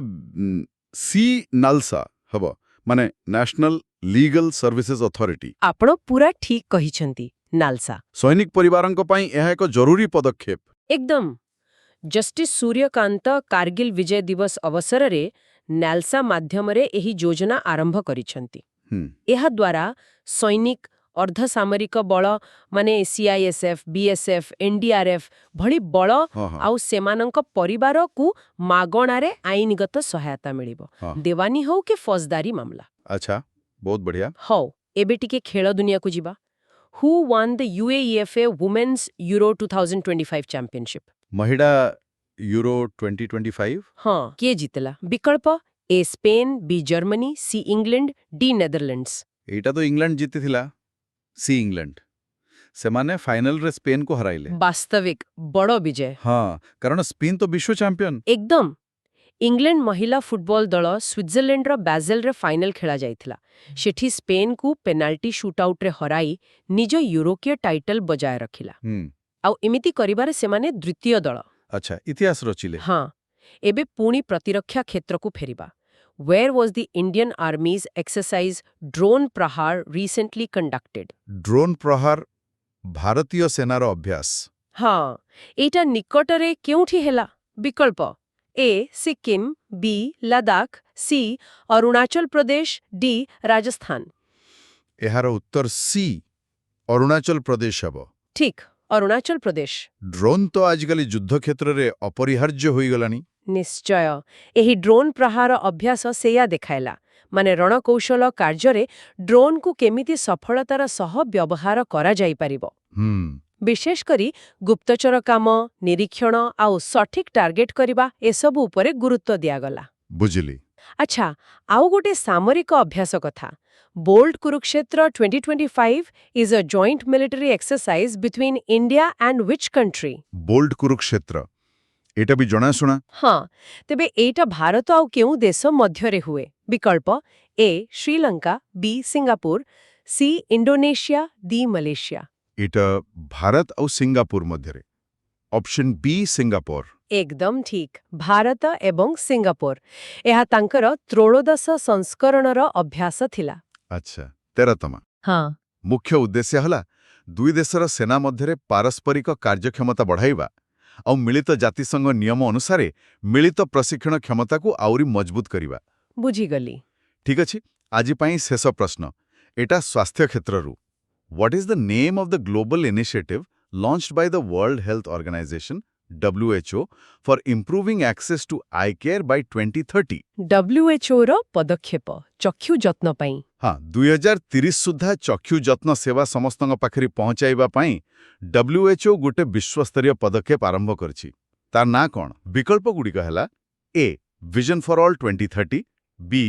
ସି ନାଲସା ହେବ, ମାନେ ନ୍ୟାସନାଲ ଲିଗାଲ ସର୍ଭିସେସ୍ ଅଥରିଟି। ଆପଣ ପୁରା ଠିକ୍ କହିଛନ୍ତି, ନାଲସା। ସୈନିକ ପରିବାରଙ୍କ ପାଇଁ ଏହା ଏକ ଜରୁରୀ ପଦକ୍ଷେପ। ଏକଦମ। ଜଷ୍ଟିସ୍ ସୂର୍ଯ୍ୟକାନ୍ତ କାର୍ଗିଲ ବିଜୟ ଦିବସ ଅବସରରେ ନାଲସା ମାଧ୍ୟମରେ ଏହି ଯୋଜନା ଆରମ୍ଭ କରିଛନ୍ତି। ଏହାଦ୍ୱାରା ସୈନିକ, ଅର୍ଦ୍ଧସାମରିକ ବଳ ମାନେ CISF, BSF, NDRF ଭଳି ବଳ ଆଉ ସେମାନଙ୍କ ପରିବାରକୁ ମାଗଣାରେ ଆଇନଗତ ସହାୟତା ମିଳିବ, ଦେୱାନୀ ହଉ କି ଫୌଜଦାରୀ ମାମଲା। ଆଚ୍ଛା, ବହୁତ ବଢ଼ିଆ। ହଉ, ଏବେ ଟିକେ ଖେଳ ଦୁନିଆକୁ ଯିବା। Who won the UAEFA Women's Euro 2025 Championship? ମହିଳା ୟୁରୋ 2025 ହଁ, କିଏ ଜିତିଲା? ବିକଳ୍ପ ଏ ସ୍ପେନ୍, ବି ଜର୍ମାନୀ, ସି ଇଂଲଣ୍ଡ, ଡି ନେଦରଲ୍ୟାଣ୍ଡସ୍। ଏଇଟା ତ ଇଂଲଣ୍ଡ ଜିତିଥିଲା। ସି ଇଂଲଣ୍ଡ ସେମାନେ ଫାଇନାଲରେ ସ୍ପେନକୁ ହରାଇଲେ। ବାସ୍ତବିକ ବଡ଼ ବିଜୟ। ହଁ, କାରଣ ସ୍ପେନ ତ ବିଶ୍ୱ ଚାମ୍ପିୟନ। ଏକଦମ। ଇଂଲଣ୍ଡ ମହିଳା ଫୁଟବଲ ଦଳ ସ୍ୱିଜରଲ୍ୟାଣ୍ଡର ବାଜେଲରେ ଫାଇନାଲ ଖେଳାଯାଇଥିଲା। ସେଠି ସ୍ପେନକୁ ପେନାଲ୍ଟି ସୁଟ୍ଆଉଟ୍ରେ ହରାଇ ନିଜ ୟୁରୋକୀୟ ଟାଇଟଲ ବଜାୟ ରଖିଲା। ଆଉ ଏମିତି କରିବାରେ ସେମାନେ ଦ୍ୱିତୀୟ ଦଳ। ଆଚ୍ଛା, ଇତିହାସ ରଚିଲେ। ହଁ, ଏବେ ପୁଣି ପ୍ରତିରକ୍ଷା କ୍ଷେତ୍ରକୁ ଫେରିବା। Where was the Indian Army's exercise Drone Prahar recently conducted? Drone ପ୍ରହାର ଭାରତୀୟ ସେନାର ଅଭ୍ୟାସ। ହଁ, ଏଇଟା ନିକଟରେ କେଉଁଠି ହେଲା? ବିକଳ୍ପ ଏ ସିକ୍କିମ, ବି ଲଦାଖ, ସି ଅରୁଣାଚଳ ପ୍ରଦେଶ, ଡି ରାଜସ୍ଥାନ। ଏହାର ଉତ୍ତର ସି ଅରୁଣାଚଳ ପ୍ରଦେଶ ହେବ। ଠିକ୍, ଅରୁଣାଚଳ ପ୍ରଦେଶ। ଡ୍ରୋନ୍ ତ ଆଜିକାଲି ଯୁଦ୍ଧ କ୍ଷେତ୍ରରେ ଅପରିହାର୍ଯ୍ୟ ହୋଇଗଲାଣି। ନିଶ୍ଚୟ। ଏହି ଡ୍ରୋନ୍ ପ୍ରହାର ଅଭ୍ୟାସ ସେଇଆ ଦେଖାଇଲା। ମାନେ ରଣକୌଶଳ କାର୍ଯ୍ୟରେ ଡ୍ରୋନ୍କୁ କେମିତି ସଫଳତାର ସହ ବ୍ୟବହାର କରାଯାଇପାରିବ। ବିଶେଷ କରି ଗୁପ୍ତଚର କାମ, ନିରୀକ୍ଷଣ ଆଉ ସଠିକ୍ ଟାର୍ଗେଟ କରିବା ଏସବୁ ଉପରେ ଗୁରୁତ୍ୱ ଦିଆଗଲା। ବୁଝିଲି। ଆଚ୍ଛା, ଆଉ ଗୋଟେ ସାମରିକ ଅଭ୍ୟାସ କଥା। Bold Kurukshetra 2025 is a joint military exercise between India and which country? Bold Kurukshetra ଏଇଟା ବି ଜଣାଶୁଣା। ହଁ, ତେବେ ଏଇଟା ଭାରତ ଆଉ କେଉଁ ଦେଶ ମଧ୍ୟରେ ହୁଏ? ବିକଳ୍ପ A Sri Lanka, B Singapore, C Indonesia, D Malaysia. ଏଇଟା ଭାରତ ଆଉ ସିଙ୍ଗାପୁର ମଧ୍ୟରେ। Option B Singapore. ଏକଦମ ଠିକ୍, ଭାରତ ଏବଂ ସିଙ୍ଗାପୁର। ଏହା ତାଙ୍କର ତ୍ରୟୋଦଶ ସଂସ୍କରଣର ଅଭ୍ୟାସ ଥିଲା। ଆଚ୍ଛା, 13ତମ। ହଁ, ମୁଖ୍ୟ ଉଦ୍ଦେଶ୍ୟ ହେଲା ଦୁଇ ଦେଶର ସେନା ମଧ୍ୟରେ ପାରସ୍ପରିକ କାର୍ଯ୍ୟକ୍ଷମତା ବଢ଼ାଇବା ଆଉ ମିଳିତ ଜାତିସଂଘ ନିୟମ ଅନୁସାରେ ମିଳିତ ପ୍ରଶିକ୍ଷଣ କ୍ଷମତାକୁ ଆହୁରି ମଜବୁତ କରିବା। ବୁଝିଗଲି। ଠିକ୍ ଅଛି, ଆଜି ପାଇଁ ଶେଷ ପ୍ରଶ୍ନ। ଏଟା ସ୍ୱାସ୍ଥ୍ୟ କ୍ଷେତ୍ରରୁ। What is the name of the global initiative launched by the World Health Organization, WHO, for improving access to eye care by 2030? WHOର ପଦକ୍ଷେପ ଚକ୍ଷୁ ଯତ୍ନ ପାଇଁ। ହଁ, 2030 ସୁଦ୍ଧା ଚକ୍ଷୁ ଯତ୍ନ ସେବା ସମସ୍ତଙ୍କ ପାଖରେ ପହଞ୍ଚାଇବା ପାଇଁ WHO ଗୋଟେ ବିଶ୍ୱସ୍ତରୀୟ ପଦକ୍ଷେପ ଆରମ୍ଭ କରିଛି। ତାର ନାଁ କ'ଣ? ବିକଳ୍ପଗୁଡ଼ିକ ହେଲା A vision for all 2030, B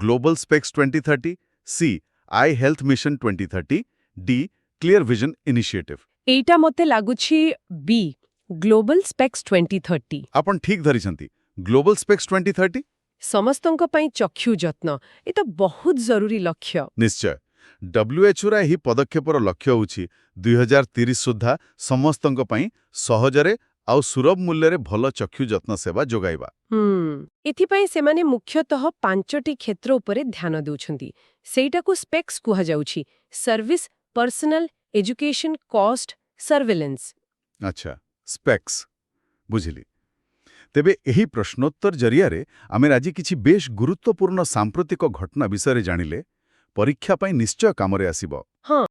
global specs 2030, C eye health mission 2030, D clear vision initiative. ଏଇଟା ମୋତେ ଲାଗୁଛି ବି ଗ୍ଲୋବାଲ ସ୍ପେକ୍ସ 2030। ଆପଣ ଠିକ୍ ଧରିଛନ୍ତି। Global specs 2030? ସମସ୍ତଙ୍କ ପାଇଁ ଚକ୍ଷୁ ଯତ୍ନ ଏ ତ ବହୁତ ଜରୁରୀ ଲକ୍ଷ୍ୟ। ନିଶ୍ଚୟ। WHOର ଏହି ପଦକ୍ଷେପର ଲକ୍ଷ୍ୟ ହେଉଛି 2030 ସୁଦ୍ଧା ସମସ୍ତଙ୍କ ପାଇଁ ସହଜରେ ଆଉ ସୁଲଭ ମୂଲ୍ୟରେ ଭଲ ଚକ୍ଷୁ ଯତ୍ନ ସେବା ଯୋଗାଇବା। ଏଥିପାଇଁ ସେମାନେ ମୁଖ୍ୟତଃ 5ଟି କ୍ଷେତ୍ର ଉପରେ ଧ୍ୟାନ ଦେଉଛନ୍ତି। ସେଇଟାକୁ ସ୍ପେକ୍ସ କୁହାଯାଉଛି। ସର୍ଭିସ୍, ପର୍ସନାଲ, ଏଜୁକେସନ, କଷ୍ଟ, ସର୍ଭେଲେନ୍ସ। ଆଚ୍ଛା, ସ୍ପେକ୍ସ ବୁଝିଲି। ତେବେ ଏହି ପ୍ରଶ୍ନୋତ୍ତର ଜରିଆରେ ଆମେ ଆଜି କିଛି ବେଶ ଗୁରୁତ୍ୱପୂର୍ଣ୍ଣ ସାମ୍ପ୍ରତିକ ଘଟଣା ବିଷୟରେ ଜାଣିଲେ। ପରୀକ୍ଷା ପାଇଁ ନିଶ୍ଚୟ କାମରେ ଆସିବ। ହଁ,